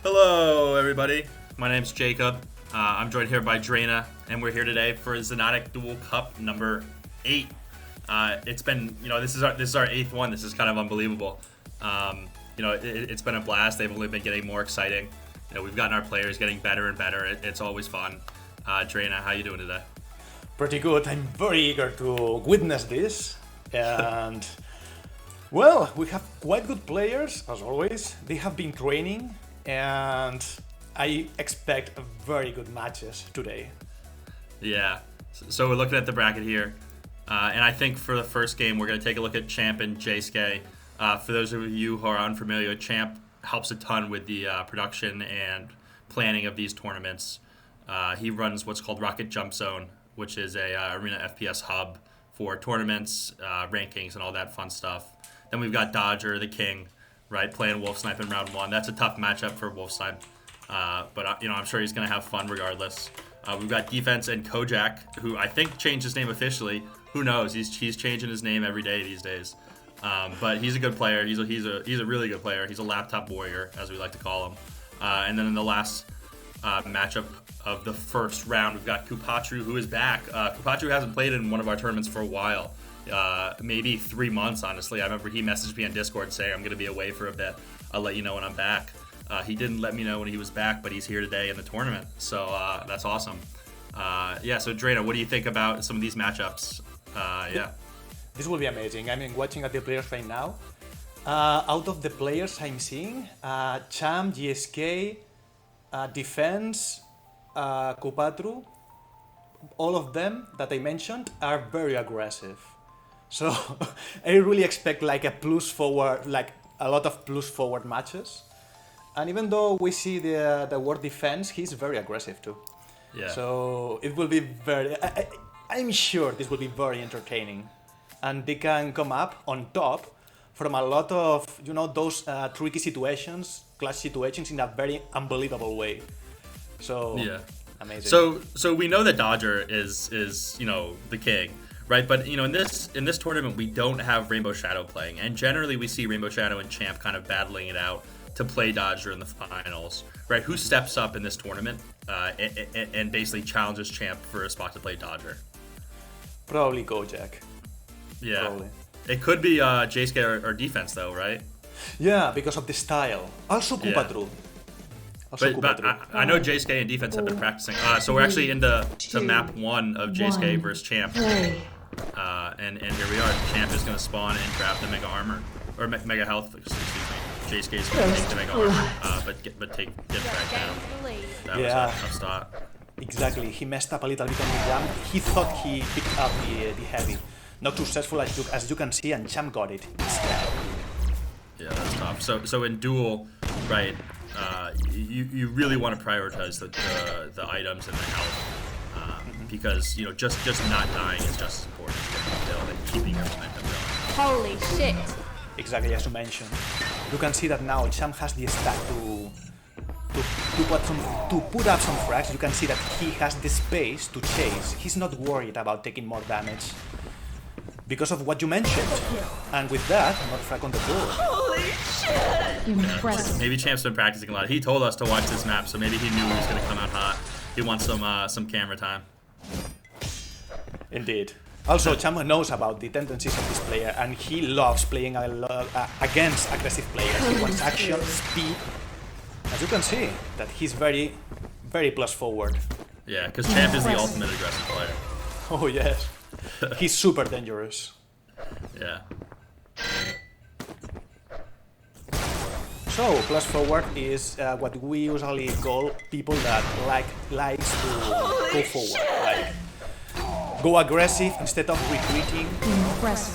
Hello, everybody. My name's Jacob. I'm joined here by Drana, and we're here today for Xonotic Duel Cup number 8. It's been, this is our 8th one. This is kind of unbelievable. It's been a blast. They've only been getting more exciting. We've gotten our players getting better and better. It's always fun. Drana, how you doing today? Pretty good. I'm very eager to witness this. And, well, we have quite good players, as always. They have been training, and I expect very good matches today. Yeah. So we're looking at the bracket here. And I think for the first game, we're going to take a look at Champ and JSK. For those of you who are unfamiliar, Champ helps a ton with the production and planning of these tournaments. He runs what's called Rocket Jump Zone, which is a Arena FPS hub for tournaments, rankings, and all that fun stuff. Then we've got Dodger, the king, right, playing Wolf Snipe in round 1. That's a tough matchup for Wolf Snipe, but I'm sure he's going to have fun regardless. We've got Defense and Kojak, who I think changed his name officially. Who knows? He's changing his name every day these days. But he's a good player. He's a really good player. He's a laptop warrior, as we like to call him. And then in the last matchup of the first round, we've got Kupatru, who is back. Kupatru hasn't played in one of our tournaments for a while, maybe 3 months, honestly. I remember he messaged me on Discord saying, I'm going to be away for a bit. I'll let you know when I'm back. He didn't let me know when he was back, but he's here today in the tournament, so that's awesome. So Drana, what do you think about some of these matchups? This will be amazing. I'm watching at the players right now. Out of the players I'm seeing, Cham, GSK, Defense, Kupatru, all of them that I mentioned are very aggressive. So I really expect like a lot of plus forward matches. And even though we see the word defense, he's very aggressive too. Yeah. So it will be I'm sure this will be very entertaining. And they can come up on top from a lot of, those tricky situations, clutch situations in a very unbelievable way. So, yeah. Amazing. So we know that Dodger is the king, right? But in this tournament we don't have Rainbow Shadow playing, and generally we see Rainbow Shadow and Champ kind of battling it out to play Dodger in the finals, right? Who steps up in this tournament and basically challenges Champ for a spot to play Dodger? Probably Kojak. Yeah. Probably. It could be JSK or Defense though, right? Yeah, because of the style. Also Kupatru. Yeah. But I know JSK and Defense have been practicing. So we're actually into map 1 of JSK versus Champ. And here we are. Champ is going to spawn and grab the Mega Armor. Or Mega Health, excuse me. JSK is going to take the Mega Armor, but get back down. That was a tough start. Exactly. He messed up a little bit on the jump. He thought he picked up the heavy. Not successful as you can see, and Champ got it instead. Yeah, that's tough. So in Duel, right, you really want to prioritize the items and the health, because just not dying is just as important as getting the kill and keeping your momentum going. Holy shit! Exactly as you mentioned. You can see that now Champ has the stack to put up some frags. You can see that he has the space to chase. He's not worried about taking more damage because of what you mentioned. And with that, not frag on the board. Holy shit! Yeah, maybe Champ's been practicing a lot. He told us to watch this map, so maybe he knew he was going to come out hot. He wants some camera time. Indeed. Also, Champ knows about the tendencies of this player, and he loves playing against aggressive players. He wants action, speed. As you can see, that he's very, very plus forward. Yeah, because Champ is the ultimate aggressive player. Oh yes. He's super dangerous. Yeah. So, plus forward is what we usually call people that likes to go forward. Like, go aggressive instead of retreating.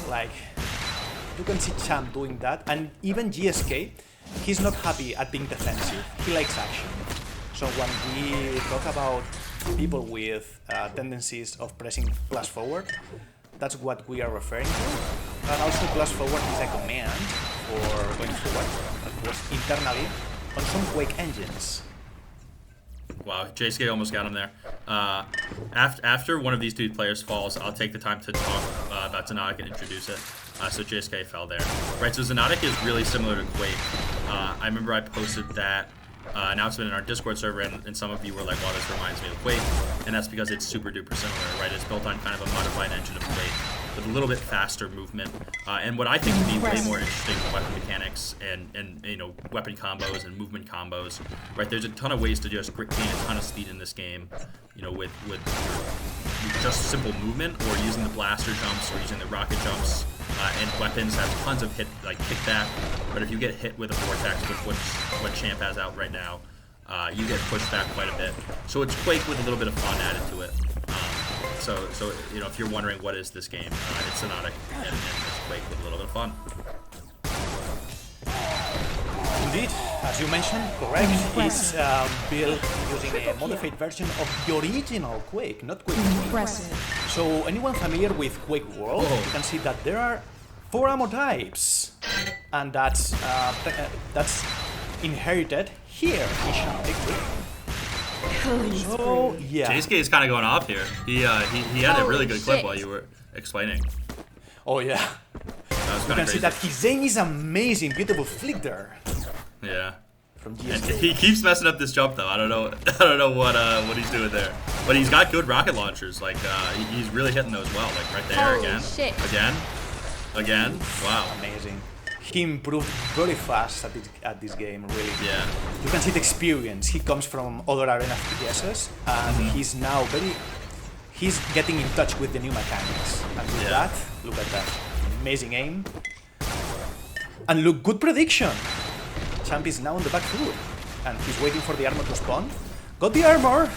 Like, you can see Champ doing that, and even GSK, he's not happy at being defensive. He likes action. So when we talk about people with tendencies of pressing plus forward, that's what we are referring to. And also plus forward is a command for going forward that works internally on some Quake engines. Wow, JSK almost got him there. After one of these two players falls, I'll take the time to talk about Xonotic and introduce it. So JSK fell there. Right, so Xonotic is really similar to Quake. I remember I posted that announcement in our Discord server, and some of you were like, wow, this reminds me of Quake, and that's because it's super duper similar, right? It's built on kind of a modified engine of Quake with a little bit faster movement, and what I think would be way more interesting than weapon mechanics and you know, weapon combos and movement combos, right? There's a ton of ways to just gain a ton of speed in this game, you know, with just simple movement, or using the blaster jumps, or using the rocket jumps, and weapons have tons of kickback. But if you get hit with a vortex, with what Champ has out right now, you get pushed back quite a bit. So it's Quake with a little bit of fun added to it. So you know, if you're wondering what is this game, it's Xonotic, and it's Quake with a little bit of fun. Indeed, as you mentioned, correct, it's built using a modified version of the original Quake, not Quake 3. So anyone familiar with Quake World, you can see that there are 4 ammo types, and that's inherited here in Xonotic. So yeah, JSK is kind of going off here. He had a really good clip while you were explaining. Oh yeah, you can see that his aim is amazing, beautiful flick there. Yeah. From and he keeps messing up this jump though. I don't know what he's doing there. But he's got good rocket launchers. Like he's really hitting those well. Like right there again. Wow. Amazing. He improved very fast at this game, really. Yeah. You can see the experience. He comes from other Arena FPSs, and he's getting in touch with the new mechanics. And with that, look at that. Amazing aim. And look, good prediction. Champ is now on the back foot, and he's waiting for the armor to spawn. Got the armor,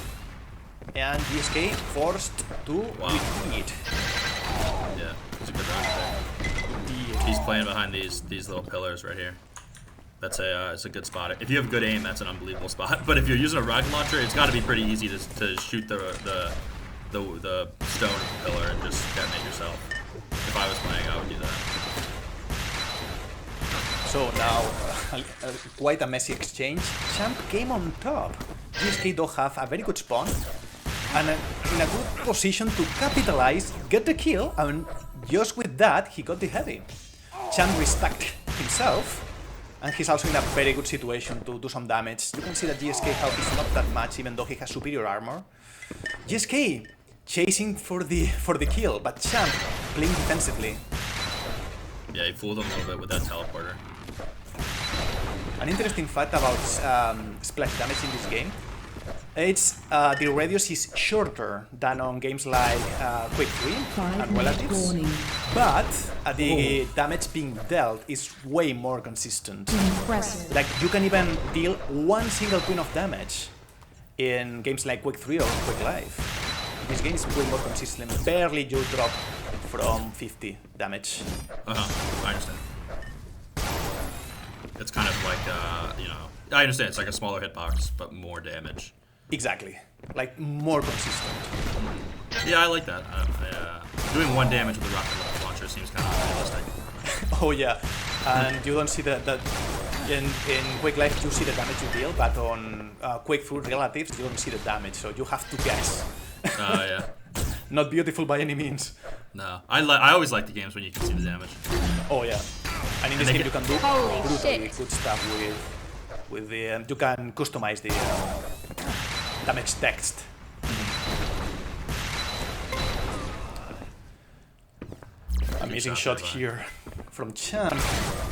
and GSK forced to retreat. Yeah, it's a good round there. He's playing behind these little pillars right here. That's it's a good spot. If you have good aim, that's an unbelievable spot. But if you're using a rocket launcher, it's got to be pretty easy to shoot the stone pillar and just detonate yourself. If I was playing, I would do that. So now, quite a messy exchange. Champ came on top. GSK do have a very good spawn, and in a good position to capitalize, get the kill, and just with that, he got the heavy. Champ respect himself, and he's also in a very good situation to do some damage. You can see that GSK health is not that much, even though he has superior armor. GSK chasing for the kill, but Champ playing defensively. Yeah, he fooled him a little bit with that teleporter. An interesting fact about splash damage in this game, it's the radius is shorter than on games like Quake 3 and relatives, but the damage being dealt is way more consistent. Like, you can even deal 1 single point of damage in games like Quake 3 or Quake Live. This game is way more consistent. Barely you drop from 50 damage. I understand. It's kind of like, you know, I understand it's like a smaller hitbox, but more damage. Exactly. Like, more consistent. Yeah, I like that. Doing 1 damage with a rocket launcher seems kind of realistic. Oh yeah, and you don't see that in Quake Live you see the damage you deal, but on Quake 3 relatives you don't see the damage, so you have to guess. Yeah. Not beautiful by any means. No, I always like the games when you can see the damage. Oh yeah, and in this game you can do brutally good stuff with the you can customize the damage text. Amazing shot here from Champ.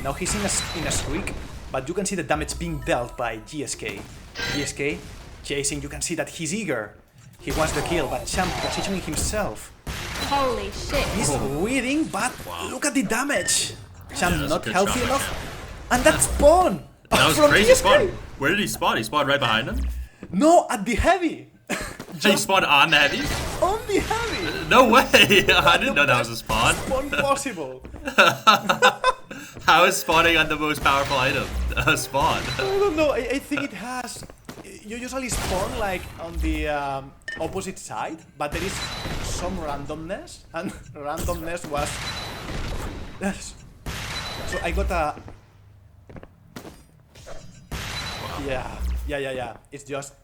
Now he's in a streak, but you can see the damage being dealt by GSK. GSK chasing, you can see that he's eager. He wants the kill, but Champ positioning himself. Holy shit. He's reading, but look at the damage. Champ not healthy enough. And that spawn! That was crazy spawn. Where did he spawn? He spawned right behind him? No, at the heavy. He spawned on the heavy? On the heavy! No way! I didn't know that was a spawn. Spawn possible. How is spawning on the most powerful item a spawn? I don't know. I think it has. You usually spawn like on the opposite side, but there is some randomness, and randomness was. Yes. So I got a. Wow. Yeah. It's just.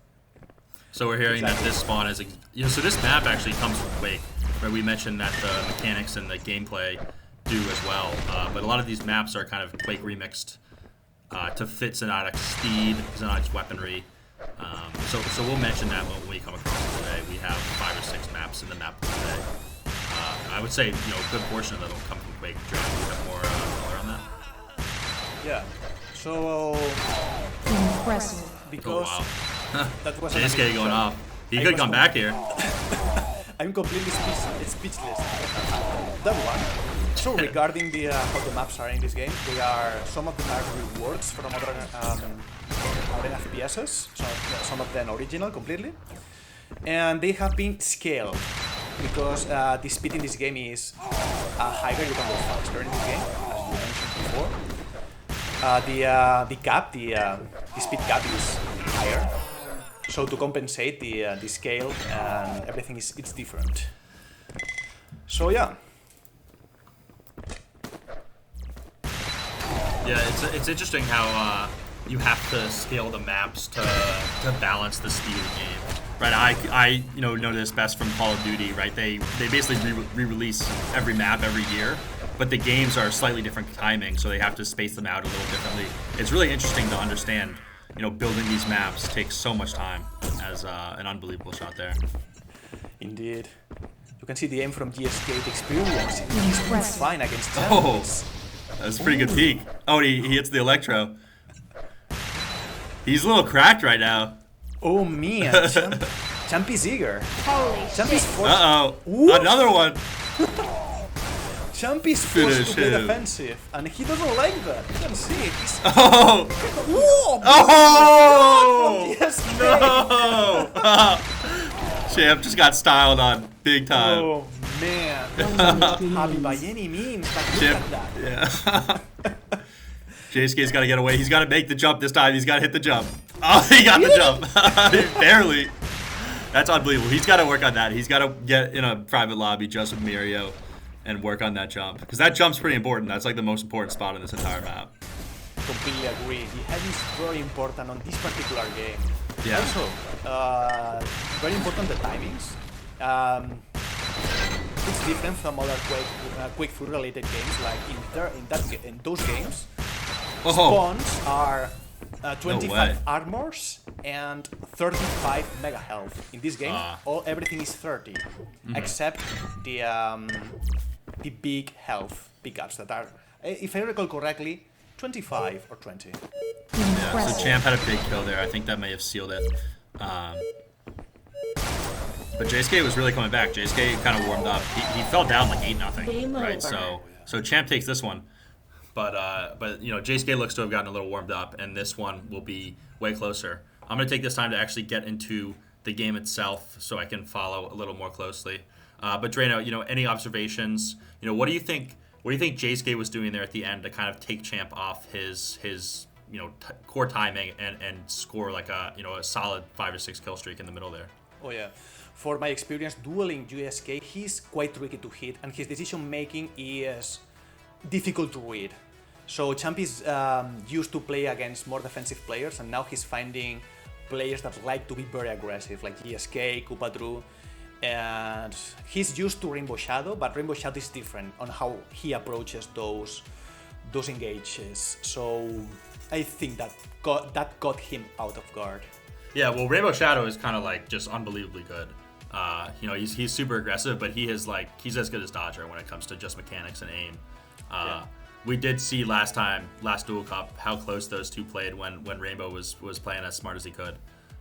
So we're hearing that this spawn is, so this map actually comes from Quake, where we mentioned that the mechanics and the gameplay do as well. But a lot of these maps are kind of Quake remixed to fit Xonotic's speed, Xonotic's weaponry. So we'll mention that when we come across it today. We have 5 or 6 maps in the map pool today. I would say, a good portion of them will come from Quake. Do you have more color on that? Yeah. So Impressive. because that was JSK going off. He could come back here. I'm completely speechless. That one. So regarding the how the maps are in this game, some of them are reworks from other Arena FPSs. Some of them original completely, and they have been scaled because the speed in this game is higher. You can go faster in this game, as you mentioned before. The speed cap is higher. So to compensate the scale and everything it's different. So yeah. Yeah, it's interesting how you have to scale the maps to balance the speed of the game. Right, I know this best from Call of Duty. Right, they basically re-release every map every year, but the games are slightly different timing, so they have to space them out a little differently. It's really interesting to understand. Building these maps takes so much time. As an unbelievable shot there. Indeed. You can see the aim from GSK experience. He's fine against Champions. That's a pretty good peek. Oh, he hits the Electro. He's a little cracked right now. Oh man, Champ is eager. Holy Champ is forced. Uh-oh. Another one. Champ is forced to play defensive, and he doesn't like that. You can see it. He's... Oh! Oh! No! Champ just got styled on big time. Oh man, not happy by any means. But look at that. Yeah. JSK's got to get away. He's got to make the jump this time. He's got to hit the jump. Oh, he got the jump. Barely. That's unbelievable. He's got to work on that. He's got to get in a private lobby just with Mirio and work on that jump. Because that jump's pretty important. That's like the most important spot in this entire map. Completely agree. The head is very important on this particular game. Yeah. Also, very important the timings. It's different from other quick food related games. Like in those games, spawns are 25 armors and 35 mega health. In this game, everything is 30, except the big health pickups that are, if I recall correctly, 25 or 20. Yeah, so Champ had a big kill there. I think that may have sealed it. But JSK was really coming back. JSK kind of warmed up. He fell down like 8-0, right? So Champ takes this one. But JSK looks to have gotten a little warmed up, and this one will be way closer. I'm going to take this time to actually get into the game itself so I can follow a little more closely. But Drano, any observations? What do you think? What do you think JSK was doing there at the end to kind of take Champ off his core timing and score like a solid 5 or 6 kill streak in the middle there? Oh yeah. For my experience dueling GSK, he's quite tricky to hit, and his decision making is difficult to read. So Champ is used to play against more defensive players, and now he's finding players that like to be very aggressive, like GSK, Kupadru, and he's used to Rainbow Shadow, but Rainbow Shadow is different on how he approaches those engages. So I think that got him out of guard. Yeah, well, Rainbow Shadow is kind of like just unbelievably good. He's super aggressive, but he's as good as Dodger when it comes to just mechanics and aim. We did see last Duel Cup, how close those two played when Rainbow was playing as smart as he could.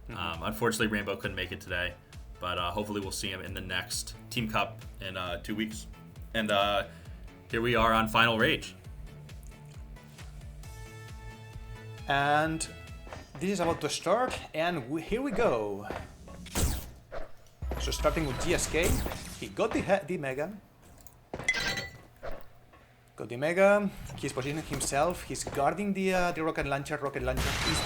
Unfortunately, Rainbow couldn't make it today, but hopefully we'll see him in the next Team Cup in 2 weeks. And here we are on Final Rage. And this is about to start, and here we go. So starting with GSK, he got the Mega. Got the Mega, he's positioning himself, he's guarding the rocket launcher. Rocket launcher is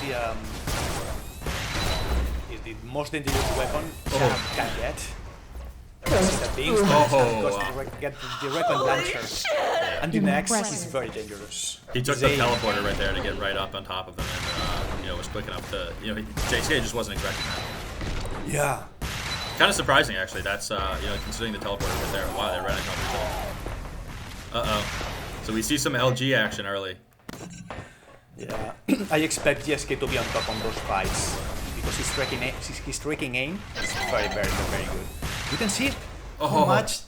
the most dangerous weapon Champ can get. This is the thing, get the rocket launcher. And the next is very dangerous. He took the teleporter right there to get right up on top of them, and was quick enough to, JSK just wasn't expecting that. Yeah. Kind of surprising, actually. That's, considering the teleporter right there. Wow, they're right on top of each other. Uh-oh. So we see some LG action early. Yeah, I expect GSK to be on top on those fights because his tracking aim is very, very, very good. You can see how much,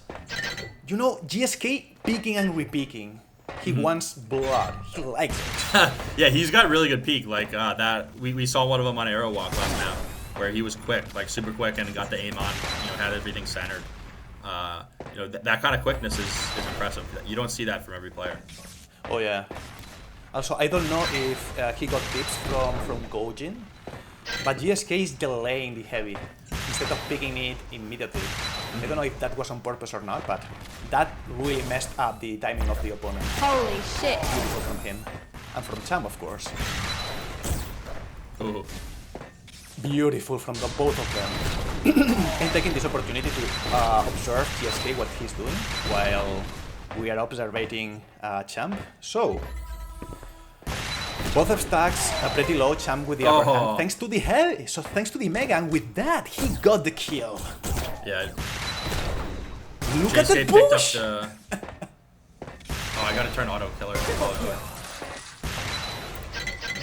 you know, GSK peeking and repeaking. He wants blood. He likes it. Yeah, he's got really good peek. Like that, we saw one of them on Arrow Walk last map, where he was quick, like super quick, and got the aim on. You know, had everything centered. You know, that kind of quickness is impressive. You don't see that from every player. Oh yeah. Also, I don't know if he got tips from Gojin, but GSK is delaying the heavy instead of picking it immediately. I don't know if that was on purpose or not, but that really messed up the timing of the opponent. Holy shit. Beautiful from him. And from Champ, of course. Ooh. Beautiful from the both of them. I'm taking this opportunity to observe GSK, what he's doing, while we are observing Champ. So, both of stacks are pretty low, Champ with the upper hand, thanks to the heavy, so thanks to the Mega, and with that, he got the kill. Yeah. Look at the push! Oh, I gotta turn auto killer.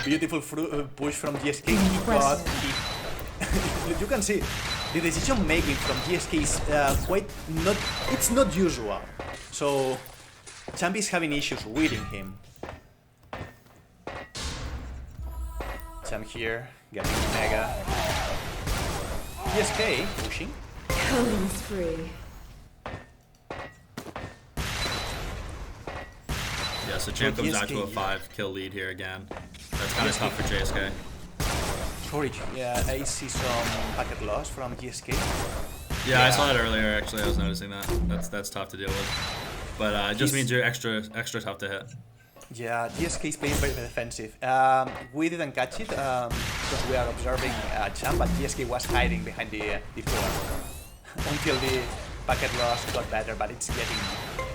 Beautiful push from GSK. You can see the decision making from GSK is quite not. It's not usual. So Champ is having issues reading him. Champ here getting Mega. GSK pushing. Killing spree. Yeah, so Champ comes out to a 5-kill lead here again. That's kind of tough for JSK. Sorry, yeah, I see some packet loss from GSK. Yeah, I saw it earlier. Actually, I was noticing that. That's tough to deal with. But it just means you're extra tough to hit. Yeah, GSK is playing very defensive. We didn't catch it because we are observing Champ, but GSK was hiding behind the pillar until the packet loss got better, but it's getting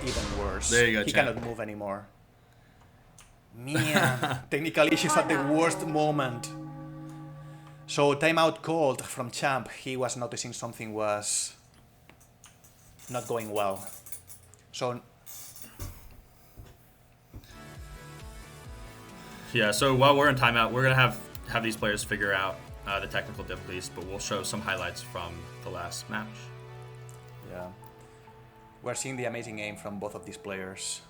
even worse. There you go, He Champ. cannot move anymore. Man, technical issues at the worst moment. So timeout called from Champ. He was noticing something was not going well. So yeah, so while we're in timeout, we're gonna have these players figure out the technical difficulties, but we'll show some highlights from the last match. yeah, we're seeing the amazing aim from both of these players.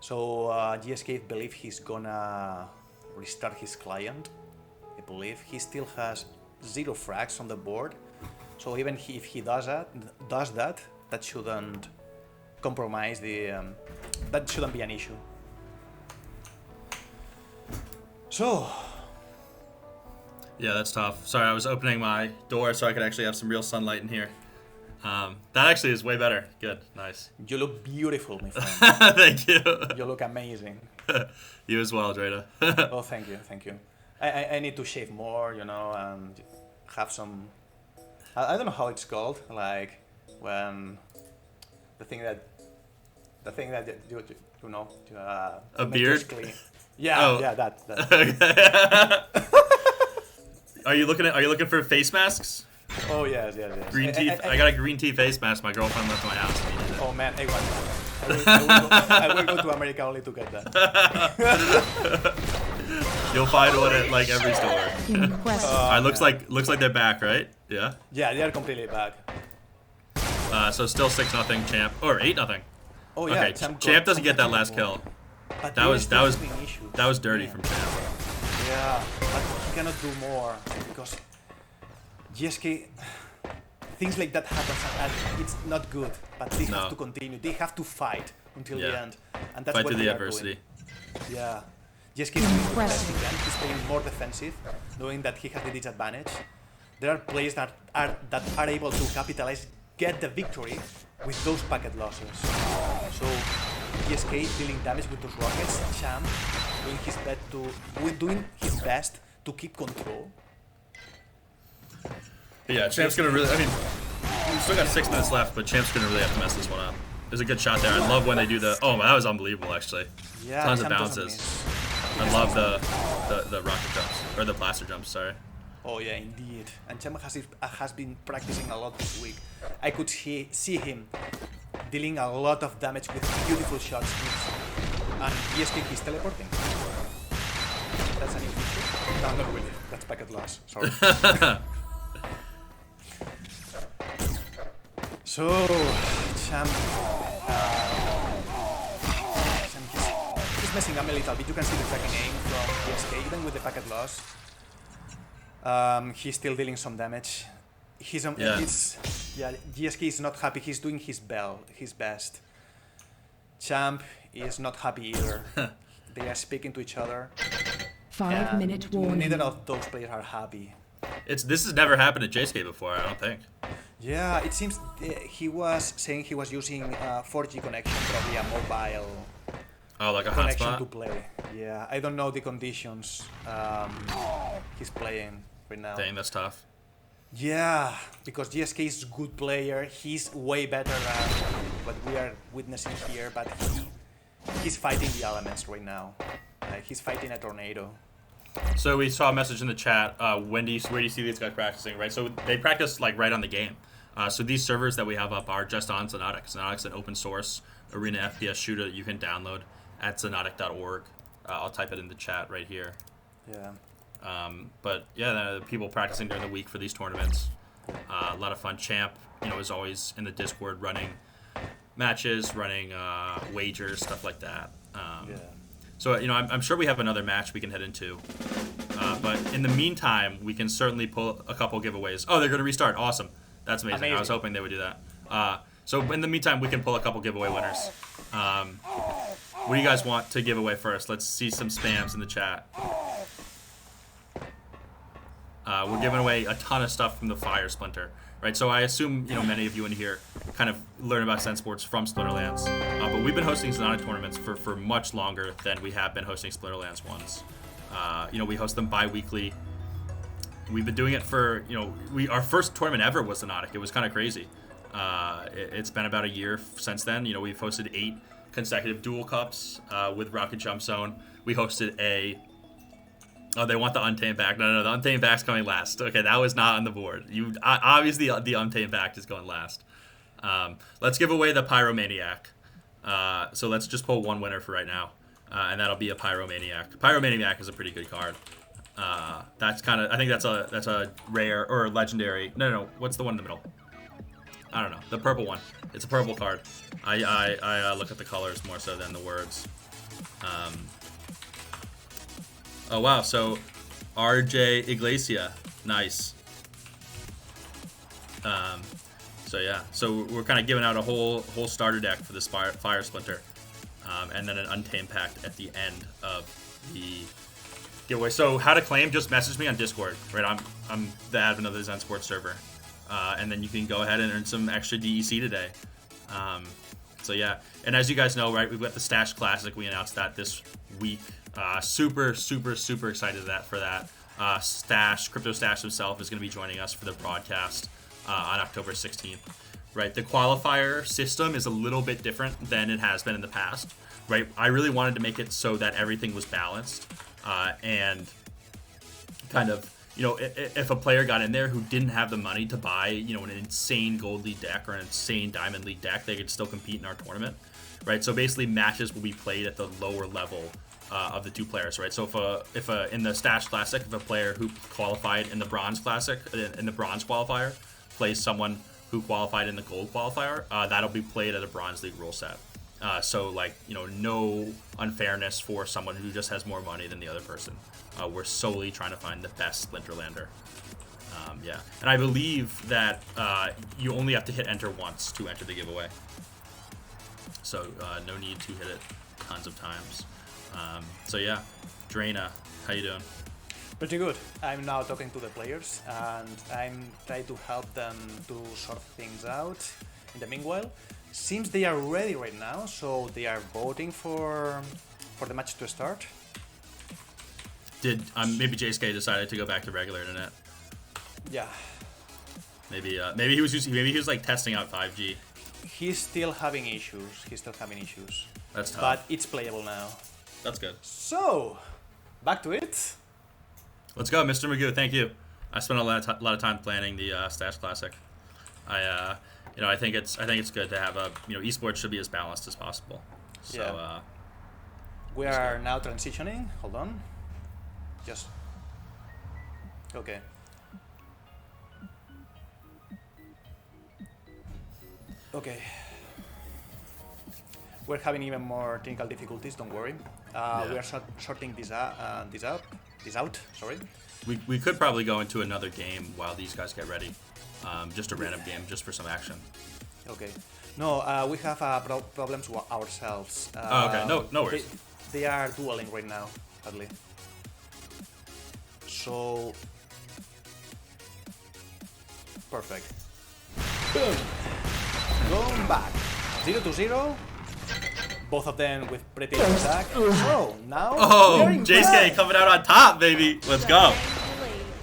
So GSK believe he's gonna restart his client. I believe he still has 0 frags on the board. So even if he does that, that shouldn't compromise the. That shouldn't be an issue. So. Yeah, that's tough. Sorry, I was opening my door so I could actually have some real sunlight in here. That actually is way better. Good, nice. You look beautiful, my friend. Thank you. You look amazing. You as well, Dreda. Oh, thank you, thank you. I need to shave more, you know, and have some. I don't know how it's called, like when the thing that you know. A beard? Clean. Yeah, Oh. yeah, that. Are you looking for face masks? Oh yes. Green tea. I got a green tea face mask. My girlfriend left my house. And needed it. Oh man, I want that. I will go to America only to get that. You'll find one at like every store. Alright, looks like they're back, right? Yeah. Yeah, they are completely back. So still 6-0 Champ or 8-0. Oh yeah, Okay, Champ doesn't get that last kill. But That was issues. dirty from Champ. Yeah, but he cannot do more because GSK, things like that happens and it's not good. But they have to continue. They have to fight until the end, and that's Fight what through they the are adversity. doing. Yeah, GSK is doing the best he can. He's playing more defensive, knowing that he has the disadvantage. There are players that are able to capitalize, get the victory with those packet losses. So GSK dealing damage with those rockets. Champ doing his best to keep control. Yeah, Champ's gonna really. I mean, we still got 6 minutes left, but Champ's gonna really have to mess this one up. There's a good shot there. I love when they do the. Oh, that was unbelievable, actually. Yeah, Tons of Champ bounces. doesn't miss. I love the rocket jumps or the blaster jumps. Sorry. Oh yeah, indeed. And Champ has been practicing a lot this week. I could see him dealing a lot of damage with beautiful shots. And GSK is teleporting. That's a new feature. No, not really. That's packet loss. Sorry. So, Champ, he's messing up a little bit. You can see the tracking aim from GSK, even with the packet loss. He's still dealing some damage. GSK is not happy. He's doing his best. Champ is not happy either. They are speaking to each other. 5-minute warning. Neither of those players are happy. This has never happened to JSK before, I don't think. Yeah, it seems he was saying he was using 4G connection, probably a mobile like a connection hotspot to play. Yeah, I don't know the conditions he's playing right now. Dang, that's tough. Yeah, because GSK is a good player. He's way better than what we are witnessing here, but he's fighting the elements right now. He's fighting a tornado. So we saw a message in the chat. Where do you see these guys practicing? Right, so they practice like right on the game. So these servers that we have up are just on Xonotic. Xonotic's an open source Arena FPS shooter that you can download at xonotic.org. I'll type it in the chat right here. Yeah. But yeah, the people practicing during the week for these tournaments. A lot of fun. Champ, is always in the Discord running matches, running wagers, stuff like that. So I'm sure we have another match we can head into. But in the meantime, we can certainly pull a couple giveaways. Oh, they're going to restart. Awesome. That's amazing. I was hoping they would do that. So in the meantime, we can pull a couple giveaway winners. What do you guys want to give away first? Let's see some spams in the chat. We're giving away a ton of stuff from the Fire Splinter, right? So I assume many of you in here kind of learn about Esports from Splinterlands, but we've been hosting Xonotic tournaments for much longer than we have been hosting Splinterlands ones. We host them bi-weekly. We've been doing it for our first tournament ever was Xonotic. It was kind of crazy. It's been about a year since then. We've hosted 8 consecutive Duel Cups with Rocket Jump Zone. We hosted Oh, they want the Untamed Pact. No, the Untamed Pact's coming last. Okay, that was not on the board. Obviously, the Untamed Pact is going last. Let's give away the Pyromaniac. So let's just pull one winner for right now, and that'll be a Pyromaniac. Pyromaniac is a pretty good card. That's kind of, I think that's a rare or legendary. No, what's the one in the middle? I don't know. The purple one. It's a purple card. I look at the colors more so than the words. Oh wow, so RJ Iglesia, nice. So yeah, so we're kind of giving out a whole starter deck for this Fire Splinter, and then an Untamed Pact at the end of the giveaway. So how to claim? Just message me on Discord, right? I'm the admin of the Zen Sports server, and then you can go ahead and earn some extra DEC today. So yeah, and as you guys know, right, we've got the Stash Classic. We announced that this week. Super excited for that. Crypto Stash himself is going to be joining us for the broadcast on October 16th. Right, the qualifier system is a little bit different than it has been in the past. Right, I really wanted to make it so that everything was balanced, and kind of, if a player got in there who didn't have the money to buy, an insane Gold League deck or an insane Diamond League deck, they could still compete in our tournament. Right, so basically matches will be played at the lower level of the two players, right? So if in the Stash Classic, if a player who qualified in the Bronze Classic, in the Bronze qualifier, plays someone who qualified in the Gold qualifier, that'll be played at a Bronze League rule set. So no unfairness for someone who just has more money than the other person. We're solely trying to find the best Splinterlander. Yeah, and I believe that you only have to hit enter once to enter the giveaway. So no need to hit it tons of times. So yeah, Draina, how you doing? Pretty good. I'm now talking to the players and I'm trying to help them to sort things out. In the meanwhile, seems they are ready right now, so they are voting for the match to start. Did maybe JSK decided to go back to regular internet? Yeah. Maybe he was like testing out 5G. He's still having issues. That's tough. But it's playable now. That's good. So, back to it. Let's go, Mr. Magoo. Thank you. I spent a lot of time planning the Stash Classic. I think it's good to have esports should be as balanced as possible. So yeah. We are now transitioning. Hold on. Just... Okay. Okay. We're having even more technical difficulties, don't worry. We are sorting this out, sorry. We could probably go into another game while these guys get ready. Just a random game, just for some action. Okay. No, we have problems ourselves. Oh, okay. No worries. They are dueling right now, sadly. So... Perfect. Boom! Going back. 0-0. Both of them with pretty good attack. So, now... Oh, JSK coming out on top, baby. Let's go.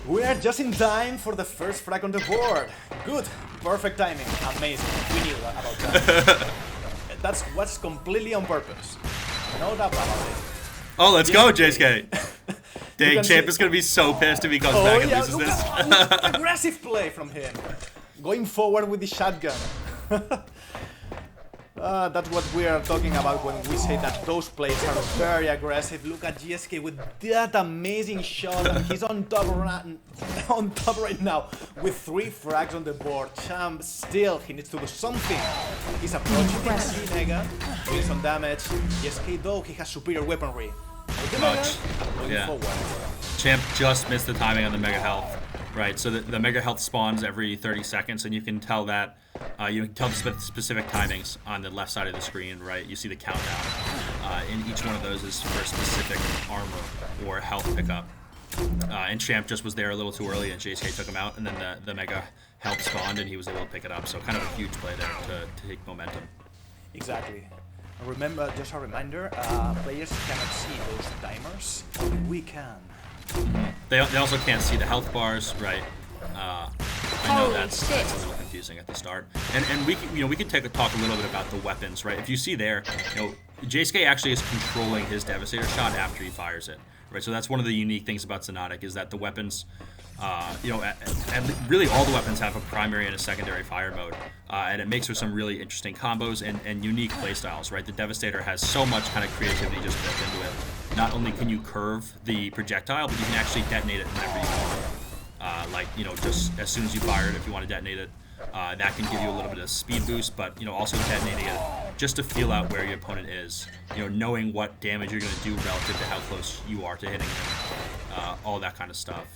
We are just in time for the first frag on the board. Good. Perfect timing. Amazing. We knew about that. That's what's completely on purpose. No doubt about it. Oh, let's go, JSK. Dang, Champ is going to be so pissed if he comes back and loses this. Aggressive play from him. Going forward with the shotgun. That's what we are talking about when we say that those plays are very aggressive. Look at GSK with that amazing shot, and he's on top right now with 3 frags on the board. Champ still, he needs to do something. He's approaching the C Mega, doing some damage. GSK though, he has superior weaponry. Going forward. Champ just missed the timing on the Mega Health. Right, so the Mega Health spawns every 30 seconds, and you can tell that, you can tell the specific timings on the left side of the screen, right? You see the countdown. And each one of those is for a specific armor or health pickup. And Champ just was there a little too early, and JSK took him out, and then the Mega Health spawned, and he was able to pick it up. So kind of a huge play there to take momentum. Exactly. Remember, just a reminder, players cannot see those timers, only we can. They also can't see the health bars, right? I know that's a little confusing at the start. And we can talk a little bit about the weapons, right? If you see there, JSK actually is controlling his Devastator shot after he fires it, right? So that's one of the unique things about Xonotic is that the weapons, really all the weapons have a primary and a secondary fire mode, and it makes for some really interesting combos and unique playstyles, right? The Devastator has so much kind of creativity just built into it. Not only can you curve the projectile, but you can actually detonate it whenever you want. Just as soon as you fire it, if you want to detonate it, that can give you a little bit of speed boost, but also detonating it just to feel out where your opponent is, knowing what damage you're going to do relative to how close you are to hitting them, all that kind of stuff.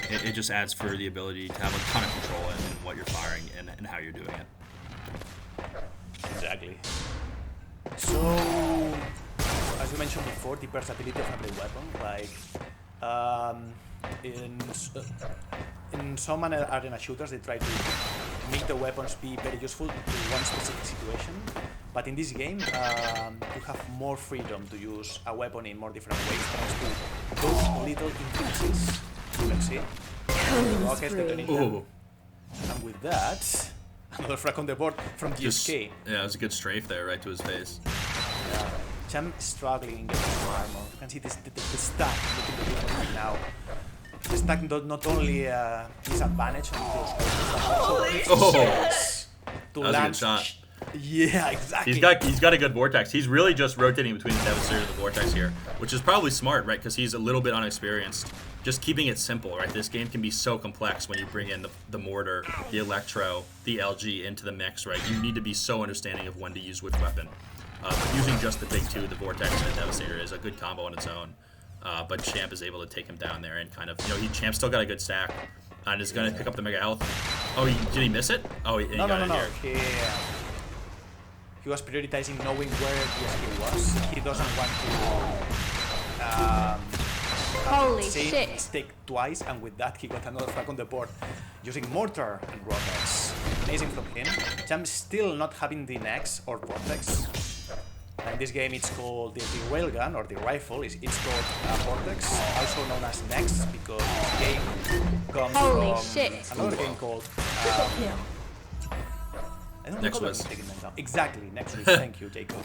It just adds for the ability to have a ton of control in what you're firing and how you're doing it. Exactly. So, as you mentioned before, the versatility of every weapon, in some arena shooters, they try to make the weapons be very useful to one specific situation. But in this game, you have more freedom to use a weapon in more different ways thanks to those little increases. You can see the rockets detonating. And with that, another frag on the board from GSK. Yeah, it was a good strafe there, right to his face. Yeah. Champ is struggling getting some armor. You can see the stack. Look at the difference right now. The stack not only disadvantage on those players, but also to land. That was a good shot. Yeah, exactly. He's got a good vortex. He's really just rotating between the Devastator and the vortex here, which is probably smart, right? Because he's a little bit unexperienced. Just keeping it simple, right? This game can be so complex when you bring in the mortar, the electro, the LG into the mix, right? You need to be so understanding of when to use which weapon. But using just the big two, the vortex and the Devastator, is a good combo on its own. But Champ is able to take him down there and kind of, Champ still got a good stack and is going to pick up the Mega Health. Oh, did he miss it? Oh, he got it here. Yeah. He was prioritizing knowing where he was. He doesn't want to stick twice, and with that he got another frag on the board using mortar and rockets. Amazing from him. Champ still not having the Nex or Vortex. And this game it's called the railgun or the rifle. It's called Vortex, also known as Nex, because the game comes from another game called Nexus. Exactly, Nexus. Thank you, Jacob.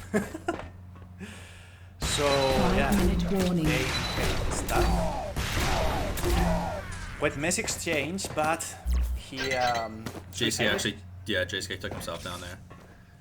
So yeah, they start. Quite messy exchange, but he JSK actually, JSK took himself down there.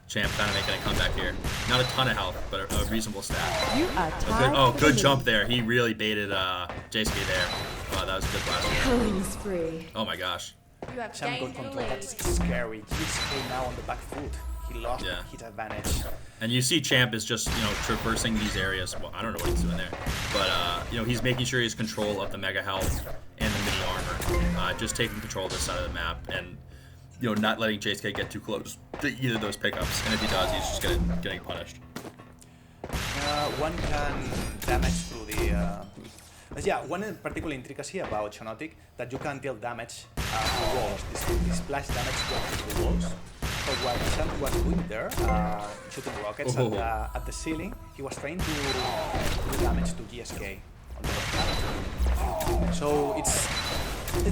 Champ kind of making a comeback here. Not a ton of health, but a reasonable stat. You are tied. Good jump there. He really baited JSK there. Wow, that was a good blast. Killing spree. Oh my gosh. You have Champ got gained the control. lead. That's scary. GSK now on the back foot. He lost his advantage. And you see Champ is just, traversing these areas. Well, I don't know what he's doing there. But, he's making sure he has control of the Mega Health and the Mini Armor. Just taking control of this side of the map and, not letting JSK get too close to either of those pickups. And if he does, he's just getting punished. One can damage through the... one particular intricacy about Xonotic that you can deal damage through walls. This splash damage goes through the walls. So what Champ was doing there, shooting rockets at the ceiling, he was trying to do damage to GSK on the left. So it's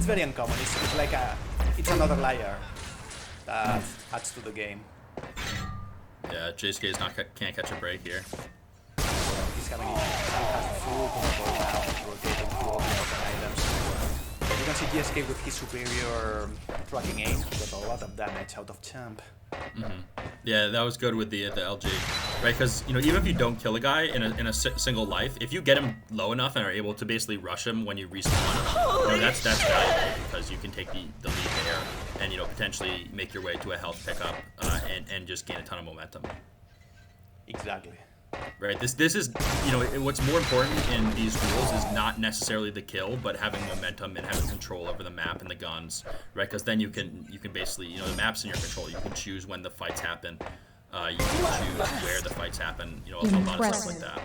very uncommon. It's like it's another layer that adds to the game. Yeah, JSK can't catch a break here. He's having full control now, rotating through all the other items. You can see GSK with his superior tracking aim got a lot of damage out of Champ. Yeah, that was good with the LG, right? Because even if you don't kill a guy in a single life, if you get him low enough and are able to basically rush him when you respawn, that's valuable because you can take the lead there and potentially make your way to a health pickup and just gain a ton of momentum. Exactly. Right. This is what's more important in these duels is not necessarily the kill, but having momentum and having control over the map and the guns, right? Because then you can basically the map's in your control. You can choose when the fights happen. You can choose where the fights happen. A lot of stuff like that.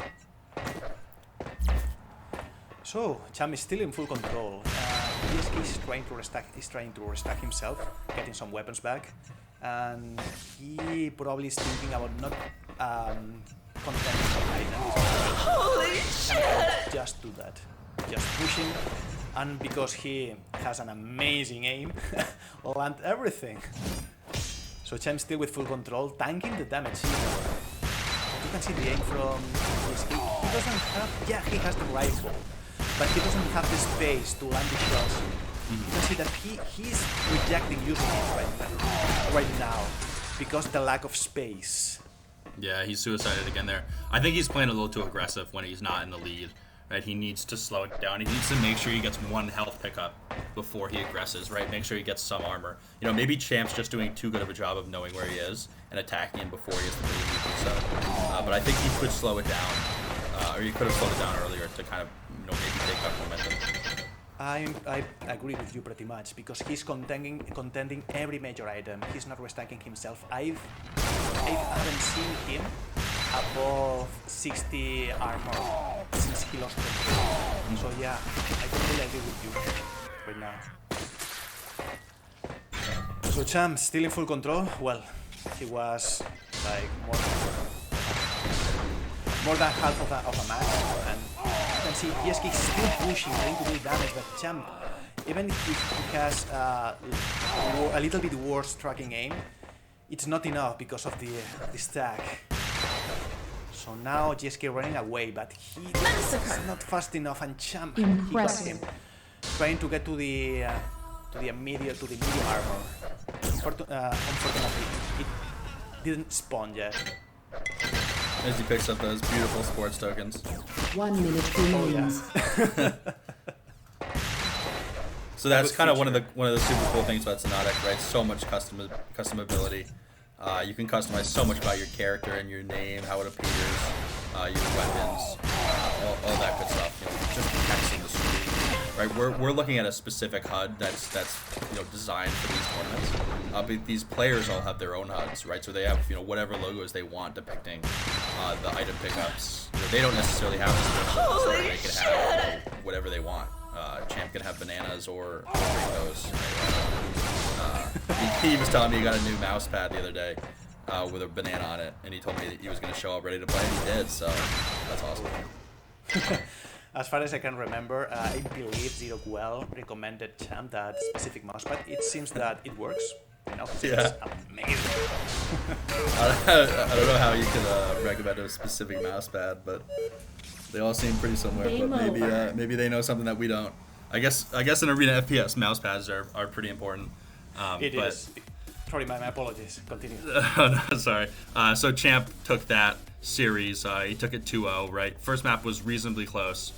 So Champ is still in full control. GSK is trying to restack himself, getting some weapons back, and he probably is thinking about not contending for items. Holy shit! Just do that. Just pushing, and because he has an amazing aim, land everything. So Champ still with full control, tanking the damage. You can see the aim from GSK. He doesn't have. He has the rifle, but he doesn't have the space to land the shots. You can see that he's rejecting using it right now because the lack of space. Yeah, he's suicided again there. I think he's playing a little too aggressive when he's not in the lead. Right, he needs to slow it down. He needs to make sure he gets one health pickup before he aggresses. Right, make sure he gets some armor. Maybe Champ's just doing too good of a job of knowing where he is and attacking him before he gets the lead. So, but I think he could slow it down, or he could have slowed it down earlier to kind of maybe take up momentum. I agree with you pretty much because he's contending every major item. He's not restacking himself. I haven't seen him above 60 armor since he lost control. So yeah, I completely agree with you right now. So Champ still in full control. Well, he was like more than half of a match, and you can see GSK is still pushing, trying to do damage, but Champ, even if he has a little bit worse tracking aim, it's not enough because of the stack. So now GSK running away, but he's not fast enough, and Champ, he got him, trying to get to the medium armor. Unfortunately, it didn't spawn yet. As he picks up those beautiful sports tokens. 1 minute remains. So that's kind of one of the super cool things about Xonotic, right? So much customability. You can customize so much about your character and your name, how it appears, your weapons, all that good stuff. Just the text on the screen. Right, we're looking at a specific HUD that's designed for these tournaments. But these players all have their own HUDs, right? So they have whatever logos they want depicting the item pickups. They don't necessarily have this, so they can have whatever they want. Champ can have bananas or rainbows. He was telling me he got a new mouse pad the other day with a banana on it, and he told me that he was going to show up ready to play, and he did. So that's awesome. As far as I can remember, I believe Zero Well recommended Champ that specific mousepad. It seems that it works. Yeah. It's amazing. I don't know how you could recommend a specific mousepad, but they all seem pretty similar. But maybe they know something that we don't. I guess in Arena FPS, mousepads are pretty important. It is. Sorry, my apologies. Continue. Oh, no, sorry. So Champ took that series. He took it 2-0, right? First map was reasonably close.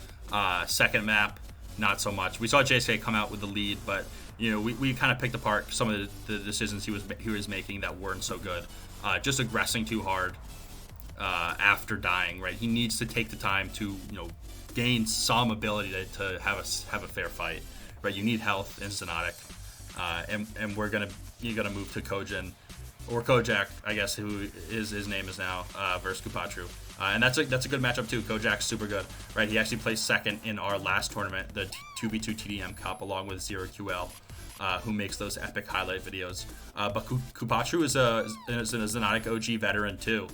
Second map, not so much. We saw JSK come out with the lead, but you know, we kind of picked apart some of the decisions he was making that weren't so good. Just aggressing too hard after dying, right? He needs to take the time to, you know, gain some ability to have a fair fight, right? You need health in Xonotic, and you're gonna move to Kojin or Kojak, I guess, who his name is now, versus Kupatru. And that's a good matchup too. Kojak's super good, right? He actually placed second in our last tournament, the 2v2 TDM Cup, along with ZeroQL, who makes those epic highlight videos. But Kupatru is a Xonotic OG veteran too.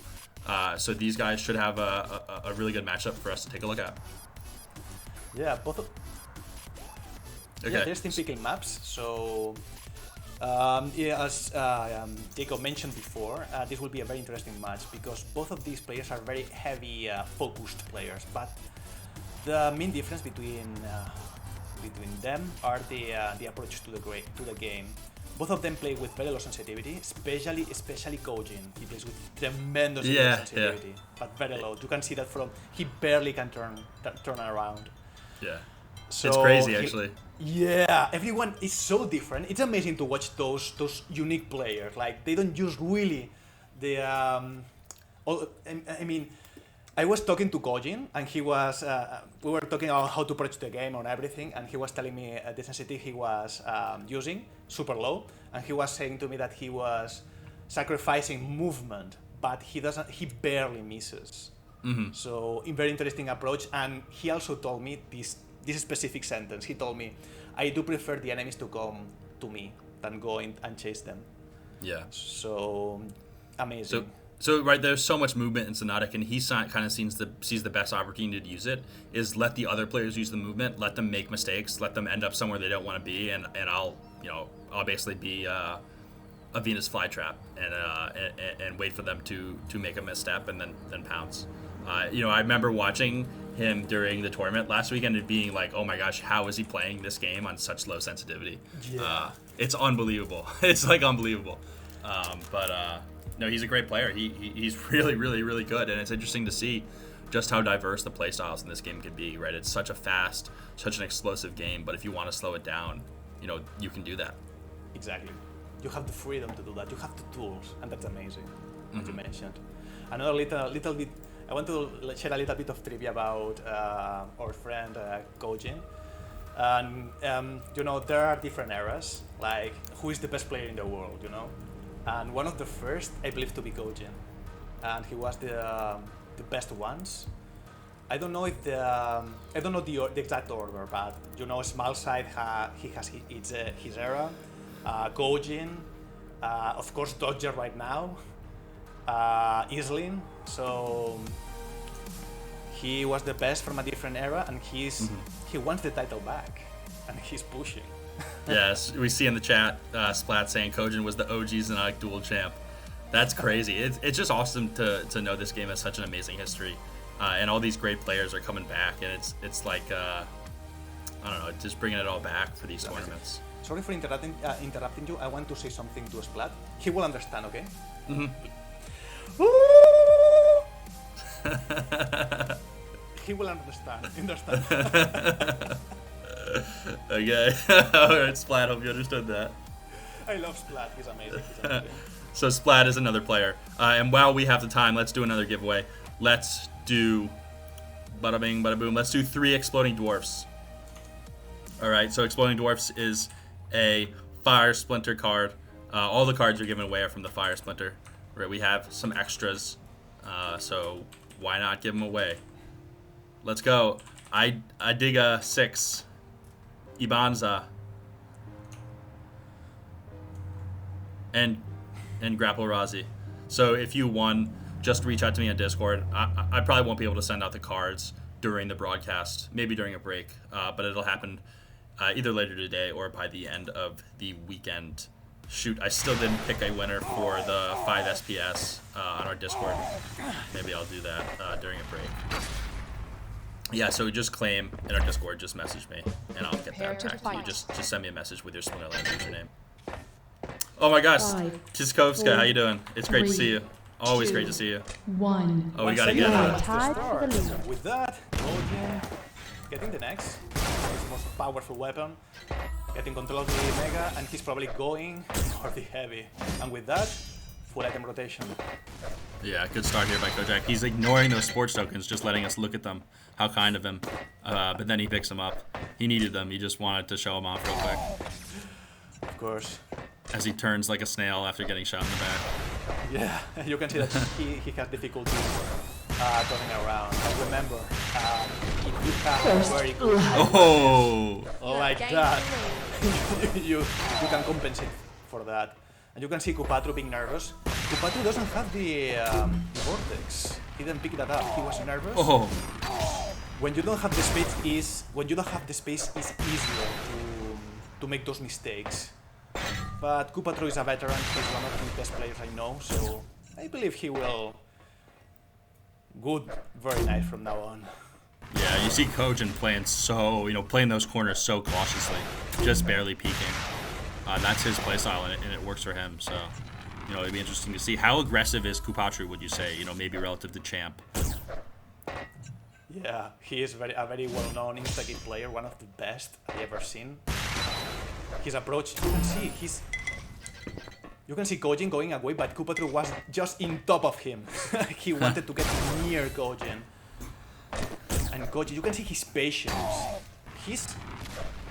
So these guys should have a really good matchup for us to take a look at. Yeah, both of... Okay. Yeah, there's team picking maps, so... as Jacob mentioned before, this will be a very interesting match because both of these players are very heavy focused players, but the main difference between them are the approach to the game. Both of them play with very low sensitivity, especially Kojin. He plays with tremendous sensitivity, but very low. You can see that he barely can turn around. Yeah, so it's crazy actually. Yeah, everyone is so different. It's amazing to watch those unique players. Like, they don't use really the I mean, I was talking to Kojin, and he was we were talking about how to approach the game on everything, and he was telling me the sensitivity he was using, super low, and he was saying to me that he was sacrificing movement, but he barely misses. Mm-hmm. So, a very interesting approach. And he also told me this specific sentence. He told me, I do prefer the enemies to come to me than go in and chase them. Yeah. So, amazing. So right, there's so much movement in Xonotic, and he kind of sees the best opportunity to use it is let the other players use the movement, let them make mistakes, let them end up somewhere they don't want to be, and I'll basically be a Venus flytrap and wait for them to make a misstep and then pounce. I remember watching him during the tournament last weekend and being like, oh my gosh, how is he playing this game on such low sensitivity? Yeah. It's unbelievable. It's like unbelievable. No, he's a great player. He's really, really, really good, and it's interesting to see just how diverse the playstyles in this game can be, right? It's such a fast, such an explosive game, but if you want to slow it down, you can do that. Exactly. You have the freedom to do that. You have the tools, and that's amazing, as you mentioned. Another little bit, I want to share a little bit of trivia about our friend Kojin. And, there are different eras, like who is the best player in the world, And one of the first, I believe, to be Kojin. And he was the best ones. I don't know the exact order, but, Small Side, he has his era. Kojin, of course, Dodger right now. Islin, so he was the best from a different era, and he wants the title back, and he's pushing. Yes, we see in the chat Splat saying Kojin was the OG Xonotic Duel champ. That's crazy. It's just awesome to know this game has such an amazing history, and all these great players are coming back, and it's like I don't know, just bringing it all back for these tournaments. Sorry for interrupting you. I want to say something to Splat. He will understand, okay? Mm-hmm. He will understand. Okay. Alright, Splat, hope you understood that. I love Splat, he's amazing. So Splat is another player. And while we have the time, let's do another giveaway. Let's do bada bing, bada boom. Let's do 3 Exploding Dwarfs. Alright, so Exploding Dwarfs is a Fire Splinter card. All the cards you're giving away are from the Fire Splinter. Right, we have some extras, so why not give them away? Let's go. I dig a 6. Ibanza. And Grapple Razi. So if you won, just reach out to me on Discord. I probably won't be able to send out the cards during the broadcast, maybe during a break, but it'll happen either later today or by the end of the weekend. Shoot, I still didn't pick a winner for the 5 SPS on our Discord. Maybe I'll do that during a break. Yeah, so just claim in our Discord, just message me, and I'll get that back to you. Just send me a message with your Splinterland username. Oh my gosh. 5, Kiskovska, how you doing? It's great to 3, see you. Always 2, great to see you. 1. Oh, we gotta Once get again, it. that's the Tied for start. the lead. With that, Gojin getting the next, his most powerful weapon, getting control of the Mega, and he's probably going for the Heavy. And with that, full item rotation. Yeah, good start here by Kojak. He's ignoring those sports tokens, just letting us look at them. How kind of him. But then he picks them up. He needed them. He just wanted to show them off real quick. Of course. As he turns like a snail after getting shot in the back. Yeah, you can see that he has difficulty turning around. But remember, if you have very good Oh! like that, you can compensate for that. And you can see Kupatru being nervous. Kupatru doesn't have the vortex. He didn't pick that up. He was nervous. Oh! When you don't have the space, it's easier to make those mistakes. But Kupatru is a veteran. He's one of the best players I know, so I believe he will. Good, very nice from now on. Yeah, you see Kojin playing playing those corners so cautiously, just barely peeking. That's his playstyle, and it works for him. So, it'd be interesting to see how aggressive is Kupatru. Would you say, maybe relative to Champ? Yeah, he is a very well-known Instagame player, one of the best I ever seen. His approach, you can see Kojin going away, but Kupatru was just in top of him. He wanted to get near Kojin. And Kojin, you can see his patience. He's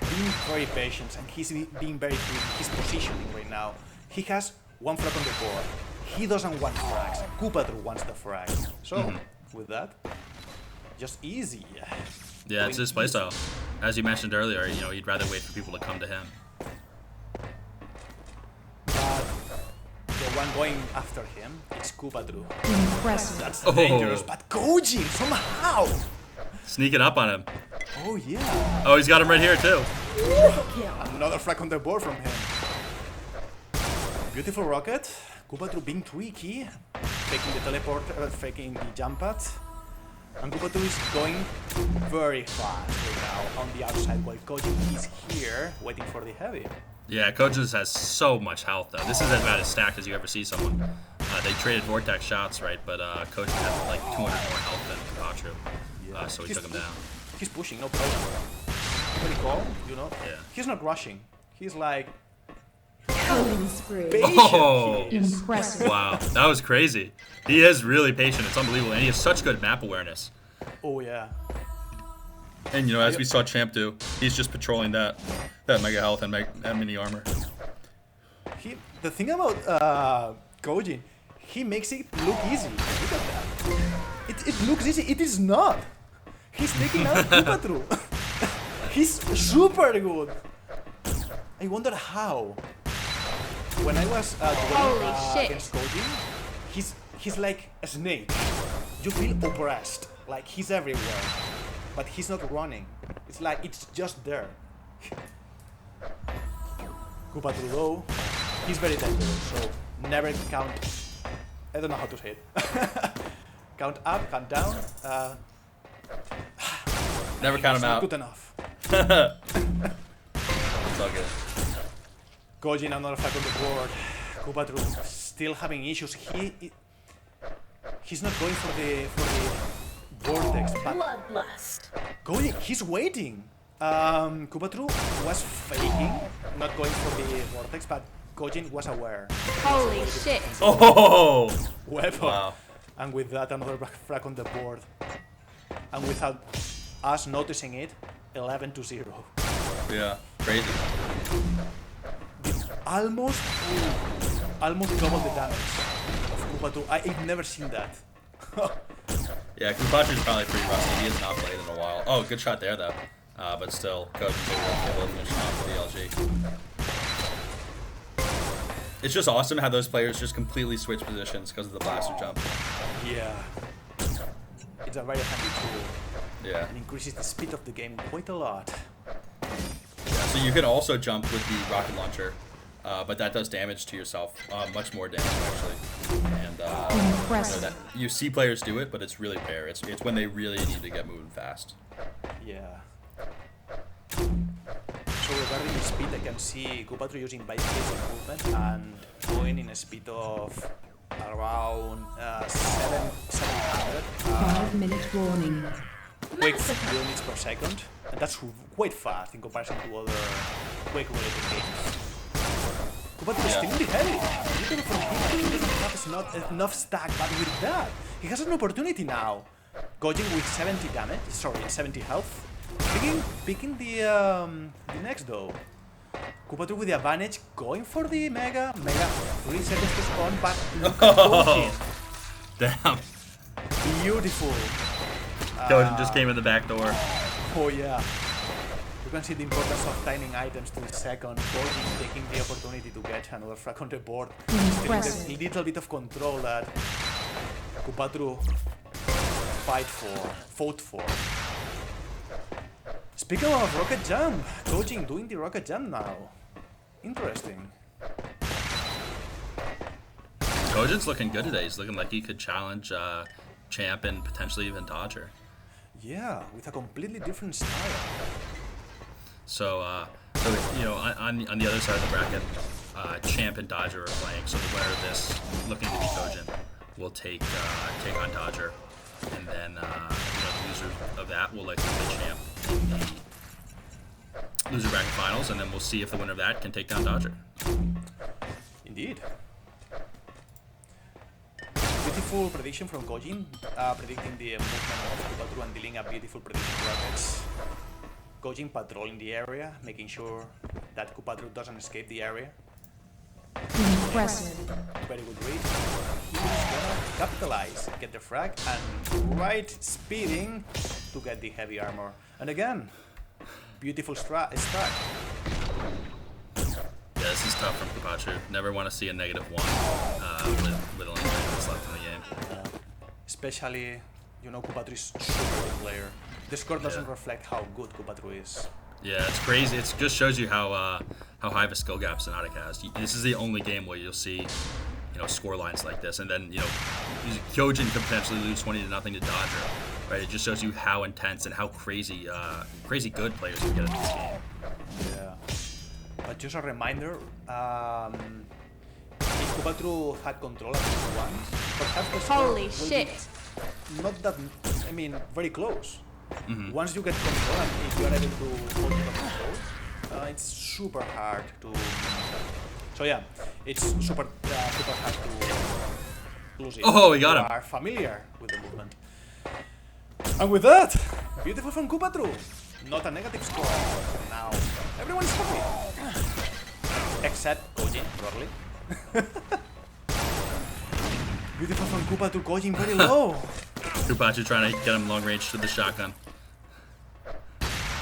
being very patient, and he's being very good in his positioning right now. He has one frag on the board. He doesn't want frags. Kupatru wants the frag. So, with that, just easy. Yeah, it's his playstyle. As you mentioned earlier, he'd rather wait for people to come to him. But the one going after him is Kupatru. Impressive. That's dangerous, but Kojin, somehow! Sneaking up on him. Oh yeah. Oh, he's got him right here too. Another frag on the board from him. Beautiful rocket. Kupatru being tricky. Faking the teleport, faking the jump pad. And Kupatru is going very fast right now on the outside while Kojin is here waiting for the heavy. Yeah, Kojin has so much health though. This is as bad a stack as you ever see someone. They traded Vortex shots, right? But Kojin has like 200 more health than Kupatru. So he took him down. He's pushing, no problem. Pretty calm, Yeah. He's not rushing. He's like Killing spree. patient. Oh! He is. Impressive. Wow, that was crazy. He is really patient. It's unbelievable, and he has such good map awareness. Oh yeah. And as we saw Champ do, he's just patrolling that mega health and mini armor. The thing about Kojin, he makes it look easy. Look at that. It looks easy. It is not. He's taking out Kupatru. He's super good. I wonder how. When I was dueling against Kojin, he's like a snake. You feel oppressed, like he's everywhere, but he's not running. It's like it's just there. Kupatru though, he's very dangerous, so never count. I don't know how to say it. Count up, count down. Never count him out. Good enough. It's all good. Kojin another frag on the board. Kupatru still having issues. He's not going for the vortex, but Bloodlust. Kojin, he's waiting. Kupatru was faking, not going for the vortex, but Kojin was aware. Holy shit. Oh! Weapon. Wow. And with that, another frag on the board. And without us noticing it, 11-0. Yeah, crazy. Almost double the damage of Kupatru. I've never seen that. Yeah, Kupatru's probably pretty rusty. He has not played in a while. Oh, good shot there though. But still, Kojin's able to finish off for the LG. It's just awesome how those players just completely switch positions because of the blaster jump. Yeah. It's a very handy tool. Yeah. It increases the speed of the game quite a lot. Yeah, so you can also jump with the rocket launcher, but that does damage to yourself, much more damage actually. And Impressive. you see players do it, but it's really rare. It's when they really need to get moving fast. Yeah. So regarding very good speed. I can see Kupatru using basic movement and going in a speed of around 700 5-minute warning. quick units per second. And that's quite fast in comparison to other quick-related games. Kupatru is still in the heavy. Even from him, he doesn't have enough stack, but with that, he has an opportunity now. Gojin with 70 damage, sorry, 70 health. Picking the next though. Kupatru with the advantage, going for the Mega. 3 seconds to spawn, but look at Gojin. Damn. Beautiful. Gojin just came in the back door. Oh yeah. You can see the importance of timing items to the second. Gojin taking the opportunity to get another frag on the board. Still with a little bit of control that Kupatru fought for. Speaking of rocket jump, Gojin doing the rocket jump now. Interesting. Gojin's looking good today. He's looking like he could challenge Champ and potentially even Dodger. Yeah, with a completely different style. So you know, on the other side of the bracket, Champ and Dodger are playing. So the winner of this, looking to be Gojin, will take on Dodger, and then you know, the loser of that will likely play Champ in the loser bracket finals, and then we'll see if the winner of that can take down Dodger. Indeed. Beautiful prediction from Gojin, predicting the movement of Kupatru and dealing a beautiful prediction rockets. Gojin patrolling the area, making sure that Kupatru doesn't escape the area. Impressive. Very good read. He's gonna capitalize, get the frag, and right speeding to get the heavy armor. And again, beautiful stack. Yeah, this is tough from Kupatru. Never want to see a -1 with only 9 minutes left in the game. Especially, you know, Kupatru is super good player. The score doesn't reflect how good Kupatru is. Yeah, it's crazy. It just shows you how high of a skill gap Xonotic has. This is the only game where you'll see, you know, score lines like this, and then you know, Gojin could potentially lose 20-0 to Dodger. Right? It just shows you how intense and how crazy good players can get in this game. Yeah. But just a reminder, if Kupatru had control at this one, perhaps the score Holy will shit. be not that, I mean, very close. Once you get control and if you are able to hold the control, it's super hard to. So yeah, it's super hard to lose it. Oh, we got him. You are familiar with the movement. And with that, beautiful from Kupatru. Not a negative score. Now everyone's happy. Except Gojin, probably. Beautiful from Kupatru, Gojin very low. Kupatru trying to get him long range with the shotgun.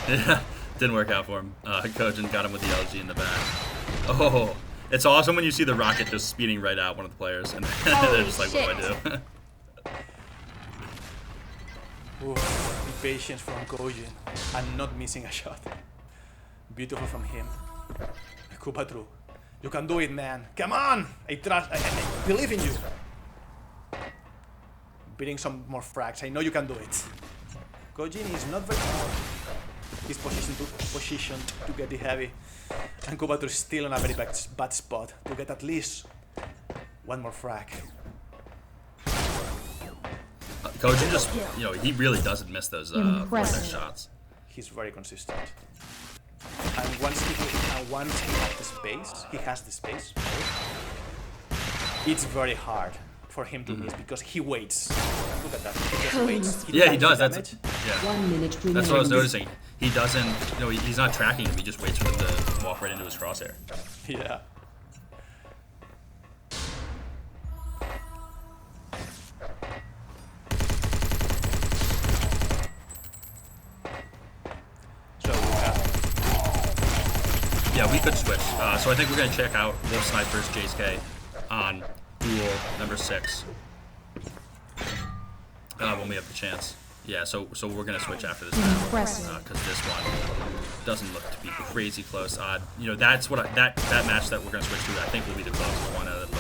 Yeah, didn't work out for him. Gojin got him with the LG in the back. Oh, it's awesome when you see the rocket just speeding right at one of the players, and they're just like, what do I do? Oof, the patience from Gojin and not missing a shot. Beautiful from him. Kupatru, you can do it, man. Come on! I believe in you. Beating some more frags. I know you can do it. Gojin is not very. He's positioned to get the heavy, and Kupatru is still in a very bad spot to get at least one more frag. Gojin just, you know, he really doesn't miss those shots. He's very consistent. And once he has the space, it's very hard for him to miss because he waits. Look at that. He just waits. Yeah, he does. Damage. Yeah. 1 minute remaining. That's what I was noticing. He doesn't, you know, he's not tracking him. He just waits for them to walk right into his crosshair. Yeah. So yeah, we could switch. So I think we're gonna check out Wolf Sniper's JSK on Duel number 6 when we have the chance. Yeah, so we're gonna switch after this match because this one doesn't look to be crazy close. You know, that's what that match that we're gonna switch to, I think, will be the closest one out of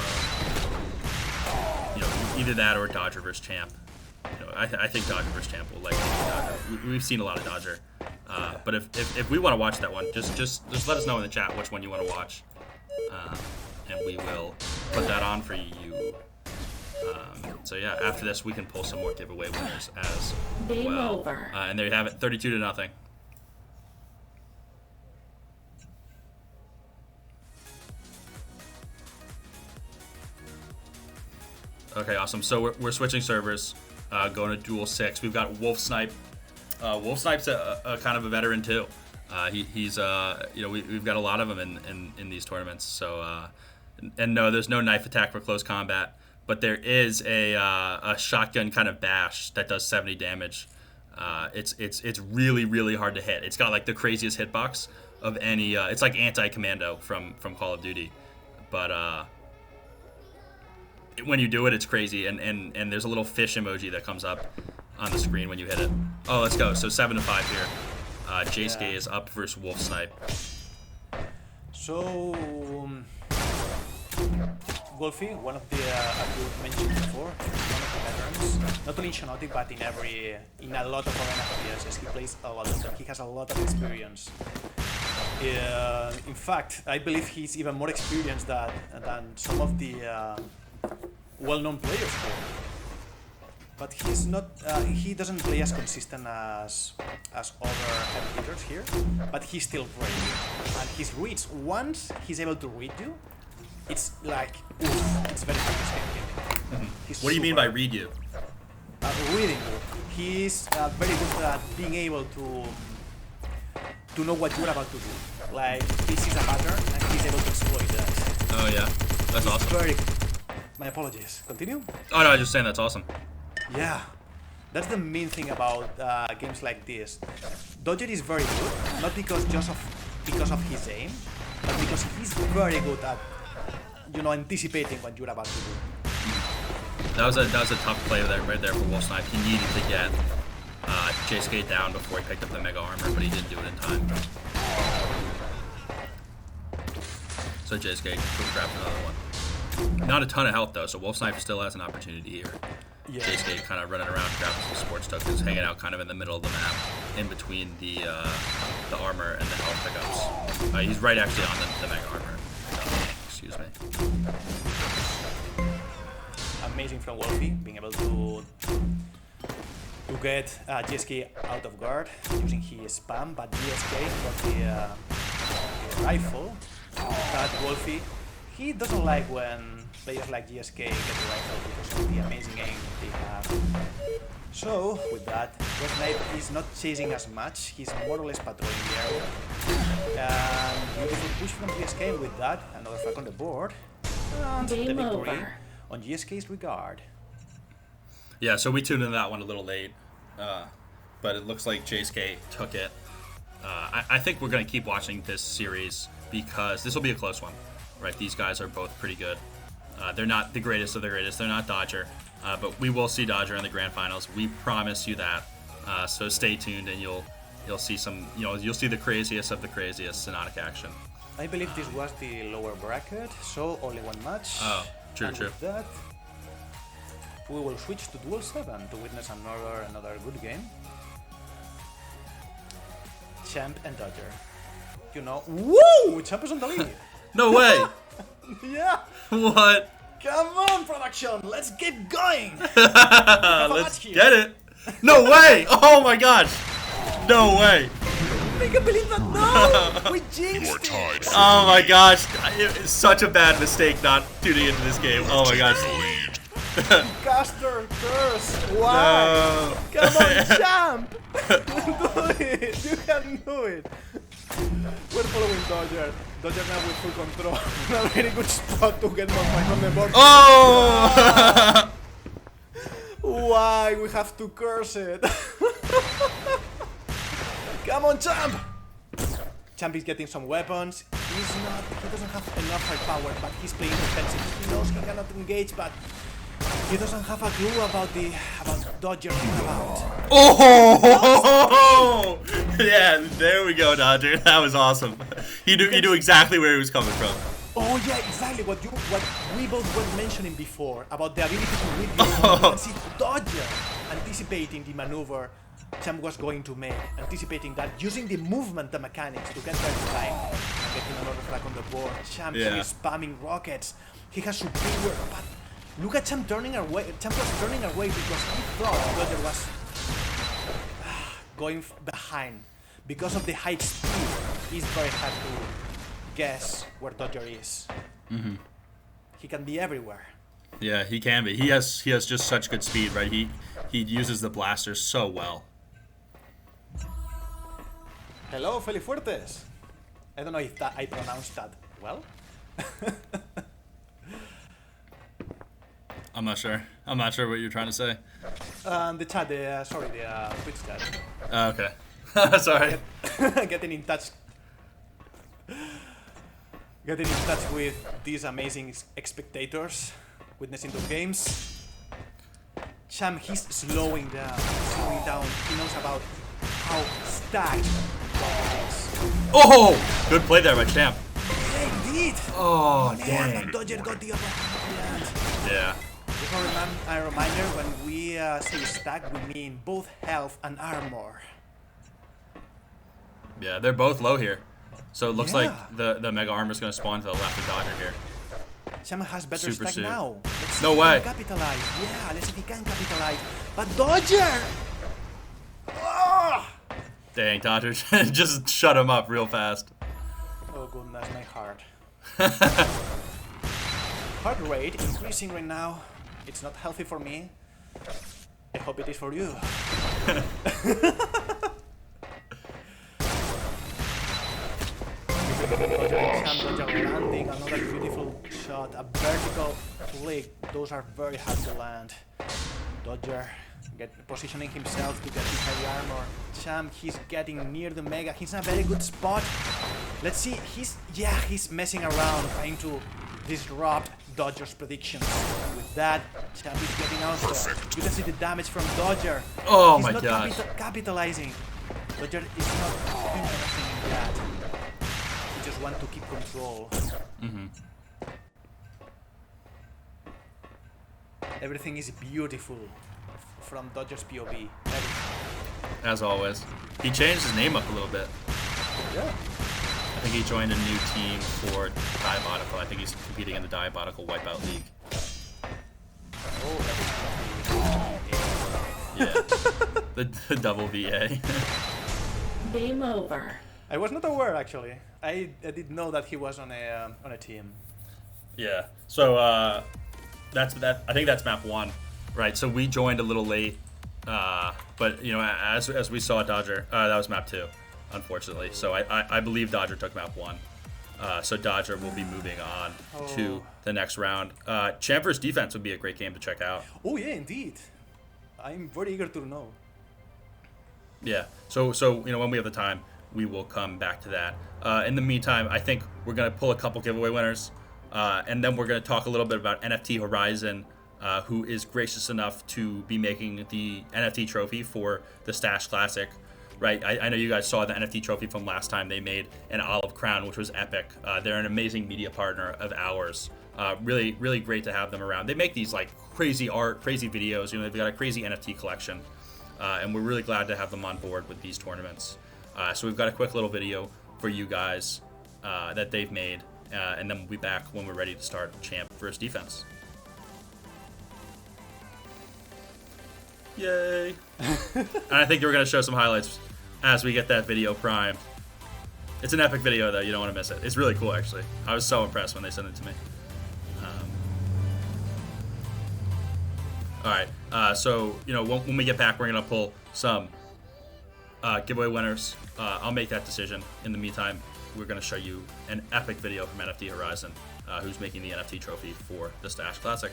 you know, either that or Dodger versus Champ. You know, I think Dodger versus Champ will likely be Dodger. We've seen a lot of Dodger But if we want to watch that one, just let us know in the chat which one you want to watch, and we will put that on for you. So yeah, after this we can pull some more giveaway winners as well. Over. And there you have it, 32-0. Okay, awesome. So we're switching servers, going to Duel 6. We've got Wolf Snipe. Wolf Snipe's a kind of a veteran too. He's you know, we've got a lot of them in these tournaments. So and no, there's no knife attack for close combat, but there is a shotgun kind of bash that does 70 damage. It's really hard to hit. It's got like the craziest hitbox of any. It's like anti-commando from Call of Duty, but when you do it, it's crazy. And there's a little fish emoji that comes up on the screen when you hit it. Oh, let's go. So 7-5 here. J-Sk is up versus Wolf Snipe. So Wolfie, one of the as you mentioned before, one of the veterans, not only in Xonotic but in a lot of Arena FPSs. He plays a lot of them. He has a lot of experience. In fact, I believe he's even more experienced than some of the well-known players here. But he's not. He doesn't play as consistent as other heavy hitters here. But he's still great. And his reads, once he's able to read you, it's like, oof, it's very hard to escape him. What do you mean by read you? Reading you. He's very good at being able to know what you're about to do. Like, he sees a pattern and he's able to exploit that. Oh yeah, that's awesome. Very good. My apologies. Continue? Oh no, I was just saying that's awesome. Yeah, that's the main thing about games like this. Dodger is very good, not because of his aim, but because he's very good at, you know, anticipating what you're about to do. That was a tough play right there for Wolf Snipe. He needed to get J-Sk down before he picked up the mega armor, but he didn't do it in time. So J-Sk grabbed another one. Not a ton of health though, so Wolf Snipe still has an opportunity here. Yeah. J-Sk kind of running around, grabbing some sports tokens, hanging out kind of in the middle of the map, in between the armor and the health pickups. He's right actually on the mega armor. Excuse me. Amazing from Wolfie, being able to get J-Sk out of guard using his spam, but J-Sk got the rifle. That Wolfie, he doesn't like when players like J-Sk get the rifle because of the amazing aim they have. So, with that, Snipe is not chasing as much, he's more or less patrolling the area. And beautiful push from J-Sk with that, another frag on the board. And the victory on J-Sk's regard. Yeah, so we tuned in that one a little late, but it looks like J-Sk took it. I think we're going to keep watching this series because this will be a close one, right? These guys are both pretty good. They're not the greatest of the greatest. They're not Dodger, but we will see Dodger in the grand finals. We promise you that. So stay tuned, and you'll see some. You'll see the craziest of the craziest Xonotic action. I believe this was the lower bracket, so only one match. Oh, true. With that, we will switch to Duel 7 to witness another good game. Champ and Dodger. You know, woo! Champ is on the lead. No way. Yeah. What? Come on, production. Let's get going. Let's get it. No way. Oh my gosh. No way. I can't believe that. No. We jinxed it. Oh my gosh. It's such a bad mistake not tuning into this game. Oh my gosh. Caster curse. Why? No. Come on, Champ. Do it. You can do it. We're following Dodger. Dodger now with full control. A very good spot to get more points on the board. Oh! Why? We have to curse it. Come on, Champ! Champ is getting some weapons. He doesn't have enough firepower, but he's playing defensive. He knows he cannot engage, but he doesn't have a clue about Dodger about. Oh! Yeah, there we go, Dodger. That was awesome. He knew exactly where he was coming from. Oh yeah, exactly what we both were mentioning before about the ability to read the you can see Dodger anticipating the maneuver Champ was going to make, anticipating that, using the movement, the mechanics to get there in time, and getting another flag on the board. Champ is spamming rockets. He has superior, but look at Champ turning away. Champ was turning away because he thought Dodger was going behind. Because of the high speed, it's very hard to guess where Dodger is. Mm-hmm. He can be everywhere. Yeah, he can be. He has just such good speed, right? He uses the blasters so well. Hello, Felifuertes. I don't know if I pronounced that well. I'm not sure. I'm not sure what you're trying to say. The chat, the Twitch chat. Okay. Sorry. Getting in touch with these amazing spectators witnessing the games. Champ, he's slowing down. He knows about how stacked Dodger is. Oh! Good play there by Champ. Yeah, indeed. Oh, Man, dang. but Dodger got the upper hand. Yeah. Just a reminder, when we say stack, we mean both health and armor. Yeah, they're both low here. So it looks Yeah. like the Mega Armor is going to spawn to the left of Dodger here. Champ has better Super stack suit. now. Let's see No if he way. can capitalize. Yeah, let's see if he can capitalize. But Dodger! Oh! Dang, Dodger just shut him up real fast. Oh goodness, my heart. Heart rate increasing right now. It's not healthy for me. I hope it is for you. Dodger landing another beautiful shot, a vertical flick. Those are very hard to land. Dodger positioning himself to get his heavy armor. Champ, he's getting near the Mega. He's in a very good spot. Let's see. He's messing around, trying to disrupt Dodger's predictions. With that, Champ is getting out there. You can see the damage from Dodger. Oh He's my not gosh. Capitalizing. Dodger is not doing anything in that. He just wants to keep control. Mm-hmm. Everything is beautiful from Dodger's POV. Everything. As always. He changed his name up a little bit. Yeah. I think he joined a new team for Diabolical. I think he's competing in the Diabolical Wipeout League. Oh, Yeah. the double VA. Game over. I was not aware actually. I didn't know that he was on a team. Yeah. So that's that. I think that's map 1, right? So we joined a little late, but you know, as we saw Dodger, that was map 2, unfortunately. So I believe Dodger took map 1. So Dodger will be moving on to the next round. Champ vs Defense would be a great game to check out. Oh yeah, indeed. I'm very eager to know. Yeah. So you know, when we have the time, we will come back to that. In the meantime, I think we're gonna pull a couple giveaway winners, and then we're gonna talk a little bit about NFT Horizon, who is gracious enough to be making the NFT trophy for the Stash Classic. Right, I know you guys saw the NFT trophy from last time. They made an olive crown, which was epic. They're an amazing media partner of ours. Really, really great to have them around. They make these like crazy art, crazy videos. You know, they've got a crazy NFT collection, and we're really glad to have them on board with these tournaments. So we've got a quick little video for you guys that they've made, and then we'll be back when we're ready to start Champ vs Defense. Yay! And I think we're going to show some highlights as we get that video primed. It's an epic video, though. You don't want to miss it. It's really cool, actually. I was so impressed when they sent it to me. All right. So, you know, when we get back, we're going to pull some giveaway winners. I'll make that decision. In the meantime, we're going to show you an epic video from NFT Horizon, who's making the NFT trophy for the Stash Classic.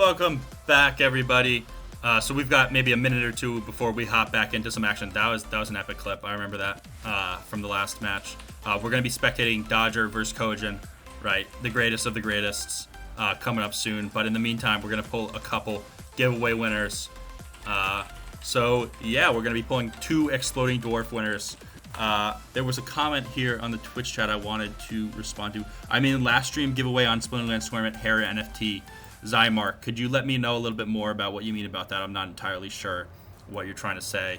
Welcome back, everybody. So we've got maybe a minute or two before we hop back into some action. That was an epic clip. I remember that from the last match. We're going to be spectating Dodger versus Kojin, right? The greatest of the greatests coming up soon. But in the meantime, we're going to pull a couple giveaway winners. So yeah, we're going to be pulling 2 Exploding Dwarf winners. There was a comment here on the Twitch chat I wanted to respond to. I mean, last stream giveaway on Splinterlands Tournament, Hera NFT. Zymark, could you let me know a little bit more about what you mean about that? I'm not entirely sure what you're trying to say.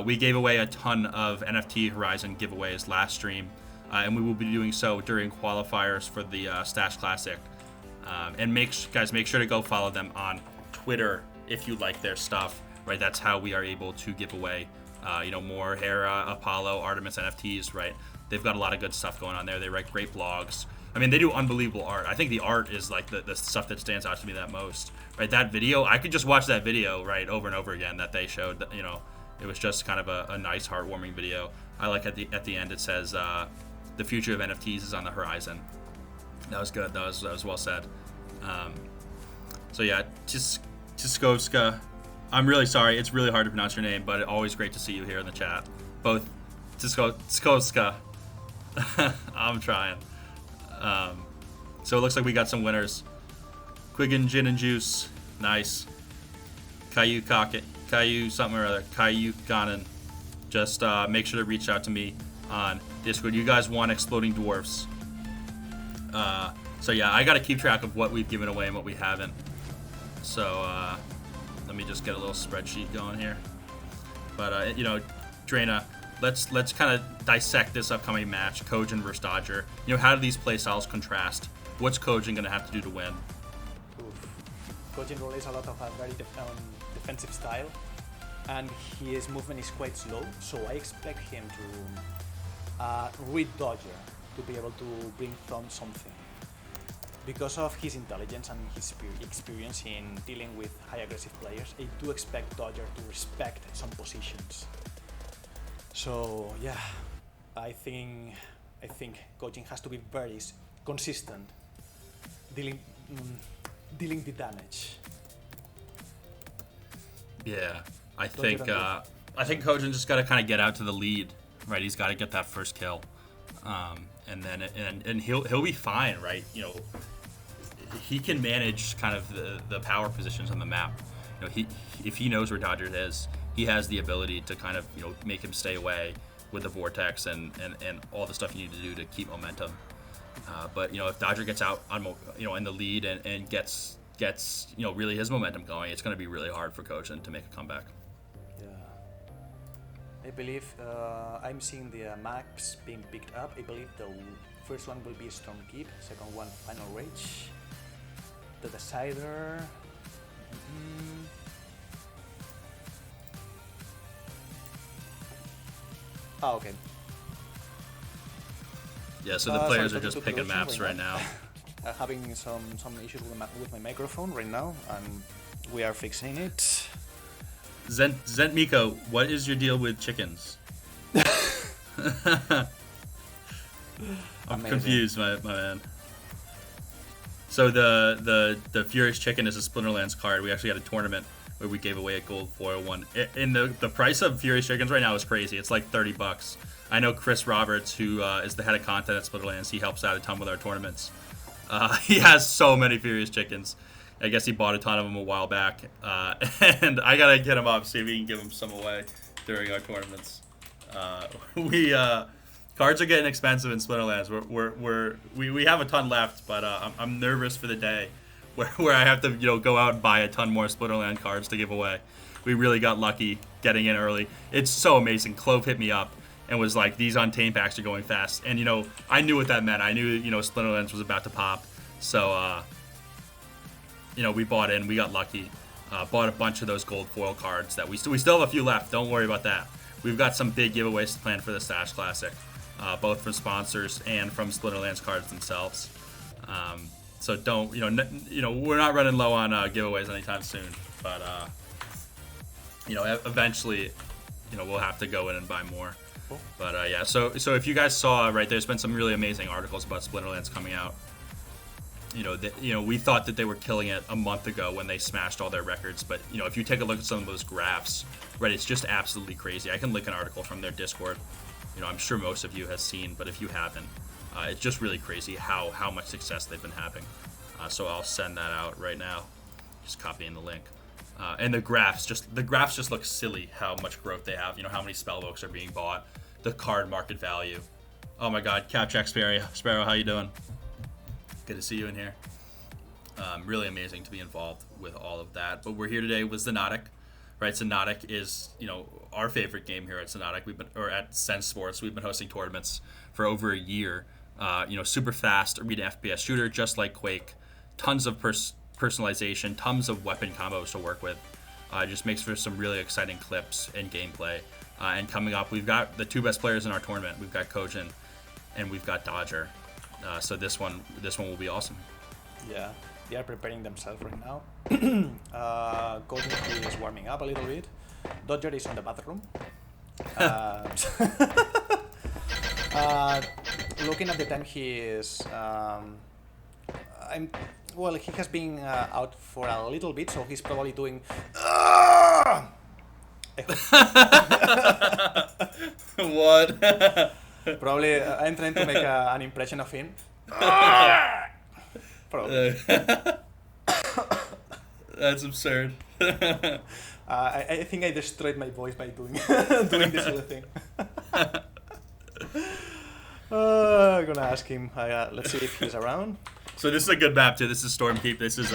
We gave away a ton of NFT Horizon giveaways last stream, and we will be doing so during qualifiers for the Stash Classic. And guys, make sure to go follow them on Twitter if you like their stuff. Right, that's how we are able to give away, more Hera, Apollo, Artemis NFTs. Right, they've got a lot of good stuff going on there. They write great blogs. I mean, they do unbelievable art. I think the art is like the stuff that stands out to me that most. Right, that video, I could just watch that video right over and over again that they showed. It was just kind of a nice, heartwarming video. I like at the end it says the future of NFTs is on the horizon. That was good. That was well said. So yeah, Tiskovska. I'm really sorry. It's really hard to pronounce your name, but always great to see you here in the chat. Both Tiskovska. I'm trying. So it looks like we got some winners. Quiggin Gin and Juice, nice. Caillou something or other. Caillou Ganon. Just make sure to reach out to me on Discord. You guys want Exploding Dwarfs. So yeah, I gotta keep track of what we've given away and what we haven't. So let me just get a little spreadsheet going here. But Drana, let's kind of dissect this upcoming match, Kojin versus Dodger. How do these playstyles contrast? What's Kojin going to have to do to win? Kojin relies a lot of a very defensive style, and his movement is quite slow, so I expect him to read Dodger to be able to bring from something. Because of his intelligence and his experience in dealing with high aggressive players, I do expect Dodger to respect some positions. So yeah, I think Kojin has to be very consistent, dealing the damage. Yeah, I think Kojin just got to kind of get out to the lead, right? He's got to get that first kill, and then he'll be fine, right? He can manage kind of the power positions on the map. If he knows where Dodger is, he has the ability to kind of make him stay away with the vortex and all the stuff you need to do to keep momentum. But if Dodger gets out on in the lead and gets really his momentum going, it's going to be really hard for Kojin to make a comeback. Yeah, I believe I'm seeing the maps being picked up. I believe the first one will be Stormkeep, second one Final Rage, the Decider. Oh, okay. Yeah, so the players are just picking maps right now. Having some issues with my microphone right now, and we are fixing it. Zent Miko, what is your deal with chickens? I'm confused, my man. So the Furious Chicken is a Splinterlands card. We actually had a tournament where we gave away a gold foil one. And the price of Furious Chickens right now is crazy. It's like $30. I know Chris Roberts, who is the head of content at Splinterlands. He helps out a ton with our tournaments. He has so many Furious Chickens. I guess he bought a ton of them a while back. And I gotta get him up, see if we can give him some away during our tournaments. Cards are getting expensive in Splinterlands. We have a ton left, but I'm nervous for the day where I have to go out and buy a ton more Splinterland cards to give away. We really got lucky getting in early. It's so amazing. Clove hit me up and was like, these Untamed packs are going fast. And I knew what that meant. I knew Splinterlands was about to pop. So we bought in. We got lucky. Bought a bunch of those gold foil cards that we still have a few left. Don't worry about that. We've got some big giveaways planned for the Stash Classic, both from sponsors and from Splinterlands cards themselves. So don't we're not running low on giveaways anytime soon, but eventually we'll have to go in and buy more. Cool. But yeah, so if you guys saw, right, there's been some really amazing articles about Splinterlands coming out, we thought that they were killing it a month ago when they smashed all their records. But if you take a look at some of those graphs, right, it's just absolutely crazy. I can link an article from their Discord. I'm sure most of you have seen, but if you haven't, it's just really crazy how much success they've been having. So I'll send that out right now. Just copying the link. And the graphs just look silly. How much growth they have. How many spellbooks are being bought. The card market value. Oh my God, Capjack Sparrow, how you doing? Good to see you in here. Really amazing to be involved with all of that. But we're here today with Xonotic, right? Xonotic is, our favorite game here at Xonotic. At Sense Sports. We've been hosting tournaments for over a year. Super fast Arena FPS shooter, just like Quake. Tons of personalization, tons of weapon combos to work with. It just makes for some really exciting clips and gameplay. And coming up, we've got the two best players in our tournament. We've got Kojin and we've got Dodger. So this one will be awesome. Yeah, they are preparing themselves right now. Kojin is warming up a little bit. Dodger is on the bathroom. Looking at the time, he is. He has been out for a little bit, so he's probably doing. What? Probably, I'm trying to make an impression of him. Probably. That's absurd. I think I destroyed my voice by doing this other thing. I'm gonna ask him. Let's see if he's around. So this is a good map too. This is Stormkeep. This is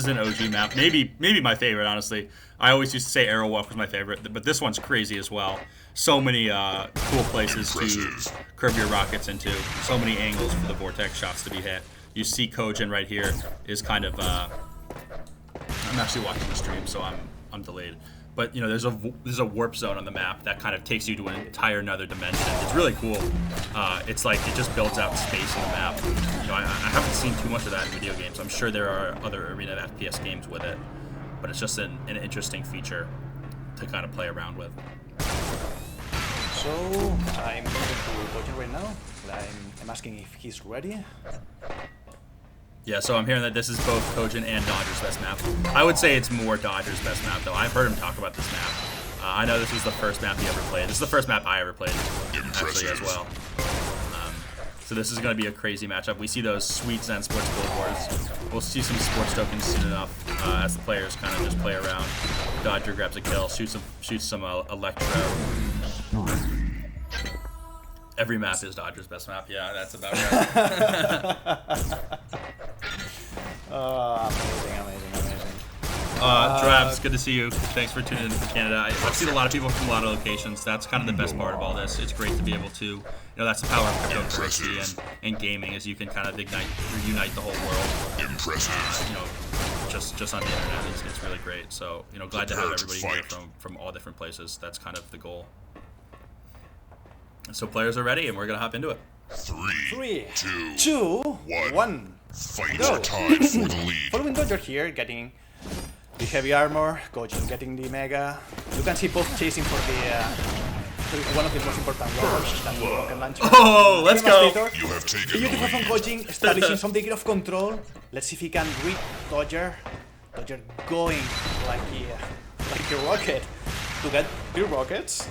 an OG map. Maybe my favorite, honestly. I always used to say Arrowwalk was my favorite, but this one's crazy as well. So many cool places to curve your rockets into. So many angles for the vortex shots to be hit. You see Kojin right here is kind of. I'm actually watching the stream, so I'm delayed. But there's a warp zone on the map that kind of takes you to an entire another dimension. It's really cool. It's like it just builds out space on the map. I haven't seen too much of that in video games. I'm sure there are other Arena FPS games with it, but it's just an interesting feature to kind of play around with. So I'm going to Kojin right now. I'm asking if he's ready. Yeah, so I'm hearing that this is both Kojin and Dodger's best map. I would say it's more Dodger's best map, though. I've heard him talk about this map. I know this was the first map he ever played. This is the first map I ever played, actually, as well. So this is going to be a crazy matchup. We see those sweet Zen Sports billboards. We'll see some sports tokens soon enough as the players kind of just play around. Dodger grabs a kill, shoots some Electro. Every map is Dodger's best map. Yeah, that's about right. Amazing. Drabs, good to see you. Thanks for tuning in from Canada. I've seen a lot of people from a lot of locations. That's kind of the best part of all this. It's great to be able to, that's the power of cryptocurrency and gaming, is you can kind of unite the whole world. Just on the internet. It's really great. So, glad to have everybody here from all different places. That's kind of the goal. So players are ready, and we're gonna hop into it. 3, 2, 1. Fight Go. time for the lead. Following Dodger here, getting the heavy armor, Kojin getting the mega. You can see both chasing for the one of the most important weapons, that rocket launcher. Oh, let's go! You have taken the Beautiful from lead. Kojin, establishing some degree of control. Let's see if he can read Dodger. Dodger going like a rocket to get 2 rockets.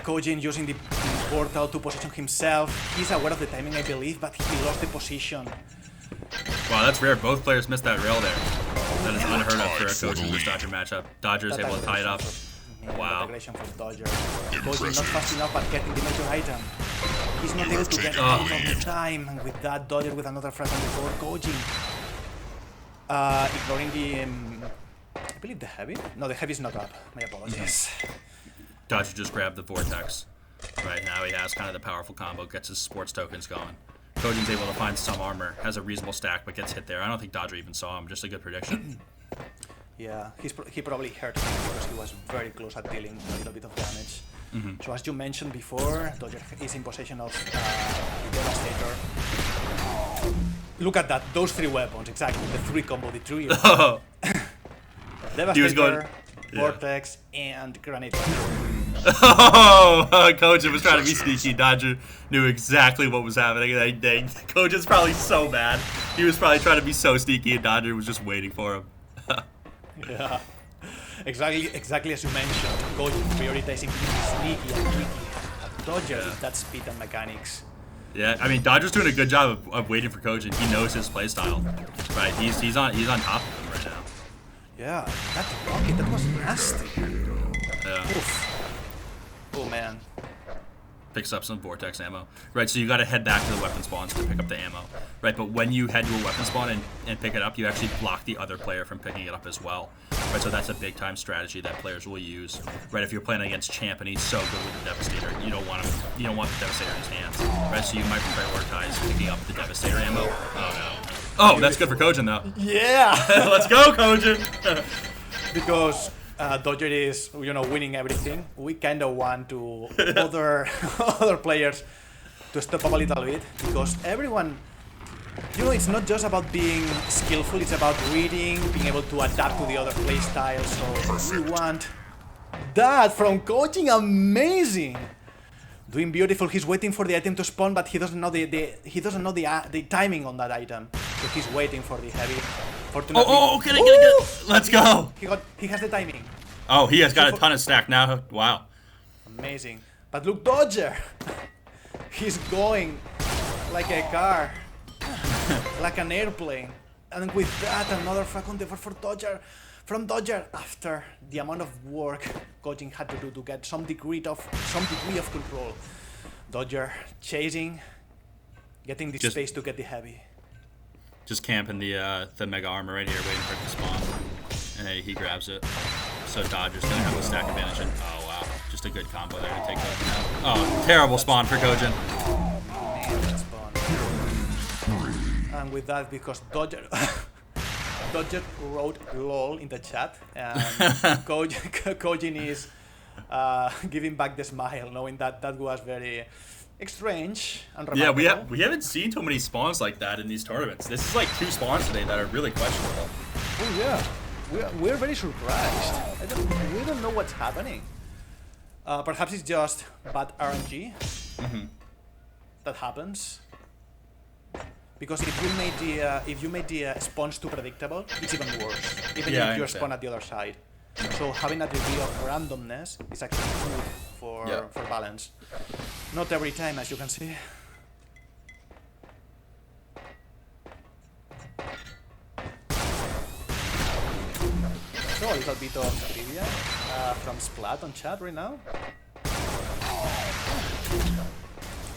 Kojin using the portal to position himself. He's aware of the timing, I believe, but he lost the position. Wow, that's rare. Both players missed that rail there. That is unheard of for a Kojin vs Dodger matchup. Dodger is able to tie it up. Wow. Aggression from Dodger. Kojin not fast enough but getting the major item. He's not able to get out of the time. And with that, Dodger with another frag on the board. Kojin ignoring the... I believe the heavy? No, the heavy is not up. My apologies. Dodger just grabbed the vortex. Right now he has kind of the powerful combo, gets his sports tokens going. Kojin's able to find some armor, has a reasonable stack, but gets hit there. I don't think Dodger even saw him, just a good prediction. Yeah, he probably hurt him because he was very close at dealing a little bit of damage. So as you mentioned before, Dodger is in possession of the Devastator. Look at that, those 3 weapons, exactly, the 3 combo, the trio. Oh. Devastator, Vortex, and Granite. Oh, Kojin was trying to be sneaky. Dodger knew exactly what was happening. Kojin's probably so mad. He was probably trying to be so sneaky, and Dodger was just waiting for him. Yeah, exactly as you mentioned. Kojin prioritizing being sneaky and tricky. Dodger with that speed and mechanics. Yeah, I mean Dodger's doing a good job of waiting for Kojin. He knows his playstyle, right? He's on top of him right now. Yeah, that rocket, that was nasty. Yeah. Oof. Oh man. Picks up some vortex ammo, right? So you got to head back to the weapon spawns to pick up the ammo, right? But when you head to a weapon spawn and pick it up, you actually block the other player from picking it up as well, right? So that's a big time strategy that players will use, right? If you're playing against Champ and he's so good with the Devastator, you don't want the Devastator in his hands, right? So you might prioritize picking up the Devastator ammo. Oh no. Oh, that's good for Kojin though. Yeah. Let's go, Kojin. Because Dodger is, winning everything. We kind of want to other players to step up a little bit, because everyone, it's not just about being skillful. It's about reading, being able to adapt to the other play styles. So we want that from Kojin. Amazing. Doing beautiful. He's waiting for the item to spawn, but he doesn't know the timing on that item. So he's waiting for the heavy. Fortunately, get it. Let's go. He has the timing. Oh, he has got a ton of stack now. Wow. Amazing. But look, Dodger. He's going like a car, like an airplane. And with that, another fucking defer for Dodger. From Dodger, after the amount of work Kojin had to do to get some degree of control. Dodger chasing, getting the space to get the heavy. Just camping the mega armor right here, waiting for it to spawn, and he grabs it. So Dodger's gonna have the stack advantage. And, oh wow, just a good combo there to take Kojin out. Oh, terrible spawn for Kojin. Man, that spawn. And with that, because Dodger wrote "lol" in the chat, and Kojin is giving back the smile, knowing that was very strange and remarkable. Yeah, we haven't seen too many spawns like that in these tournaments. This is like 2 spawns today that are really questionable. Oh yeah, we're very surprised. We don't know what's happening. Perhaps it's just bad RNG that happens. Because if you made the spawns too predictable, it's even worse. Even if you spawn at the other side. So having a degree of randomness is actually good for balance. Not every time, as you can see. So a little bit of trivia from Splat on chat right now.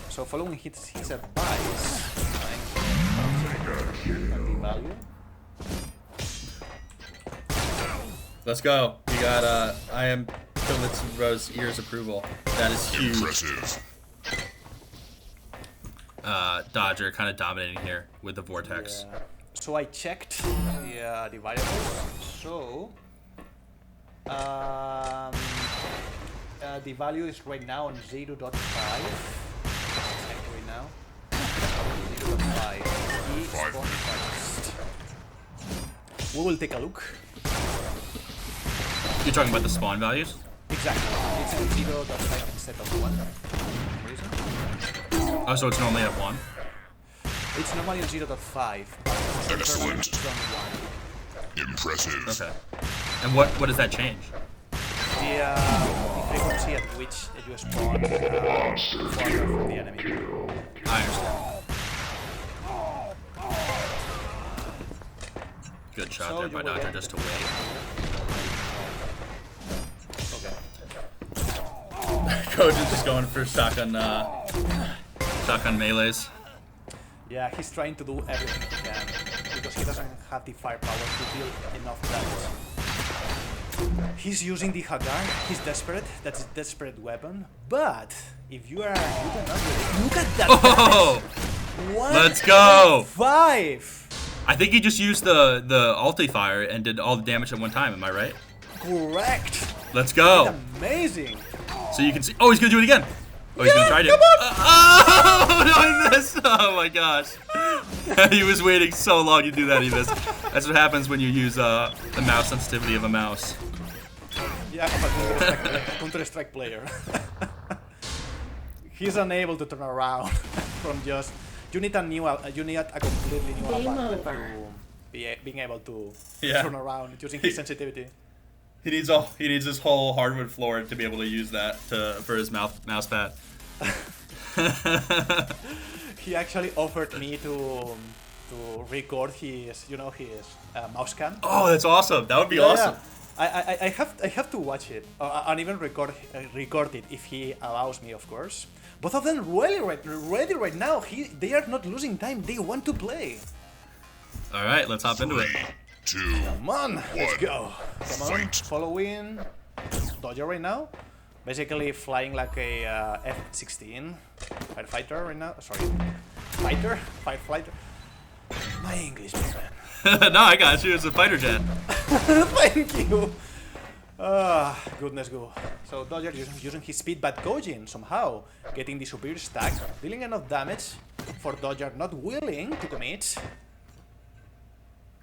So following his advice, value. Let's go. We got I am Phillips Rose ears approval. That is huge. Impressive. Dodger kind of dominating here with the vortex. Yeah. So I checked the variables. So the value is right now on 0.5. Check right now. 0.5. He spawned first. We will take a look. You're talking about the spawn values? Exactly. It's at 0.5 instead of 1. For some reason. Oh, so it's normally at 1? It's normally on 0.5. Excellent. It's on 1. Impressive. Okay. And what does that change? The frequency at which you spawn farther from the enemy. I understand. Good shot So there by you will Dodger get just to the- wait. Okay. Coach is just going for shotgun melees. Yeah, he's trying to do everything he can because he doesn't have the firepower to deal enough damage. He's using the Hagar. He's desperate. That's his desperate weapon. But if you are look at that. Oh! Let's go! 5. I think he just used the ulti fire and did all the damage at one time. Am I right? Correct. Let's go. That's amazing. So you can see. Oh, he's gonna do it again. Oh, he's gonna try to. Come on. Oh no, he missed. Oh my gosh. He was waiting so long to do that. He missed. That's what happens when you use the mouse sensitivity of a mouse. Yeah, a Counter-Strike player. He's unable to turn around from just. You need a completely new apartment to being able to turn around using his sensitivity. He needs his whole hardwood floor to be able to use that for his mouse pad. He actually offered me to record his mouse cam. Oh, that's awesome! That would be awesome. Yeah. I have to watch it and even record it if he allows me, of course. Both of them ready right now. They are not losing time. They want to play. All right, let's hop into it. 2, Come on, let's go. Come on, Fight. following Dodger right now. Basically flying like a F-16 firefighter right now. Sorry, firefighter. My English, my man. No, I got you. It's a fighter jet. Thank you. Goodness go. So Dodger using his speed, but Kojin somehow getting the superior stack, dealing enough damage for Dodger not willing to commit.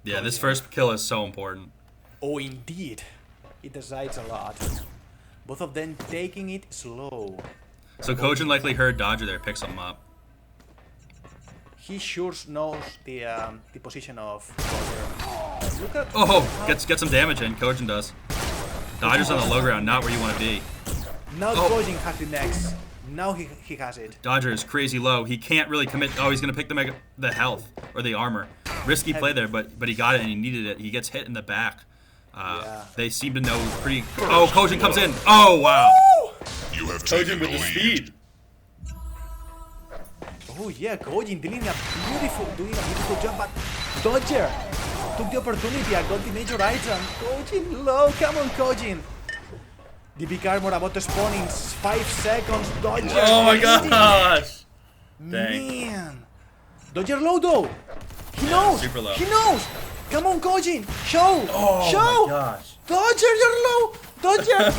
Yeah, this first kill is so important. Oh, indeed. It decides a lot. Both of them taking it slow. So Kojin likely heard Dodger there, pick something up. He sure knows the position of Dodger. Look at Get some damage in. Kojin does. Dodger's on the low ground, not where you want to be. now Kojin has the next. Now he has it. Dodger is crazy low. He can't really commit. Oh, he's gonna pick the health or the armor. Risky play there, but he got it and he needed it. He gets hit in the back. They seem to know pretty. Oh, Kojin comes in. Oh wow. You have taken Kojin with the speed. Oh yeah, Kojin doing a beautiful job, but Dodger took the opportunity and got the major item. Kojin low, come on Kojin. The big armor about to spawn in 5 seconds. Dodger. Oh my gosh. Man. Dodger low though. He knows. Super low. He knows. Come on Kojin. Show. Oh my gosh. Dodger, you're low. Dodger,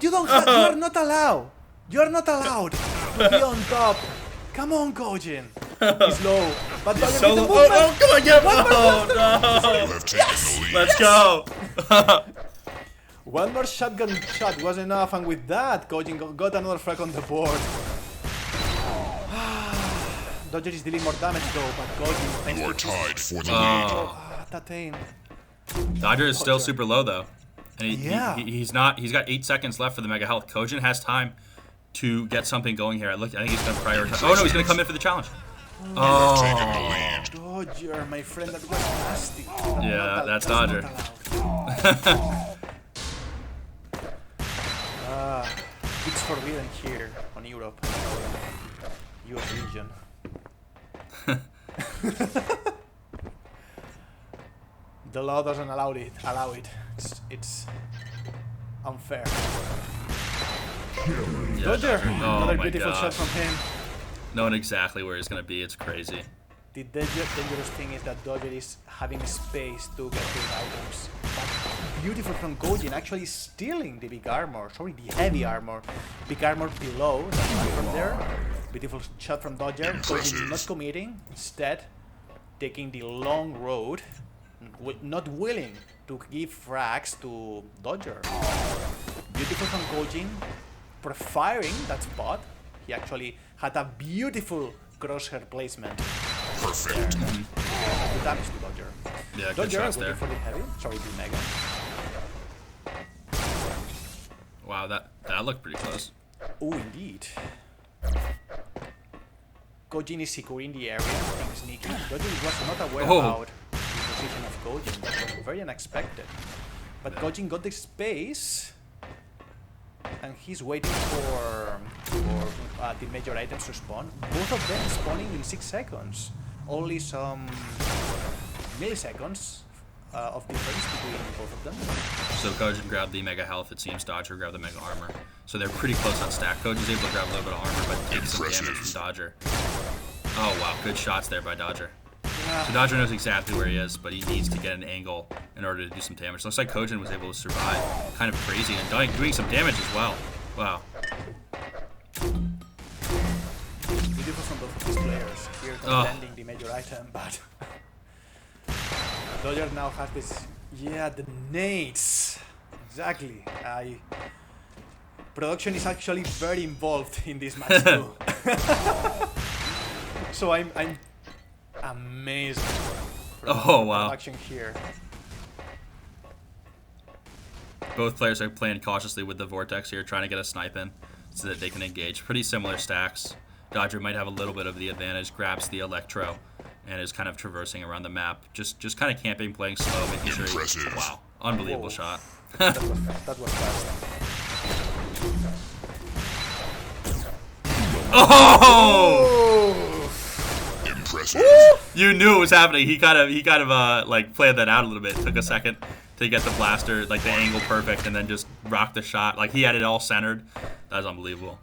you are not allowed. You are not allowed to be on top. Come on, Kojin. He's low. But Dodger So with the low. movement. Oh, come on, get You no. have taken the lead. Let's go. One more shotgun shot was enough, and with that, Kojin got another frag on the board. Dodger is dealing more damage though, but Kojin You are tied for the lead. Tatane. Dodger is still super low though, and he's not. He's got 8 seconds left for the mega health. Kojin has time to get something going here. I think he's gonna prioritize. Oh no, he's gonna come in for the challenge. You have taken the lead. Dodger, my friend, that was nasty. Yeah, that's Dodger. It's forbidden here on Europe. US region. The law doesn't allow it. It's unfair. Yeah, Dodger, Oh another my beautiful shot gosh. from him. Knowing exactly where he's gonna be, it's crazy. The dangerous thing is that Dodger is having space to get those items. But beautiful from Kojin, actually stealing the big armor. Sorry, the heavy armor. Big armor below, that's one from there. Beautiful shot from Dodger. Kojin not committing, instead taking the long road, not willing to give frags to Dodger. Beautiful from Kojin, prefiring that spot. He actually had a beautiful crosshair placement. Perfect. Good damage to Dodger. Yeah, good Dodger shots waiting there. for the heavy. Sorry, the mega. Wow, that looked pretty close. Oh, indeed. Kojin is securing the area, I think sneaky. Dodger was not aware about the position of Kojin. That was very unexpected. But Kojin got the space, and he's waiting for the major items to spawn. Both of them spawning in 6 seconds. Only some milliseconds of difference between both of them. So Kojin grabbed the mega health. It seems Dodger grabbed the mega armor. So they're pretty close on stack. Kojin's able to grab a little bit of armor, but take some damage from Dodger. Oh wow, good shots there by Dodger. So Dodger knows exactly where he is, but he needs to get an angle in order to do some damage. Looks like Kojin was able to survive. Kind of crazy and doing some damage as well. Wow. Beautiful from both of these players. Here defending the major item, but Dodger now has this. Yeah, the nades. Exactly. Production is actually very involved in this match too. So I'm amazed. Oh wow! Production here. Both players are playing cautiously with the Vortex here, trying to get a snipe in so that they can engage. Pretty similar stacks. Dodger might have a little bit of the advantage, grabs the Electro, and is kind of traversing around the map. Just kind of camping, playing slow, making sure he... Wow. Unbelievable shot. That was fast. Oh! Impressive. You knew it was happening. He kind of like played that out a little bit. Took a second to get the blaster, like the angle perfect, and then just rocked the shot. Like he had it all centered. That was unbelievable.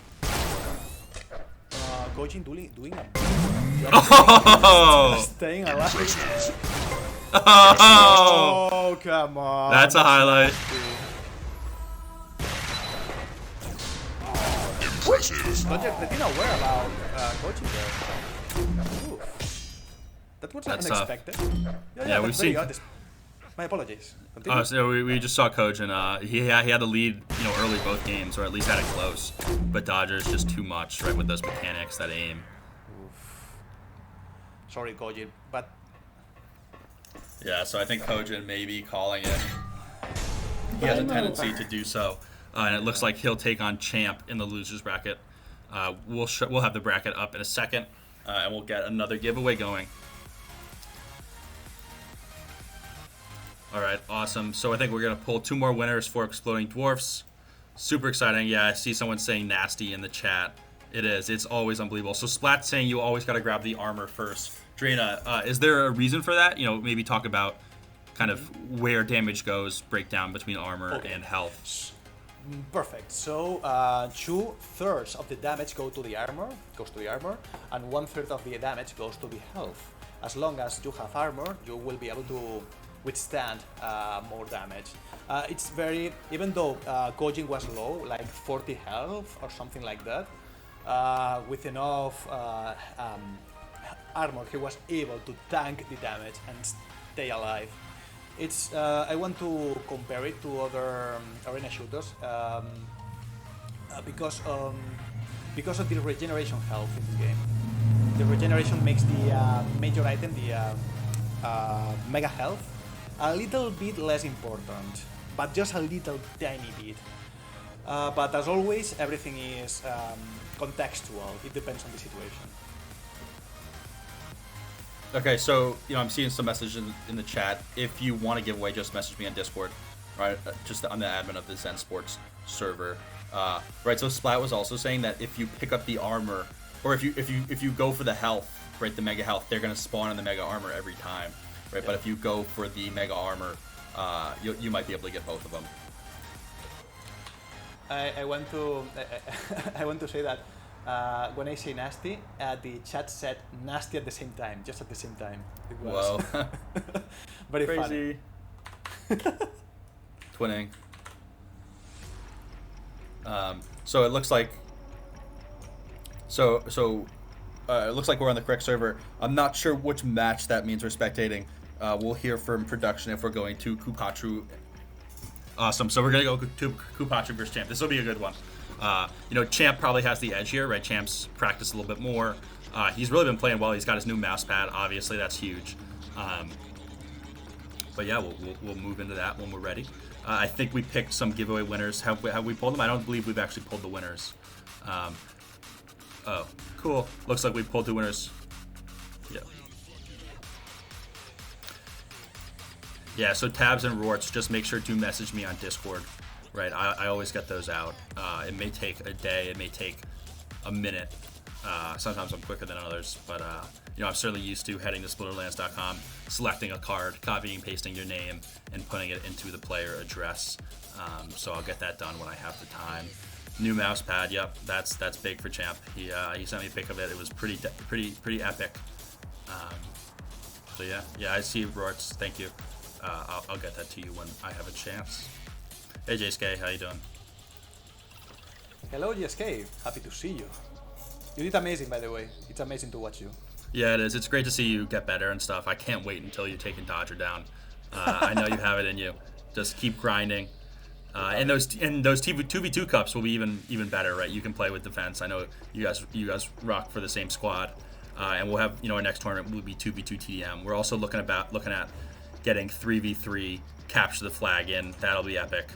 Gojin doing a Oh! staying alive. Oh! Oh, come on. That's a highlight. Impressive. But they didn't aware about Gojin there. Oof. That was That's unexpected. Yeah, we've seen. My apologies. Continue. Oh, so we just saw Coach, and he had the lead, early both games, or at least had it close. But Dodger's just too much, right, with those mechanics, that aim. Oof. Sorry, Gojin, but Yeah, so I think Kojin may be calling it. He has a tendency to do so, and it looks like he'll take on Champ in the losers bracket. We'll have the bracket up in a second, and we'll get another giveaway going. All right, awesome. So I think we're gonna pull 2 more winners for Exploding Dwarfs. Super exciting. Yeah, I see someone saying nasty in the chat. It is. It's always unbelievable. So Splat's saying you always gotta grab the armor first. Drina, is there a reason for that? Maybe talk about kind of where damage goes, breakdown between armor and health. perfect. So 2/3 of the damage goes to the armor, and 1/3 of the damage goes to the health. As long as you have armor, you will be able to withstand more damage. It's very, even though Gojin was low, like 40 health or something like that, with enough armor, he was able to tank the damage and stay alive. It's I want to compare it to other arena shooters because of the regeneration health in the game. The regeneration makes the major item, the mega health, a little bit less important, but just a little tiny bit. But as always, everything is contextual. It depends on the situation. Okay, so I'm seeing some messages in the chat. If you want to give away, just message me on Discord, right? Just I'm the admin of the Zen Sports server, right? So Splat was also saying that if you pick up the armor, or if you go for the health, right, the mega health, they're gonna spawn in the mega armor every time, right? Yeah. But if you go for the mega armor, you might be able to get both of them. I want to say that when I say nasty, the chat said nasty at the same time, just at the same time. It was very crazy. Funny. Twinning. So it looks like. It looks like we're on the correct server. I'm not sure which match that means we're spectating. We'll hear from production if we're going to Kupatru. Awesome. So we're gonna go to Kupatru versus Champ. This will be a good one. Champ probably has the edge here, right? Champ's practiced a little bit more. He's really been playing well. He's got his new mouse pad. Obviously, that's huge. But yeah, we'll move into that when we're ready. I think we picked some giveaway winners. Have we pulled them? I don't believe we've actually pulled the winners. Oh, cool. Looks like we pulled 2 winners. Yeah. Yeah, so Tabs and Rorts, just make sure to message me on Discord. Right, I always get those out. It may take a day, it may take a minute. Sometimes I'm quicker than others, but I'm certainly used to heading to splitterlands.com, selecting a card, copying and pasting your name, and putting it into the player address. So I'll get that done when I have the time. New mouse pad, yep, that's big for Champ. He sent me a pic of it. It was pretty epic. So yeah, I see Rorts. Thank you. I'll get that to you when I have a chance. Hey JSK, how you doing? Hello JSK, happy to see you. You did amazing, by the way. It's amazing to watch you. Yeah, it is. It's great to see you get better and stuff. I can't wait until you're taking Dodger down. I know you have it in you. Just keep grinding. And those 2v2 cups will be even better, right? You can play with defense. I know you guys rock for the same squad, and we'll have our next tournament will be 2v2 TDM. We're also looking at getting 3v3 capture the flag in. That'll be epic.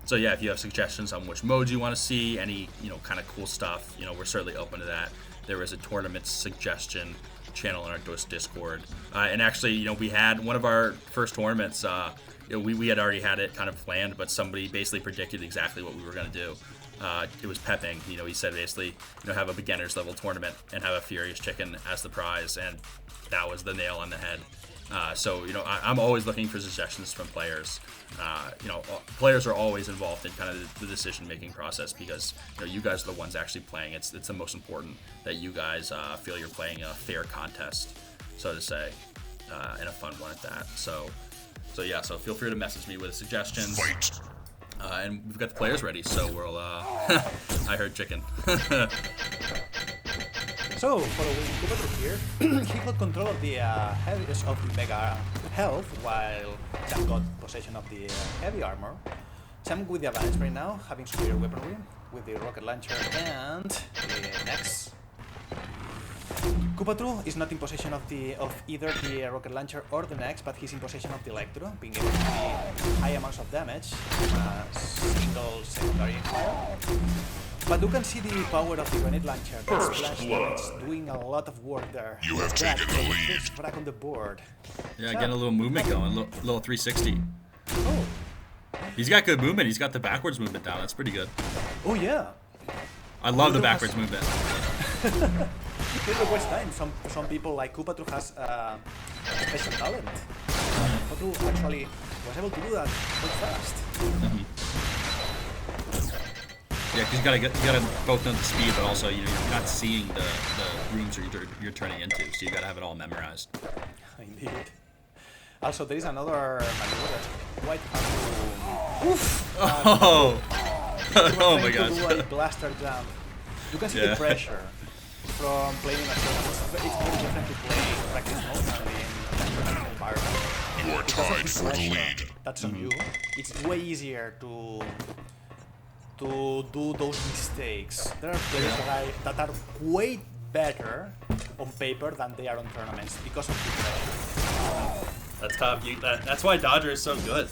So yeah, if you have suggestions on which modes you want to see, any kind of cool stuff, we're certainly open to that. There is a tournament suggestion channel in our Discord, and actually, we had one of our first tournaments. We had already had it kind of planned, but somebody basically predicted exactly what we were going to do. It was Pepping. He said basically, have a beginners level tournament and have a Furious Chicken as the prize, and that was the nail on the head. So I'm always looking for suggestions from players. Players are always involved in kind of the decision-making process because you guys are the ones actually playing. It's the most important that you guys feel you're playing a fair contest, so to say, and a fun one at that. So feel free to message me with suggestions. Fight. And we've got the players ready, so we'll. I heard chicken. So, following Cooper here, he got control of the heaviest of the Mega Health, while Sam got possession of the heavy armor. Sam with the advantage right now, having superior weaponry with the rocket launcher and the next. Kupatru is not in possession of either the rocket launcher or the next, but he's in possession of the Electro, being able to do high amounts of damage, single secondary fire. But you can see the power of the grenade launcher. The splash damage doing a lot of work there. You have taken the lead. First frag on the board. Yeah, getting a little movement going, little 360. Oh. He's got good movement. He's got the backwards movement down. That's pretty good. Oh yeah. I love the backwards movement. It requires time. Some people like Kupatru has special talent. Kupatru actually was able to do that quite fast. Yeah, because you gotta both know the speed, but also you're not seeing the rooms you're turning into, so you gotta have it all memorized. Indeed. Also, there is another maneuver that's quite hard to. Oof! Oh my gosh! Do a blaster jump. You can see the pressure from playing in a tournament. It's very different to play practice mode than in a tournament environment. You are tied for the lead. That's on you. It's way easier to do those mistakes. There are players that are way better on paper than they are on tournaments because of the pressure. That's tough. That's why Dodger is so good.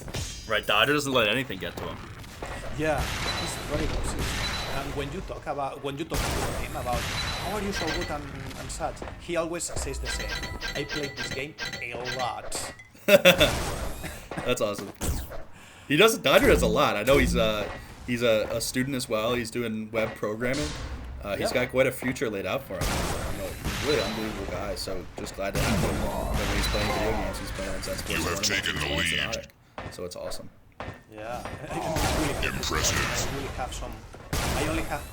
Right, Dodger doesn't let anything get to him. Yeah, he's very consistent. And when you talk to him about how are you so good and such, he always says the same. I played this game a lot. That's awesome. Dodger does a lot. I know he's a student as well. He's doing web programming. He's got quite a future laid out for him. He's a really unbelievable guy. So just glad to have him when he's playing video games. He's playing on Esports. You have taken the lead. So it's awesome. Yeah, really impressive. I only have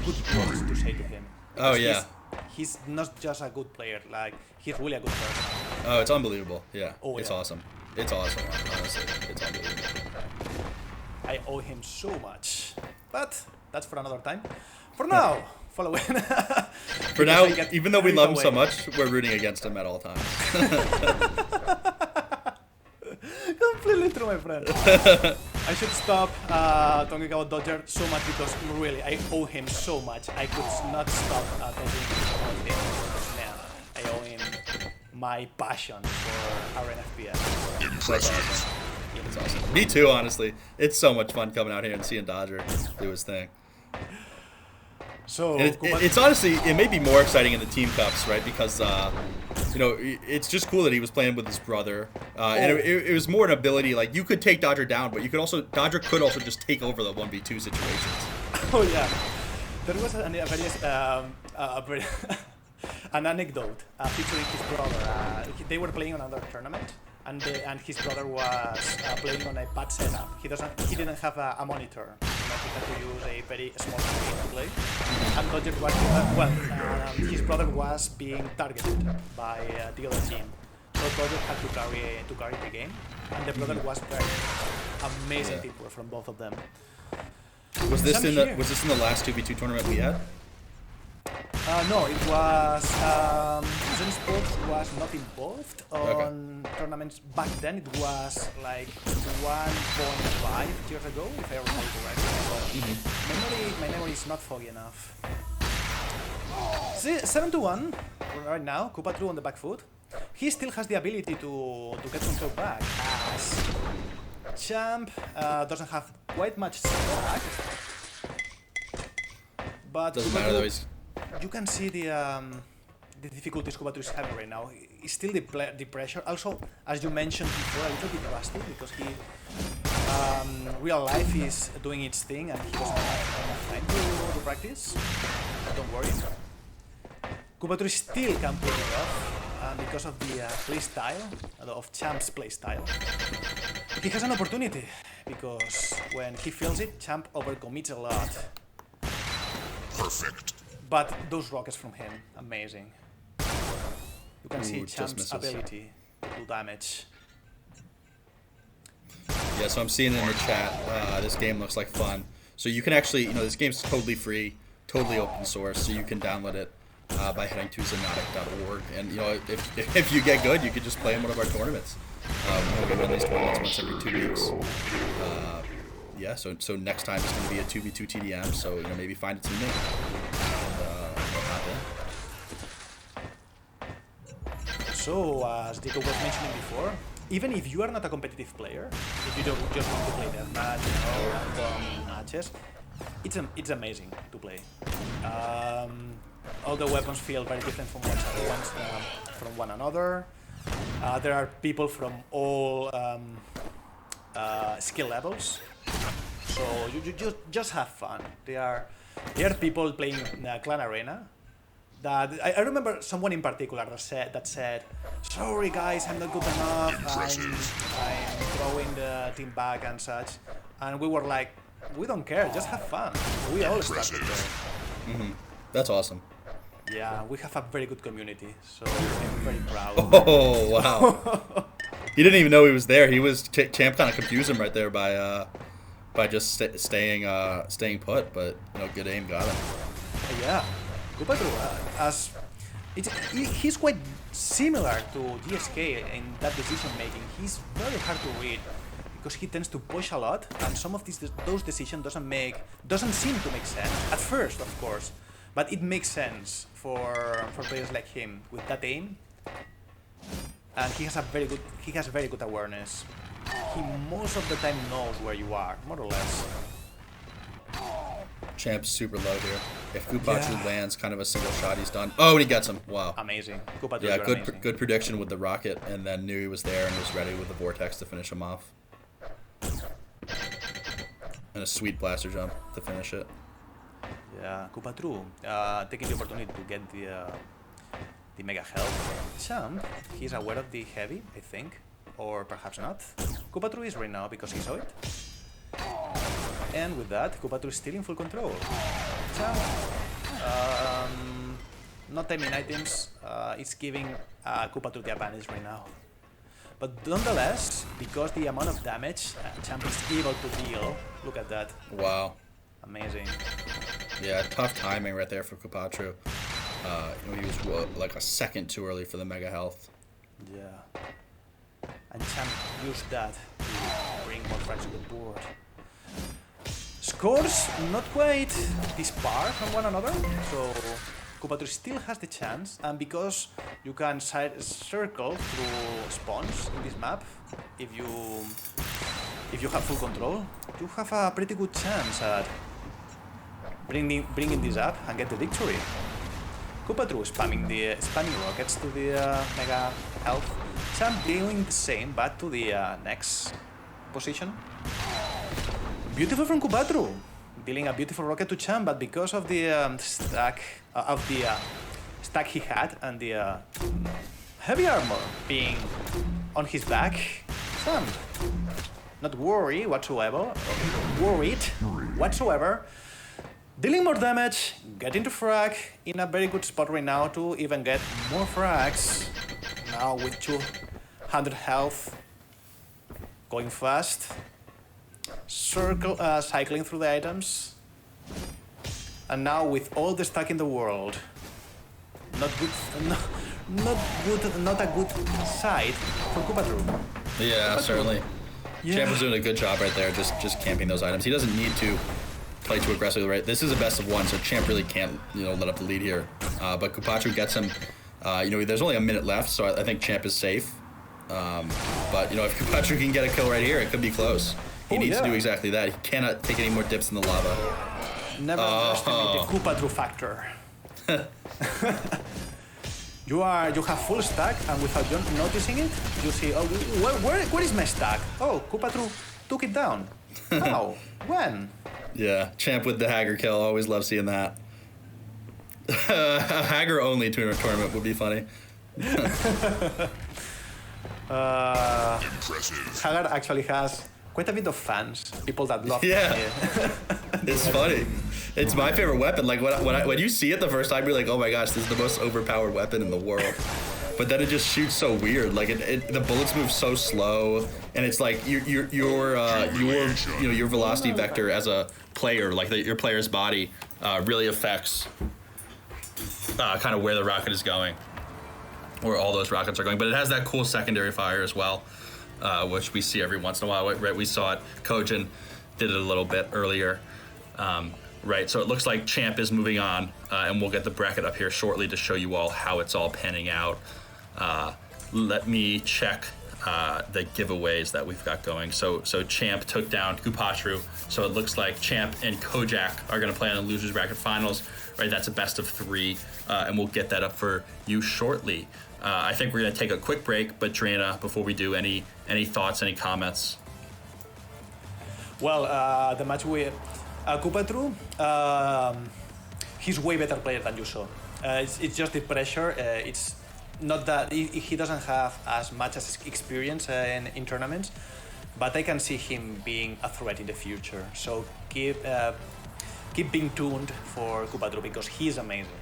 good words to say to him. Oh yeah. He's not just a good player. Like he's really a good person. Oh, it's unbelievable. Yeah. Oh, it's yeah. awesome. It's awesome. Honestly, it's unbelievable. I owe him so much, but that's for another time. For now, following. For now, even though we love him so much, we're rooting against him at all times. Completely true, my friend. I should stop talking about Dodger so much because really I owe him so much. I could not stop talking about him. Man, I owe him my passion for Arena FPS. Impressive. It's awesome. Me too, honestly. It's so much fun coming out here and seeing Dodger do his thing. So it's honestly, it may be more exciting in the team cups, right? Because it's just cool that he was playing with his brother, and it was more an ability. Like you could take Dodger down, but Dodger could also just take over the 1v2 situations. Oh yeah, there was an anecdote featuring his brother. They were playing on another tournament, and his brother was playing on a bad setup. He didn't have a monitor. He had to use a very small screen to play. And Dodger was his brother was being targeted by the other team. So Dodger had to carry the game, and the brother was very amazing teamwork from both of them. Was this in the last 2v2 tournament we had? No, it was Esports was not involved on tournaments back then. It was like 1.5 years ago, if I remember correctly. So my memory is not foggy enough. 7-1 right now. Kupatru on the back foot. He still has the ability to get control back, as Champ doesn't have quite much stack. But Doesn't matter though. you can see the difficulties Kupatru is having right now. He's still the pressure. Also, as you mentioned before, a little bit rusty because he real life is doing its thing and he doesn't have enough time to practice. Don't worry. Kupatru still can pull it off because of the playstyle, of Champ's playstyle. He has an opportunity because when he feels it, Champ overcommits a lot. Perfect. But those rockets from him, amazing. You can see just Champ's misses. ability to do damage. Yeah, so I'm seeing in the chat, this game looks like fun. So you can actually, this game's totally free, totally open source, so you can download it by heading to xonotic.org. And, if you get good, you could just play in one of our tournaments. We run these tournaments once every 2 weeks. Yeah, so next time it's going to be a 2v2 TDM, so, maybe find a teammate. And hop in. So, as Dico was mentioning before, even if you are not a competitive player, if you don't just want to play deathmatch or random matches, it's amazing to play. All the weapons feel very different from one another. There are people from all skill levels, so you just have fun. There are people playing Clan Arena. That I remember someone in particular that said, "Sorry guys, I'm not good enough. I'm throwing the team back and such." And we were like, "We don't care. Just have fun. We all started there." That's awesome. Yeah, we have a very good community, so I'm very proud. Oh, wow. He didn't even know he was there. He was Champ kind of confused him right there by just staying put, but good aim got him. Yeah, Kupatru, he's quite similar to GSK in that decision making. He's very hard to read because he tends to push a lot, and some of those decisions doesn't seem to make sense at first, of course, but it makes sense for players like him with that aim. And he has very good awareness. He most of the time knows where you are, more or less. Champ's super low here. If Kupatru lands kind of a single shot, he's done. Oh, and he gets him. Wow. Amazing. Kupatru, Yeah, you're amazing. good prediction with the rocket, and then knew he was there and was ready with the vortex to finish him off. And a sweet blaster jump to finish it. Yeah, Kupatru taking the opportunity to get the mega health. Champ, he's aware of the heavy, I think, or perhaps not. Kupatru is right now because he saw it. And with that, Kupatru is still in full control. Champ, not timing items, is giving Kupatru the advantage right now. But nonetheless, because the amount of damage Champ is able to deal, look at that. Wow. Amazing. Yeah, tough timing right there for Kupatru. He was like a second too early for the mega health. Yeah. And Champ used that to bring more frags to the board. Scores not quite dispar from one another, so Kupatru still has the chance, and because you can circle through spawns in this map, if you have full control, you have a pretty good chance at bringing this up and get the victory. Kupatru spamming rockets to the mega health. Champ doing the same, but to the next position. Beautiful from Kupatru, dealing a beautiful rocket to Champ, but because of the stack he had and the heavy armor being on his back, Champ not worried whatsoever. Dealing more damage, getting to frag, in a very good spot right now to even get more frags. Now with 200 health, going fast, cycling through the items, and now with all the stack in the world, not good, not a good side for Kupatru. Yeah, certainly. Yeah. Champ was doing a good job right there, just camping those items. He doesn't need to play too aggressively, right? This is a best of one, so Champ really can't, let up the lead here. But Kupatru gets him. There's only a minute left, so I think Champ is safe. But if Kupatru can get a kill right here, it could be close. He needs to do exactly that. He cannot take any more dips in the lava. Never underestimate the Kupatru factor. You have full stack, and without you noticing it, you see, oh, where is my stack? Oh, Kupatru took it down. How? When? Yeah, Champ with the Hagger kill. Always love seeing that. A Hagger only tournament would be funny. Impressive. Hagar actually has quite a bit of fans, people that love Yeah. it. It's funny. It's my favorite weapon. Like when you see it the first time, you're like, oh my gosh, this is the most overpowered weapon in the world. But then it just shoots so weird. Like the bullets move so slow, and it's like your velocity vector as a player, like your player's body, really affects kind of where the rocket is going, where all those rockets are going. But it has that cool secondary fire as well, which we see every once in a while. Right, we saw it. Kojin did it a little bit earlier. Right, so it looks like Champ is moving on, and we'll get the bracket up here shortly to show you all how it's all panning out. Let me check the giveaways that we've got going. So Champ took down Kupatru, so it looks like Champ and Kojak are going to play on the losers bracket finals. Right, that's a best of 3, and we'll get that up for you shortly. I think we're going to take a quick break, but Drana, before we do, any thoughts, any comments? Well, the match with Kupatru, he's way better player than you saw. It's just the pressure. It's not that he doesn't have as much as experience in tournaments, but I can see him being a threat in the future. So keep being tuned for Kupatru because he's amazing.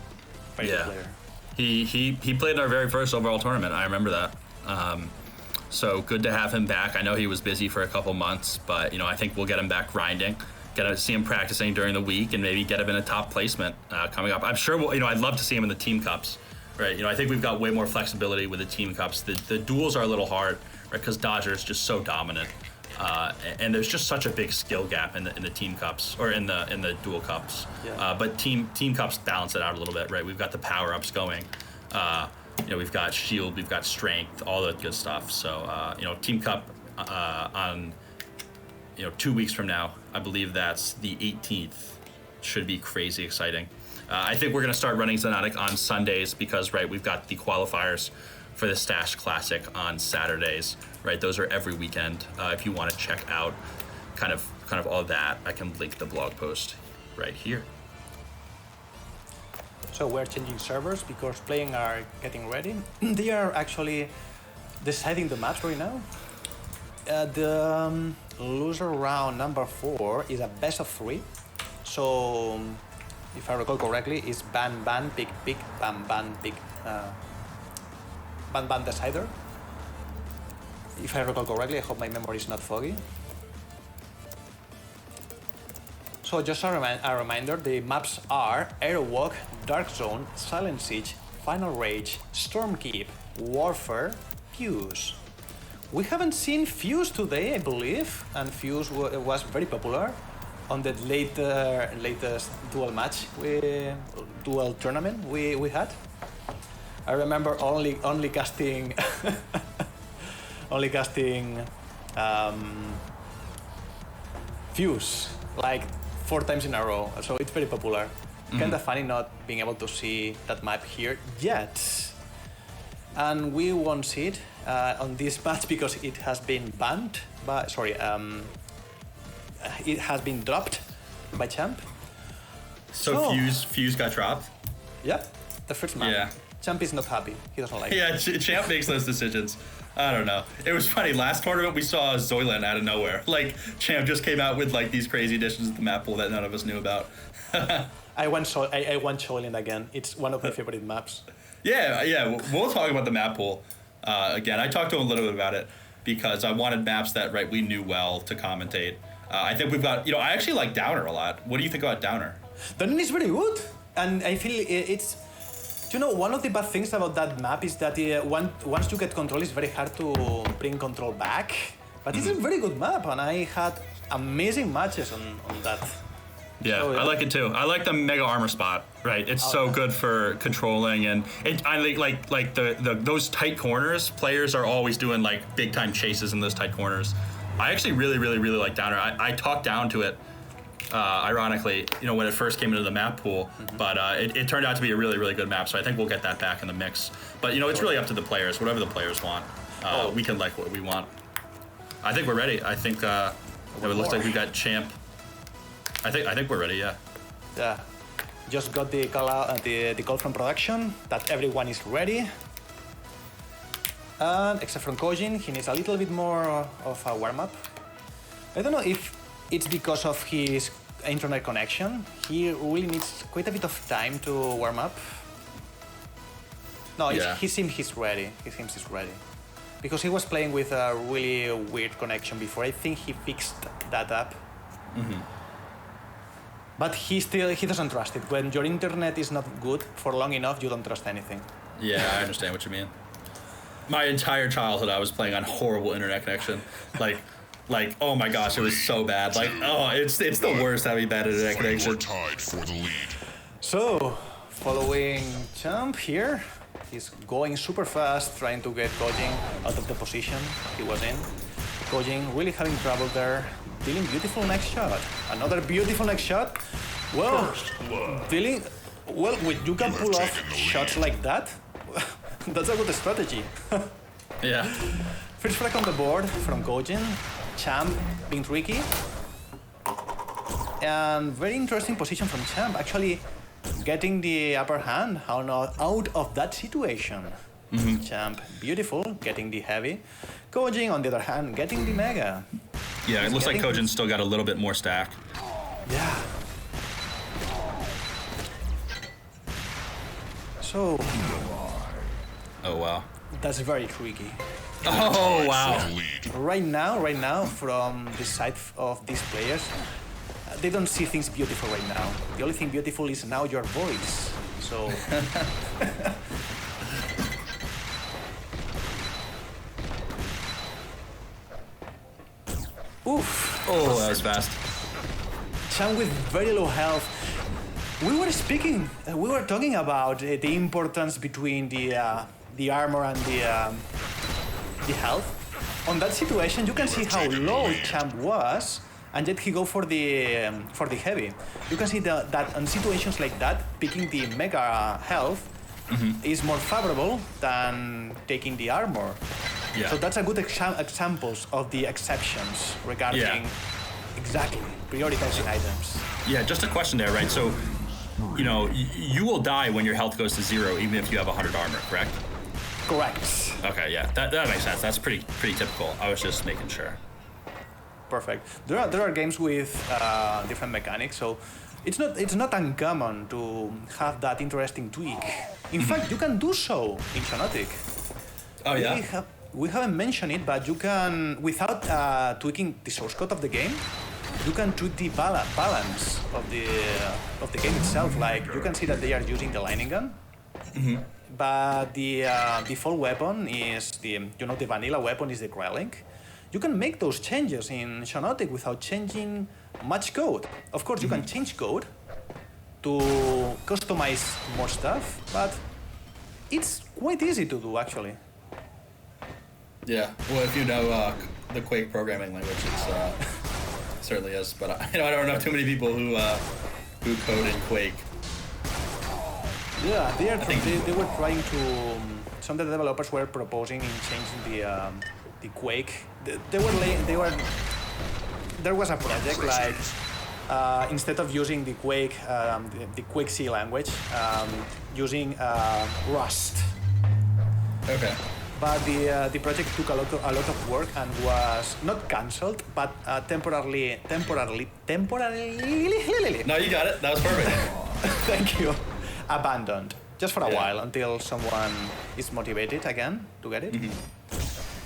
Very good player. He played in our very first overall tournament. I remember that. So good to have him back. I know he was busy for a couple months, but I think we'll get him back grinding. Get to see him practicing during the week and maybe get him in a top placement coming up. I'm sure I'd love to see him in the team cups, right? I think we've got way more flexibility with the team cups. The duels are a little hard, right? Because Dodger is just so dominant, and there's just such a big skill gap in the team cups or in the duel cups. Yeah. But team cups balance it out a little bit, right? We've got the power ups going. We've got shield, we've got strength, all that good stuff. So team cup on 2 weeks from now, I believe that's the 18th, should be crazy exciting. I think we're going to start running Xonotic on Sundays because, right, we've got the qualifiers for the Stash Classic on Saturdays, right? Those are every weekend. If you want to check out kind of all that, I can link the blog post right here. So we're changing servers because playing are getting ready. They are actually deciding the match right now. The loser round number 4 is a best of 3. So, if I recall correctly, it's ban, pick, ban, pick, ban, decider. If I recall correctly, I hope my memory is not foggy. So just a reminder, the maps are Airwalk, Dark Zone, Silent Siege, Final Rage, Stormkeep, Warfare, Fuse. We haven't seen Fuse today, I believe, and Fuse was very popular on the latest duel tournament we had. I remember only casting Fuse like 4 times in a row, so it's very popular. Mm-hmm. Kinda funny not being able to see that map here yet. And we won't see it on this match because it has been banned. It has been dropped by Champ. So Fuse got dropped? Yeah, the first match. Yeah. Champ is not happy. He doesn't like it. Yeah, Champ makes those decisions. I don't know. It was funny. Last tournament, we saw Zoylan out of nowhere. Like, Champ just came out with, like, these crazy additions to the map pool that none of us knew about. I want Zoylan again. It's one of my favorite maps. Yeah. We'll talk about the map pool again. I talked to him a little bit about it because I wanted maps that, right, we knew well to commentate. I think we've got, I actually like Downer a lot. What do you think about Downer? Downer is very good. And I feel it's... You know, one of the bad things about that map is that once you get control, it's very hard to bring control back. But it's a very good map, and I had amazing matches on that. Yeah, So, I like it too. I like the mega armor spot. Right, it's so good for controlling, and I like those tight corners. Players are always doing like big time chases in those tight corners. I actually really like Downer. I talked down to it. Ironically, you know, when it first came into the map pool, but it turned out to be a really good map. So I think we'll get that back in the mix. But you know, it's really up to the players. Whatever the players want, we can like what we want. I think we're ready. I think it looks like we got champ. I think we're ready. Yeah. Yeah. Just got the call out, the call from production that everyone is ready. And except from Kojin, he needs a little bit more of a warm-up. I don't know if it's because of his internet connection. He really needs quite a bit of time to warm up. No, he seems he's ready. He seems he's ready. Because he was playing with a really weird connection before. I think he fixed that up. But he doesn't trust it. When your internet is not good for long enough, you don't trust anything. Yeah, I understand what you mean. My entire childhood, I was playing on horrible internet connection. Like, oh my gosh, it was so bad. Like, oh, it's the worst having bad internet connection. We're tied for the lead. So, following Champ here, he's going super fast, trying to get Kojin out of the position he was in. Kojin really having trouble there. Dealing beautiful next shot. Another beautiful next shot. Well, dealing well when you can pull off shots like that. That's a good strategy. Yeah. First frag on the board from Kojin. Champ being tricky. And very interesting position from Champ. Actually getting the upper hand out of that situation. Champ, beautiful, getting the heavy. Kojin, on the other hand, getting the mega. Yeah, it looks like Kojin's still got a little bit more stack. Yeah. So. Oh, wow. That's very tricky. Oh, wow. Right now, from the side of these players, they don't see things beautiful right now. The only thing beautiful is now your voice. So. Oof. Oh, that was fast. Champ with very low health. We were talking about the importance between the armor and the health. On that situation, you can see how low Champ was, and yet he go for the heavy. You can see that in situations like that, picking the mega health is more favorable than taking the armor. Yeah. So that's a good examples of the exceptions regarding exactly prioritizing items. Yeah, just a question there, right? So, you know, you will die when your health goes to 0, even if you have 100 armor, correct? Correct. Okay, yeah, that makes sense. That's pretty typical. I was just making sure. Perfect. There are games with different mechanics, so it's not uncommon to have that interesting tweak. In fact, you can do so in Xonotic. Oh yeah. We haven't mentioned it, but you can, without tweaking the source code of the game, you can tweak the balance of the game itself. Like you can see that they are using the lightning gun, but the default weapon is the vanilla weapon is the Krellink. You can make those changes in Xonotic without changing much code. Of course, you can change code to customize more stuff, but it's quite easy to do actually. Yeah, well, if you know the Quake programming language, it certainly is. But I don't know too many people who code in Quake. Yeah, they were trying to. Some of the developers were proposing in changing the Quake. There was a project like instead of using the Quake the Quake C language, using Rust. Okay. But the project took a lot of work and was not cancelled, but temporarily. No, you got it. That was perfect. Thank you. Abandoned just for a while until someone is motivated again to get it.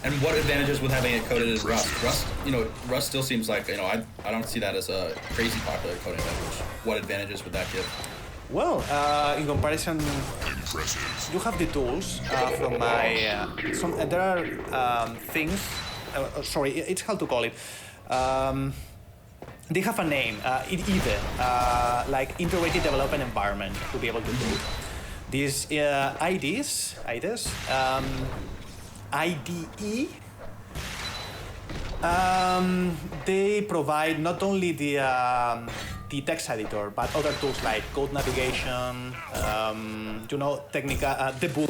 And what advantages with having it coded as Rust? Rust still seems like I don't see that as a crazy popular coding language. What advantages would that give? Well, in comparison, Impressive. you have the tools from my. There are things. Sorry, it's hard to call it. They have a name. Like integrated development environment to be able to do. These IDE, they provide not only the text editor, but other tools like code navigation, technical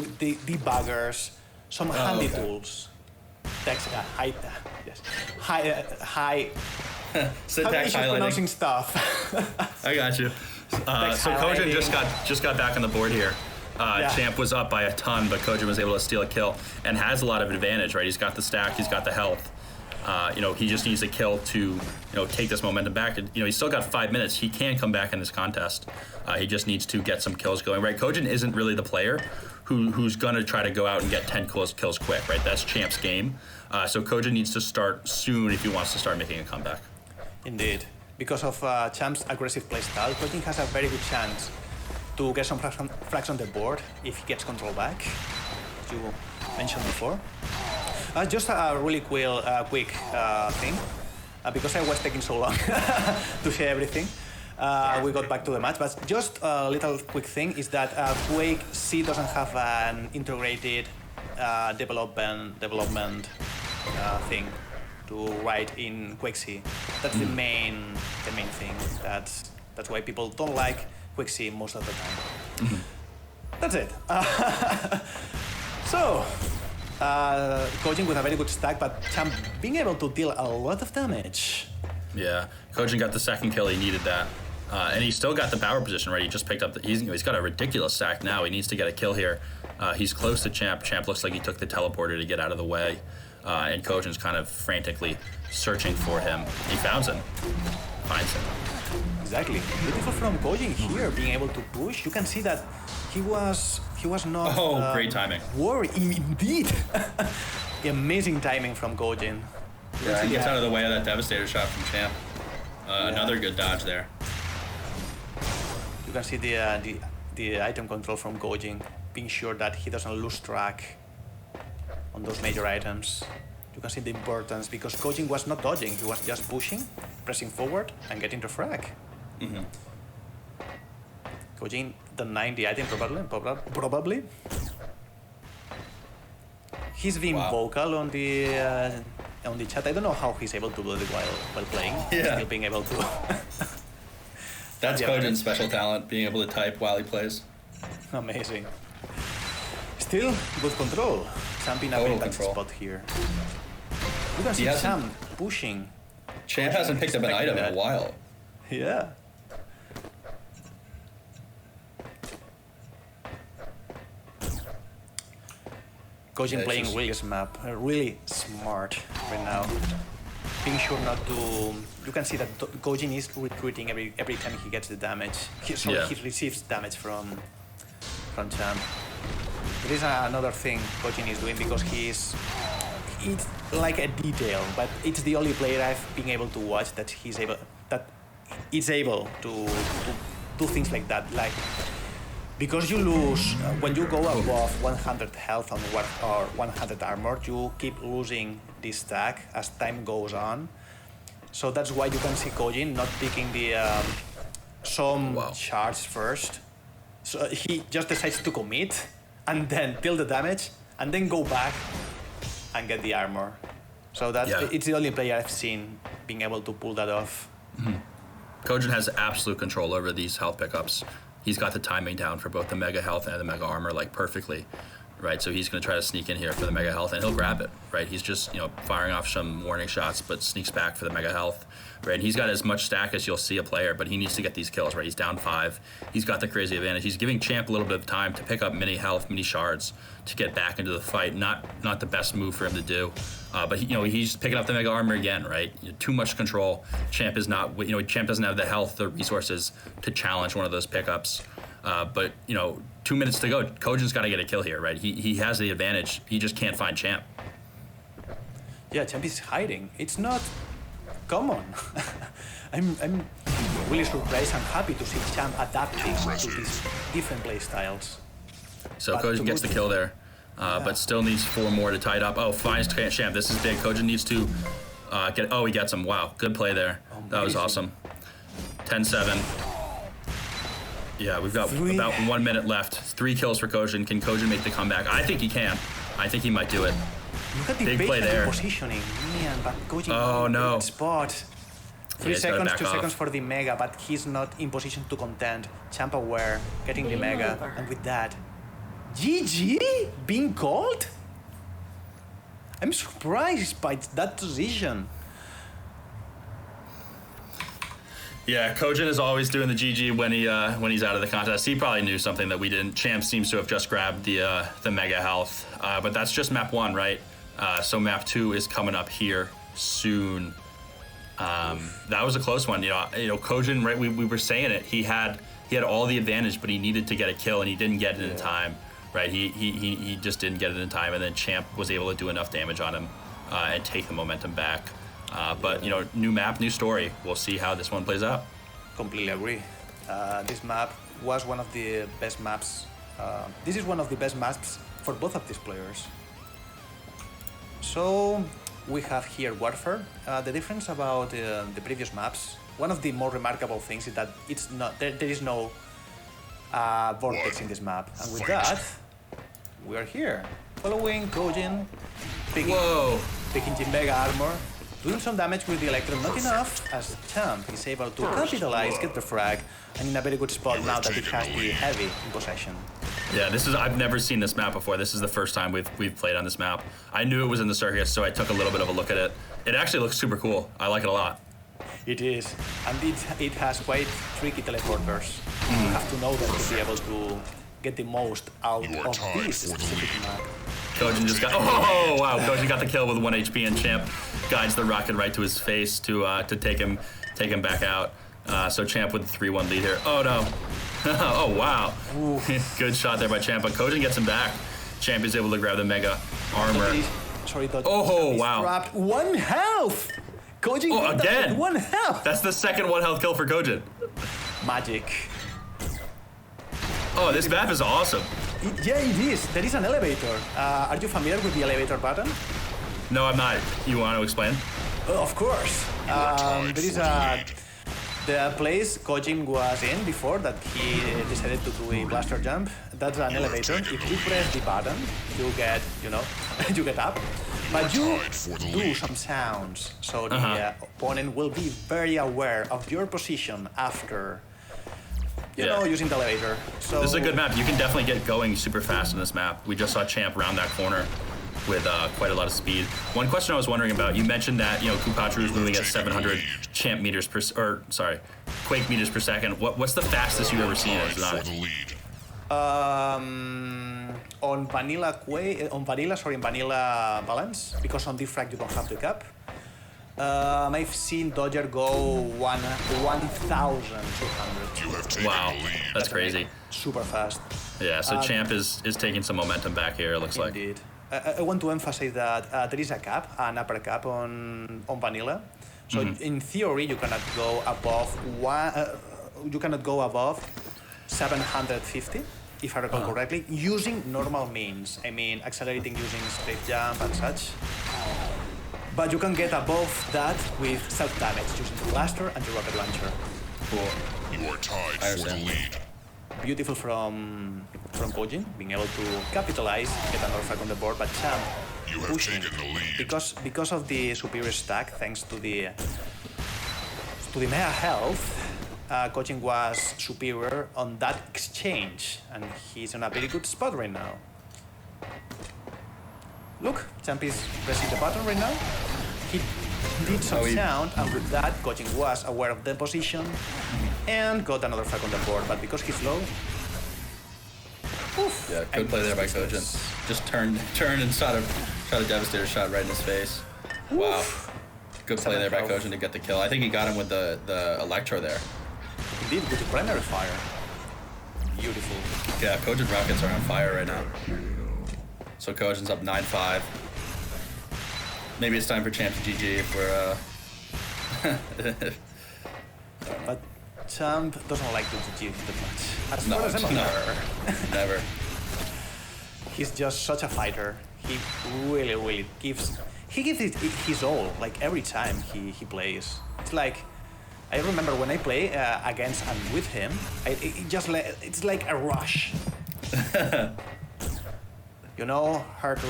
debuggers, some handy tools. Text, high. Syntax how highlighting. pronouncing stuff. I got you. So Kojin just got back on the board here. Champ was up by a ton, but Kojin was able to steal a kill and has a lot of advantage, right? He's got the stack, he's got the health. He just needs a kill to, take this momentum back. And, he's still got 5 minutes. He can come back in this contest. He just needs to get some kills going, right? Kojin isn't really the player who's gonna try to go out and get 10 kills quick, right? That's Champ's game. So Kojin needs to start soon if he wants to start making a comeback. Indeed. Because of Champ's aggressive playstyle, Kojin has a very good chance to get some frags on the board if he gets control back, as you mentioned before. Just a really quick thing, because I was taking so long to say everything. We got back to the match, but just a little quick thing is that Quake C doesn't have an integrated development thing to write in Quake C. That's the main thing. That's why people don't like Quake C most of the time. That's it. So. Kojin with a very good stack, but Champ being able to deal a lot of damage. Yeah, Kojin got the second kill. He needed that, and he still got the power position right. He just picked up. He's got a ridiculous stack now. He needs to get a kill here. He's close to Champ. Champ looks like he took the teleporter to get out of the way, and Kojin's kind of frantically searching for him. He finds him. Exactly. Beautiful from Kojin here, being able to push. You can see that he was not. Oh, great timing. Worried indeed. Amazing timing from Kojin. Yeah, he gets out of the way of that devastator shot from Champ. Another good dodge there. You can see the item control from Kojin, being sure that he doesn't lose track on those major items. You can see the importance because Kojin was not dodging; he was just pushing, pressing forward, and getting the frag. Kojin denying the item probably. He's being vocal on the chat. I don't know how he's able to do it while playing. Yeah. Still being able to. That's Kojin's special talent, being able to type while he plays. Amazing. Still good control. Champ in a very bad spot here. You can see Champ pushing. Champ hasn't picked up an item in a while. Yeah. Kojin playing really smart right now. Being sure not to. You can see that Kojin is retreating every time he gets the damage. He receives damage from Champ. There is another thing Kojin is doing because it's like a detail, but it's the only player I've been able to watch that is able to do things like that. Like. Because you lose, when you go above 100 health or 100 armor, you keep losing this stack as time goes on. So that's why you can see Kojin not picking the some shards first. So he just decides to commit and then deal the damage and then go back and get the armor. So it's the only player I've seen being able to pull that off. Kojin has absolute control over these health pickups. He's got the timing down for both the mega health and the mega armor like perfectly, right? So he's going to try to sneak in here for the mega health and he'll grab it, right? He's just, firing off some warning shots, but sneaks back for the mega health, right? And he's got as much stack as you'll see a player, but he needs to get these kills, right? He's down 5. He's got the crazy advantage. He's giving Champ a little bit of time to pick up mini health, mini shards to get back into the fight. Not the best move for him to do. But he's picking up the mega armor again, right? Too much control. Champ is not, Champ doesn't have the health, the resources to challenge one of those pickups. But 2 minutes to go. Kojin's got to get a kill here, right? He has the advantage. He just can't find Champ. Yeah, Champ is hiding. It's not common. I'm really surprised and happy to see Champ adapting to these different play styles. So But Kojin to gets go the to- kill there, but still needs 4 more to tie it up. Oh, finds Champ. This is big. Kojin needs to get. Oh, he gets him. Wow, good play there. That was awesome. 10-7. Yeah, we've got about 1 minute left. 3 kills for Kojin. Can Kojin make the comeback? I think he can. I think he might do it. Look at the Big play patient there. positioning. Man, but Kojin Oh, in no. good spot. 3 he's gotta seconds, back 2 off. seconds for the Mega, but he's not in position to contend. Champ aware, getting the Game Mega, over. and with that, GG being called? I'm surprised by that decision. Yeah, Kojin is always doing the GG when he's out of the contest. He probably knew something that we didn't. Champ seems to have just grabbed the Mega Health, but that's just map 1, right? So map 2 is coming up here soon. That was a close one. You know, Kojin, right? We were saying it. He had all the advantage, but he needed to get a kill, and he didn't get it in time, right? He just didn't get it in time, and then Champ was able to do enough damage on him and take the momentum back. But you know, new map, new story. We'll see how this one plays out. Completely agree. This map was one of the best maps. This is one of the best maps for both of these players. So we have here Warfare. The difference about the previous maps, one of the more remarkable things is that it's not there is no vortex in this map, and with that, we are here following Kojin, picking the Mega Armor, doing some damage with the Electro, not enough as Champ is able to capitalize, get the frag, and in a very good spot now that it has the Heavy in possession. Yeah, I've never seen this map before. This is the first time we've played on this map. I knew it was in the circus, so I took a little bit of a look at it. It actually looks super cool. I like it a lot. It is, and it has quite tricky teleporters. You have to know them to be able to get the most out of this specific map. Kojin just got. Oh wow! Kojin got the kill with 1 HP, and Champ guides the rocket right to his face to take him back out. So Champ with the 3-1 lead here. Oh no! Oh wow! Good shot there by Champ, but Kojin gets him back. Champ is able to grab the Mega Armor. Sorry, Oh wow! Trapped. 1 health. Kojin Oh, got that again? with 1 health. That's the second 1 health kill for Kojin. Magic. Oh, this map is awesome. Yeah, it is. There is an elevator. Are you familiar with the elevator button? No, I'm not. You want to explain? Of course. There is the place Kojin was in before that he decided to do a blaster jump. That's an elevator. If you press the button, you get, you get up. But you do some sounds, so the opponent will be very aware of your position after, using the elevator. So This is a good map. You can definitely get going super fast in this map. We just saw Champ round that corner with quite a lot of speed. One question I was wondering about, you mentioned that, Kupatru is moving at 700 Champ meters per, Quake meters per second. What's the fastest you've ever seen as For Xonotic? the lead. on vanilla balance, because on defrag you don't have the cap. I've seen Dodger go 1,200. You have taken Wow, the lead. that's crazy. Super fast. Yeah, so Champ is taking some momentum back here, it looks like. Indeed. I want to emphasize that there is a cap, an upper cap on vanilla. So in theory, you cannot go above you cannot go above 750, if I recall correctly, using normal means. I mean, accelerating using straight jump and such. But you can get above that with self-damage using the blaster and the rocket launcher. Cool. You are tied for the lead. Beautiful from Kojin, being able to capitalize, get another frag on the board, but Champ You have pushing taken the lead. because of the superior stack, thanks to the mega health. Kojin was superior on that exchange, and he's in a very good spot right now. Look, Champ is pressing the button right now. He did some sound, and with that, Kojin was aware of the position and got another frag on the board. But because he's low, Yeah, good play there by Kojin. Just turned and shot a devastator shot right in his face. Wow. Good play there by Kojin to get the kill. I think he got him with the Electro there. indeed with the primary fire. Beautiful. Yeah, Kojin rockets are on fire right now. So Kojin's up 9-5. Maybe it's time for Champ to GG if we're I don't know. but Champ doesn't like to GG that much. As No, far as I'm aware. Never. He's just such a fighter. He really gives. He gives it his all, like every time he plays. It's like, I remember when I play against and with him, it's like a rush. You know, heart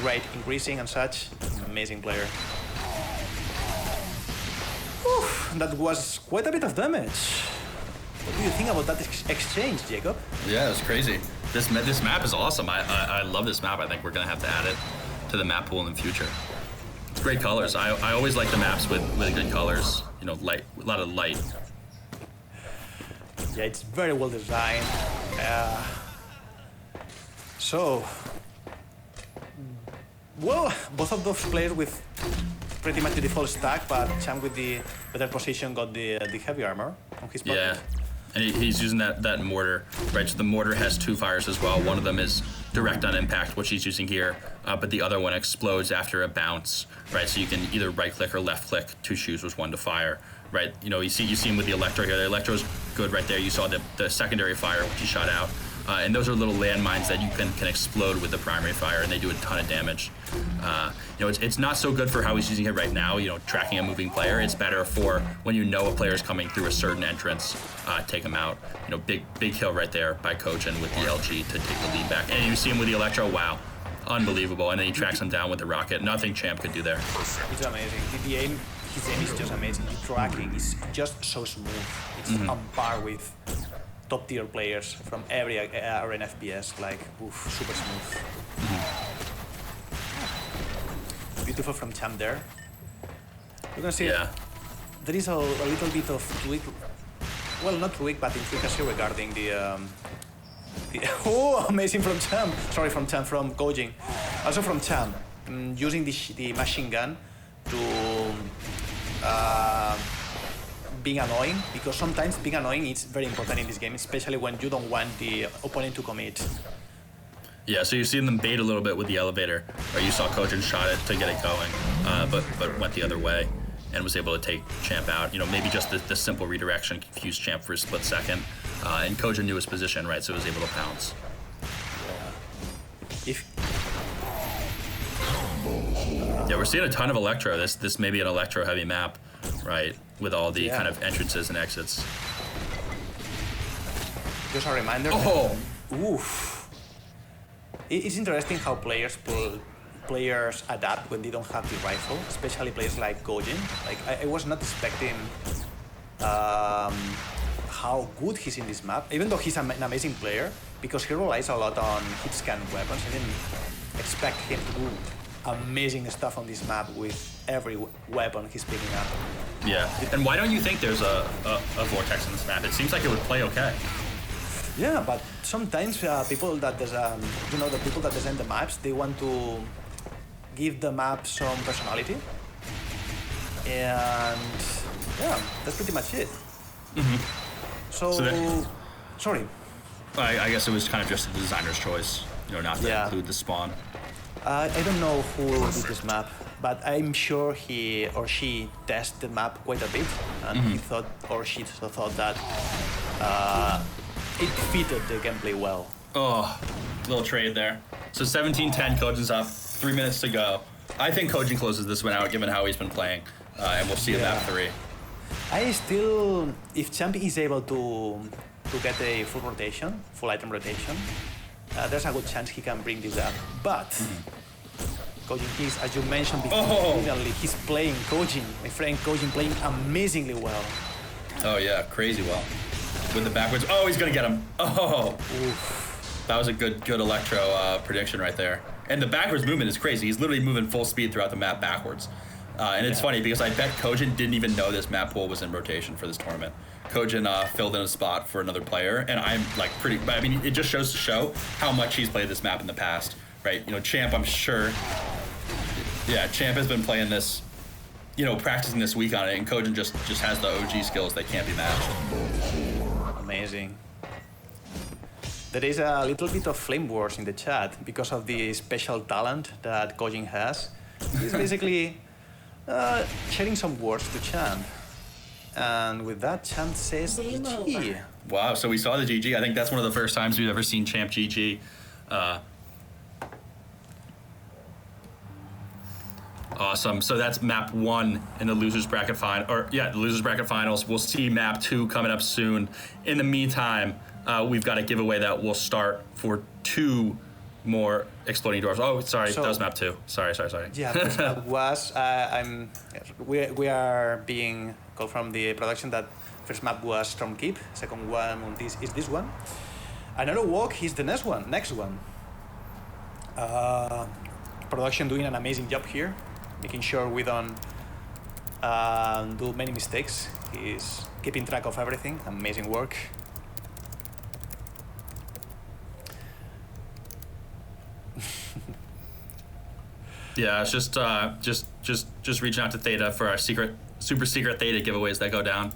rate increasing and such. Amazing player. Oof, that was quite a bit of damage. What do you think about that exchange, Jacob? Yeah, it's crazy. This map is awesome. I love this map. I think we're gonna have to add it to the map pool in the future. It's great colors. I always like the maps with good colors. You know, light, a lot of light. Yeah, it's very well designed. Well, both of those players with pretty much the default stack, but Champ with the better position got the heavy armor on his pocket. Yeah, and he's using that mortar, right? So the mortar has 2 fires as well. One of them is direct on impact, which he's using here, but the other one explodes after a bounce, right? So you can either right click or left click to choose which one to fire, right? You know, you see him with the Electro here. The Electro's good right there. You saw the secondary fire, which he shot out. And those are little landmines that you can explode with the primary fire, and they do a ton of damage. You know, it's not so good for how he's using it right now, you know, tracking a moving player. It's better for when you know a player is coming through a certain entrance, take him out. You know, big kill right there by Kojin with the LG to take the lead back. And you see him with the Electro, wow, unbelievable. And then he tracks him down with the rocket. Nothing Champ could do there. It's amazing. His aim is just amazing. The tracking is just so smooth. It's on par with top tier players from every Arena FPS, like super smooth. Beautiful from Champ there. You're gonna see there is a little bit of tweak, well, not tweak, but intricacy regarding the oh, amazing from Champ. Sorry, from Champ, from Kojin. Also from Champ, using the machine gun to being annoying, because sometimes being annoying is very important in this game, especially when you don't want the opponent to commit. Yeah, so you've seen them bait a little bit with the elevator, or you saw Kojin shot it to get it going, but went the other way and was able to take Champ out. You know, maybe just the simple redirection confused Champ for a split second, and Kojin knew his position, right, so he was able to pounce. Yeah, we're seeing a ton of Electro. This may be an Electro-heavy map, right, with all the kind of entrances and exits. Just a reminder. Oh! Oof. It's interesting how players adapt when they don't have the rifle, especially players like Kojin. Like I was not expecting how good he's in this map, even though he's an amazing player, because he relies a lot on hit scan weapons. I didn't expect him to do amazing stuff on this map with every weapon he's picking up. Yeah, and why don't you think there's a vortex in this map? It seems like it would play okay. Yeah, but sometimes people that the people that design the maps, they want to give the map some personality, and yeah, that's pretty much it. Sorry. I guess it was kind of just the designer's choice, you know, not to include the spawn. I don't know who did this map, but I'm sure he or she tested the map quite a bit, and he thought or she thought that it fitted the gameplay well. Oh, little trade there. So 17-10, Kojin's up, 3 minutes to go. I think Kojin closes this one out, given how he's been playing, and we'll see a map 3. If Champ is able to get a full item rotation, there's a good chance he can bring this up. But Kojin is, as you mentioned before, he's playing Kojin, my friend Kojin playing amazingly well. Oh yeah, crazy well. With the backwards, oh, he's gonna get him. Oh, that was a good Electro prediction right there. And the backwards movement is crazy. He's literally moving full speed throughout the map backwards. And it's funny because I bet Kojin didn't even know this map pool was in rotation for this tournament. Kojin filled in a spot for another player, and I'm like I mean, it just shows to show how much he's played this map in the past, right? You know, Champ, I'm sure, Champ has been playing this, you know, practicing this week on it, and Kojin just has the OG skills that can't be matched. Amazing. There is a little bit of flame wars in the chat because of the special talent that Kojin has. He's basically sharing some words to Champ. And with that, Champ says Game GG. over. Wow, so we saw the GG. I think that's one of the first times we've ever seen Champ GG. Awesome. So that's map 1 in the losers bracket the losers bracket finals. We'll see map 2 coming up soon. In the meantime, we've got a giveaway that will start for 2 more exploding dwarves. Oh, sorry, that was map 2. Sorry. Yeah, first map was we are being called from the production that first map was Storm Keep. Second one is this one. Another walk is the next one. Production doing an amazing job here, making sure we don't do many mistakes. He's keeping track of everything. Amazing work. Yeah, it's just reaching out to Theta for our super secret Theta giveaways that go down.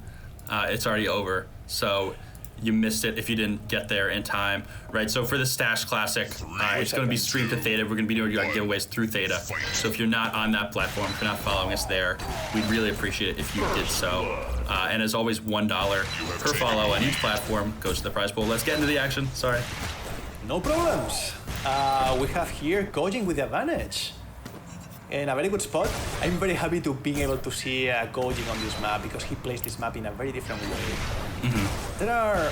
It's already over, so you missed it if you didn't get there in time, right? So for the Stash Classic, it's going to be streamed to Theta. We're going to be doing giveaways through Theta. So if you're not on that platform, if you're not following us there, we'd really appreciate it if you did so. And as always, $1 per follow on each platform goes to the prize pool. Let's get into the action. Sorry. No problems. We have here Kojin with the advantage. In a very good spot. I'm very happy to being able to see Kojin on this map because he plays this map in a very different way. There are,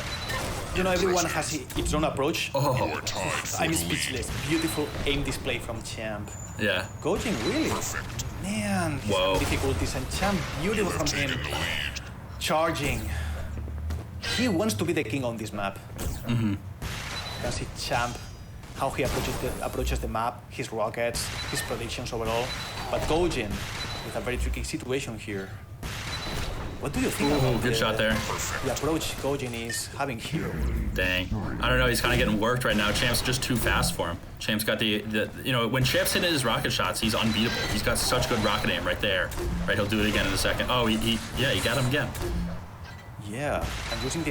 everyone has its own approach. Your time I'm for the lead. speechless. Beautiful aim display from Champ. Yeah. Kojin, really? Perfect. Man, he's Whoa. having difficulties and Champ, beautiful from him. Taking the lead. Charging. He wants to be the king on this map. You can see Champ, how he approaches the map, his rockets, his predictions overall. But Kojin, with a very tricky situation here. What do you think Ooh, about good shot there. the approach Kojin is having here? Dang. I don't know, he's kind of getting worked right now. Champ's just too fast for him. Champ's got when Champ's hitting his rocket shots, he's unbeatable. He's got such good rocket aim right there. Right, he'll do it again in a second. Oh, he got him again. Yeah, and using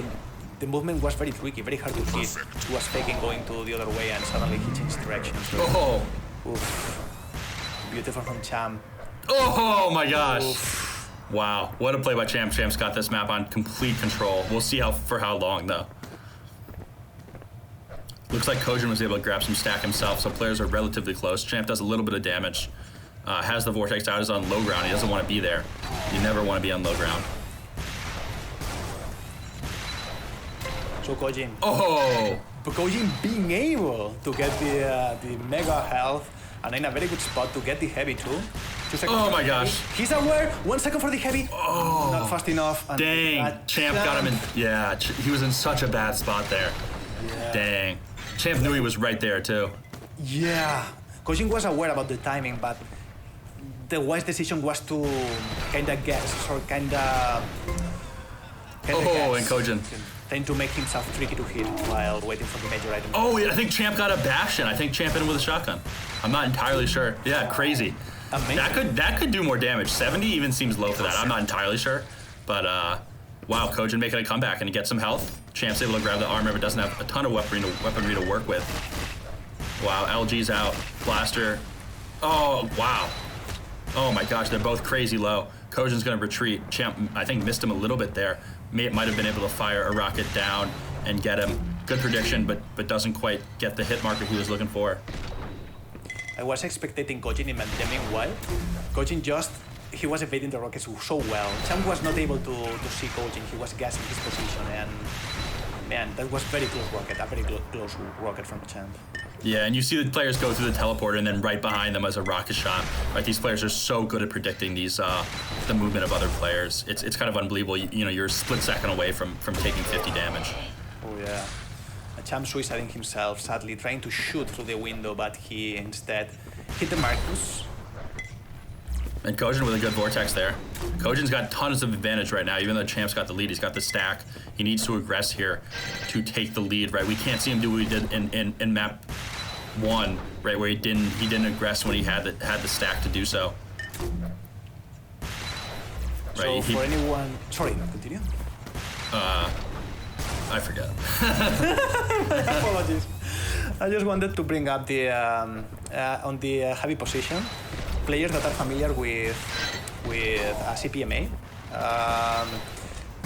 the movement was very tricky, very hard to hit. He was faking going to the other way and suddenly he changed direction. So, Oh. oof. Beautiful from Champ. Oh my gosh. Oof. Wow, what a play by Champ. Champ's got this map on complete control. We'll see for how long though. Looks like Kojin was able to grab some stack himself, so players are relatively close. Champ does a little bit of damage. Has the Vortex out, is on low ground. He doesn't want to be there. You never want to be on low ground. So Kojin. Oh! But Kojin being able to get the mega health and in a very good spot to get the heavy too. 2 seconds. Oh my gosh. He's aware. 1 second for the heavy. Oh! Not fast enough. And Dang! Champ got him in. Yeah, he was in such a bad spot there. Yeah. Dang. Champ knew he was right there too. Yeah. Kojin was aware about the timing, but the wise decision was to kinda guess or kinda Oh, guess. and Kojin. Trying to make himself tricky to hit while waiting for the major item. Oh, I think Champ got a bash in. I think Champ hit him with a shotgun. I'm not entirely sure. Yeah, crazy. Amazing. That could do more damage. 70 even seems low for that. I'm not entirely sure. But wow, Kojin making a comeback and he gets some health. Champ's able to grab the armor, but doesn't have a ton of weaponry to work with. Wow, LG's out. Blaster. Oh, wow. Oh my gosh, they're both crazy low. Kojin's gonna retreat. Champ, I think, missed him a little bit there. Might have been able to fire a rocket down and get him. Good prediction, but doesn't quite get the hit marker he was looking for. I was expecting Kojin in Mandemic while Kojin he was evading the rockets so well. Champ was not able to see Kojin. He was guessing his position and man, that was very close rocket, a very close rocket from Champ. Yeah, and you see the players go through the teleporter and then right behind them as a rocket shot. Right, these players are so good at predicting these the movement of other players. It's kind of unbelievable. You're a split second away from taking 50 damage. Oh yeah. Champ suiciding himself, sadly, trying to shoot through the window, but he instead hit the Marcus. And Kojin with a good vortex there. Kojin's got tons of advantage right now, even though Champ's got the lead. He's got the stack. He needs to aggress here to take the lead, right? We can't see him do what he did in map 1, right, where he didn't aggress when he had the stack to do so. So Right, for anyone, sorry, continue. I forget. Apologies. I just wanted to bring up the on the heavy position, players that are familiar with CPMA.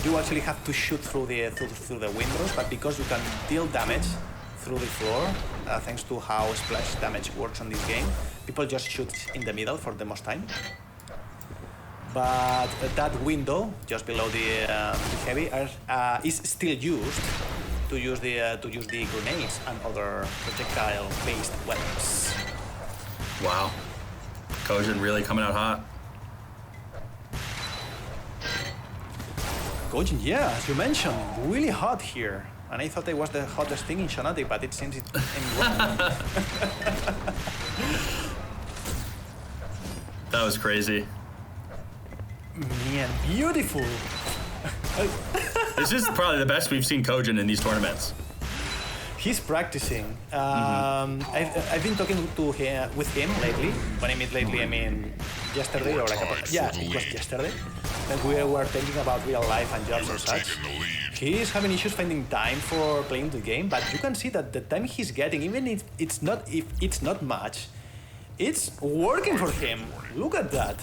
you actually have to shoot through the windows, but because you can deal damage through the floor, thanks to how splash damage works on this game, people just shoot in the middle for the most time. But that window just below the heavy is still used to use the grenades and other projectile-based weapons. Wow, Kojin really coming out hot. Kojin, yeah, as you mentioned, really hot here. And I thought it was the hottest thing in Xonotic, but it seems it ain't wrong. That was crazy. Man, beautiful. This is probably the best we've seen Kojin in these tournaments. He's practicing. I've been talking with him lately. When I mean lately, I mean yesterday or like it was yesterday. And we were thinking about real life and jobs and such. He's having issues finding time for playing the game, but you can see that the time he's getting, even if it's not much, it's working for him. Look at that.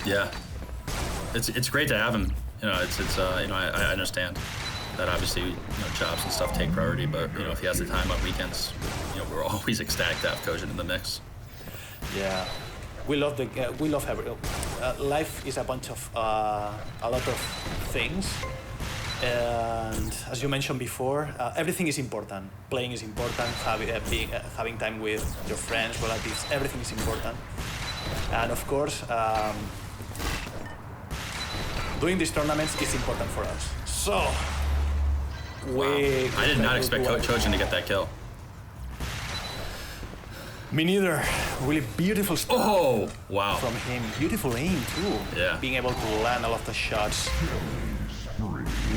Yeah, it's great to have him. You know, I understand that obviously jobs and stuff take priority, but if he has the time on weekends, we're always ecstatic to have Kojin in the mix. Yeah, we love every. Life is a bunch of a lot of things, and as you mentioned before, everything is important. Playing is important. Having time with your friends, relatives, everything is important. And of course, doing these tournaments is important for us. So, I did not expect Kojin to get that kill. Me neither. Really beautiful stuff. Oh, wow. From him. Beautiful aim too. Yeah. Being able to land all of the shots.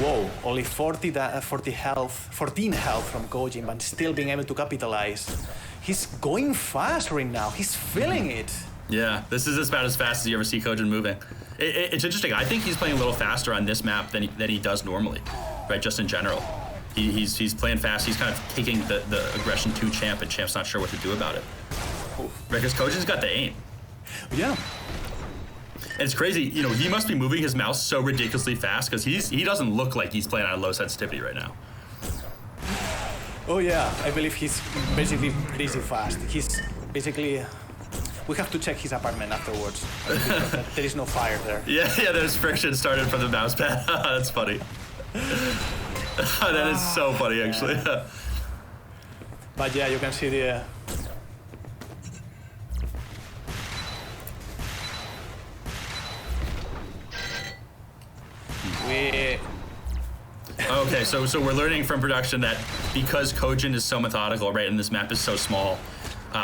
Whoa, only 14 health from Kojin, but still being able to capitalize. He's going fast right now. He's feeling it. Yeah, this is about as fast as you ever see Kojin moving. It's interesting. I think he's playing a little faster on this map than he does normally, right? Just in general. He's playing fast. He's kind of taking the aggression to Champ, and Champ's not sure what to do about it. Right, because Kojin's got the aim. Yeah. And it's crazy, he must be moving his mouse so ridiculously fast because he doesn't look like he's playing on low sensitivity right now. Oh yeah, I believe he's basically crazy fast. He's basically... We have to check his apartment afterwards. There is no fire there. Yeah, there's friction started from the mouse pad. That's funny. That is so funny, actually. Yeah. But yeah, you can see the... Okay, so we're learning from production that because Kojin is so methodical, right, and this map is so small,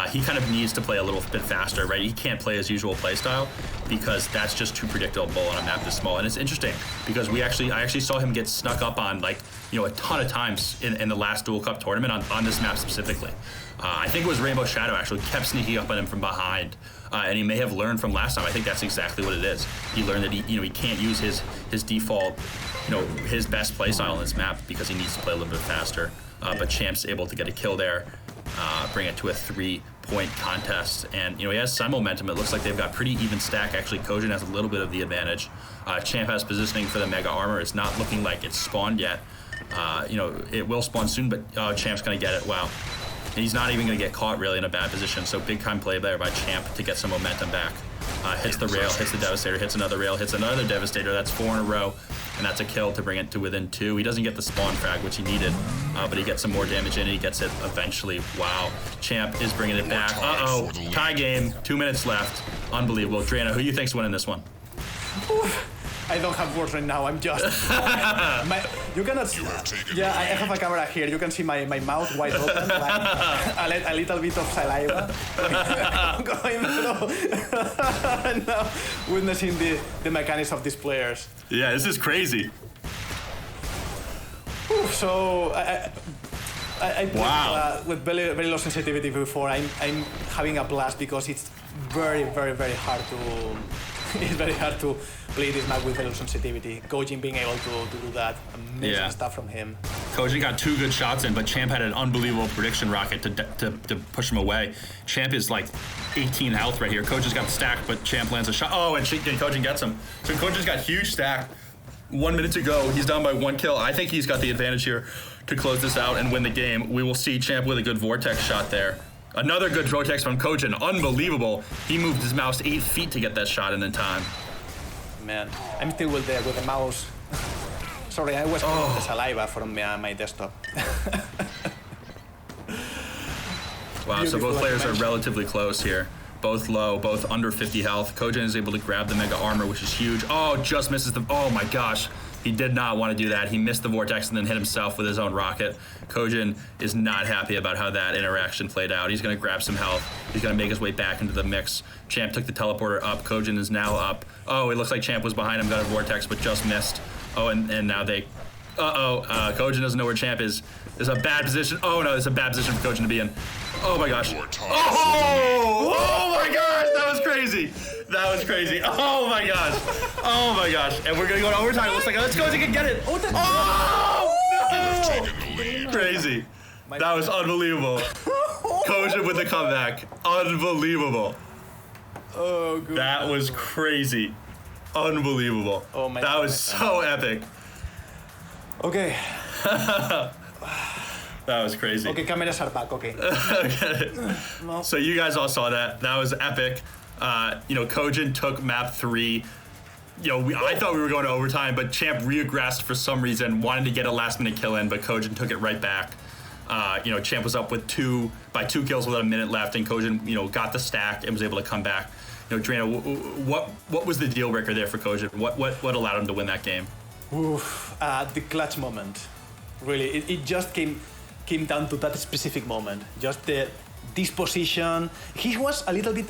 he kind of needs to play a little bit faster, right? He can't play his usual play style because that's just too predictable on a map this small. And it's interesting because I actually saw him get snuck up on a ton of times in the last Duel Cup tournament on this map specifically. I think it was Rainbow Shadow actually kept sneaking up on him from behind, and he may have learned from last time. I think that's exactly what it is. He learned that he can't use his default, his best play style on this map because he needs to play a little bit faster. But Champ's able to get a kill there. Bring it to a 3-point contest, and he has some momentum. It looks like they've got pretty even stack. Actually, Kojin has a little bit of the advantage. Champ has positioning for the mega armor. It's not looking like it's spawned yet. It will spawn soon, but Champ's gonna get it. Wow, and he's not even gonna get caught really in a bad position. So big time play there by Champ to get some momentum back. Hits the rail, hits the Devastator, hits another rail, hits another Devastator. That's 4 in a row, and that's a kill to bring it to within 2. He doesn't get the spawn frag, which he needed, but he gets some more damage in, and he gets it eventually. Wow, Champ is bringing it back. Uh-oh, tie game, 2 minutes left. Unbelievable. Drana, who do you think's winning this one? I don't have words right now. I'm just... you cannot... Yeah, I have a camera here. You can see my mouth wide open, like a little bit of saliva going through. Now, witnessing the mechanics of these players. Yeah, this is crazy. So I wow. With very, very low sensitivity before. I'm having a blast because it's very, very, very hard it's very hard to play this map with velocity sensitivity. Kojin being able to do that, amazing stuff from him. Kojin got 2 good shots in, but Champ had an unbelievable prediction rocket to push him away. Champ is like 18 health right here. Kojin's got the stack, but Champ lands a shot. Oh, and Kojin gets him. So Kojin's got huge stack. 1 minute to go. He's down by 1 kill. I think he's got the advantage here to close this out and win the game. We will see Champ with a good Vortex shot there. Another good Vortex from Kojin. Unbelievable. He moved his mouse 8 feet to get that shot in time. Man, I'm still with the mouse. Sorry, I was getting the saliva from my desktop. Wow, so both players are relatively close here. Both low, both under 50 health. Kojin is able to grab the Mega Armor, which is huge. Oh, just misses the... Oh my gosh. He did not want to do that. He missed the Vortex and then hit himself with his own rocket. Kojin is not happy about how that interaction played out. He's going to grab some health. He's going to make his way back into the mix. Champ took the teleporter up. Kojin is now up. Oh, it looks like Champ was behind him, got a Vortex, but just missed. Oh, and now they... Kojin doesn't know where Champ is. There's a bad position. Oh no, there's a bad position for Kojin to be in. Oh my gosh. Oh my gosh, that was crazy. That was crazy. Oh my gosh. Oh my gosh. And we're gonna go to overtime. It looks like let's Kojin can get it. Oh no! Crazy. That was unbelievable. Kojin with the comeback. Unbelievable. Oh good. That was crazy. Unbelievable. Oh my. That was so epic. Okay. That was crazy. Okay, cameras are back. Okay. Okay. No. So you guys all saw that. That was epic. Kojin took map 3. I thought we were going to overtime, but Champ regressed for some reason, wanted to get a last-minute kill in, but Kojin took it right back. Champ was up with 2 kills with a minute left, and Kojin, got the stack and was able to come back. Drano, what was the deal breaker there for Kojin? What allowed him to win that game? Oof, the clutch moment. Really, it just came down to that specific moment. Just this position. He was a little bit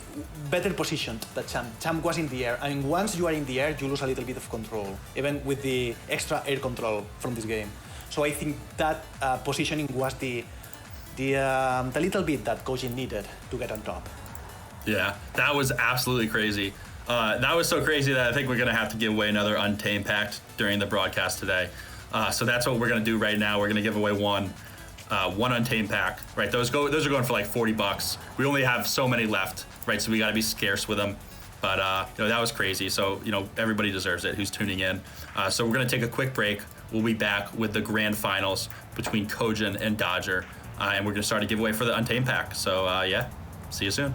better positioned than Champ. Champ was in the air. I mean, once you are in the air, you lose a little bit of control, even with the extra air control from this game. So I think that positioning was the little bit that Kojin needed to get on top. Yeah, that was absolutely crazy. That was so crazy that I think we're going to have to give away another Untamed pack during the broadcast today. So that's what we're going to do right now. We're going to give away one Untamed pack, right? Those are going for like $40. We only have so many left, right? So we got to be scarce with them. But that was crazy. So everybody deserves it who's tuning in. So we're going to take a quick break. We'll be back with the grand finals between Kojin and Dodger, and we're going to start a giveaway for the Untamed pack. So yeah, see you soon.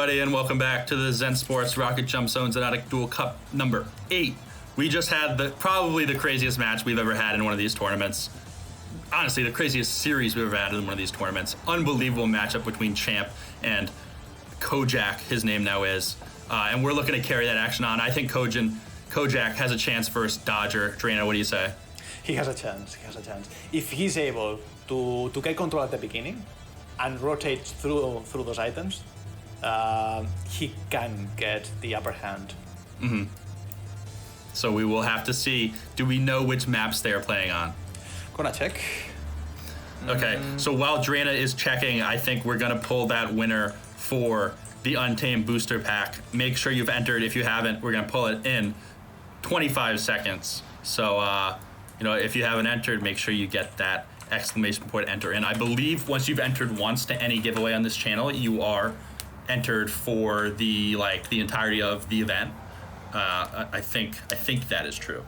everybody, and welcome back to the Zen Sports Rocket Jump Zone Xonotic Duel Cup number 8. We just had probably the craziest match we've ever had in one of these tournaments. Honestly, the craziest series we've ever had in one of these tournaments. Unbelievable matchup between Champ and Kojak, his name now is. And we're looking to carry that action on. I think Kojak has a chance versus Dodger. Drano, what do you say? He has a chance. If he's able to get control at the beginning and rotate through those items, he can get the upper hand. Mm-hmm. So we will have to see. Do we know which maps they are playing on? Gonna check. Okay, so while Drana is checking, I think we're gonna pull that winner for the Untamed Booster Pack. Make sure you've entered. If you haven't, we're gonna pull it in 25 seconds. So, if you haven't entered, make sure you get that exclamation point enter in. I believe once you've entered once to any giveaway on this channel, you are entered for the entirety of the event. I think that is true.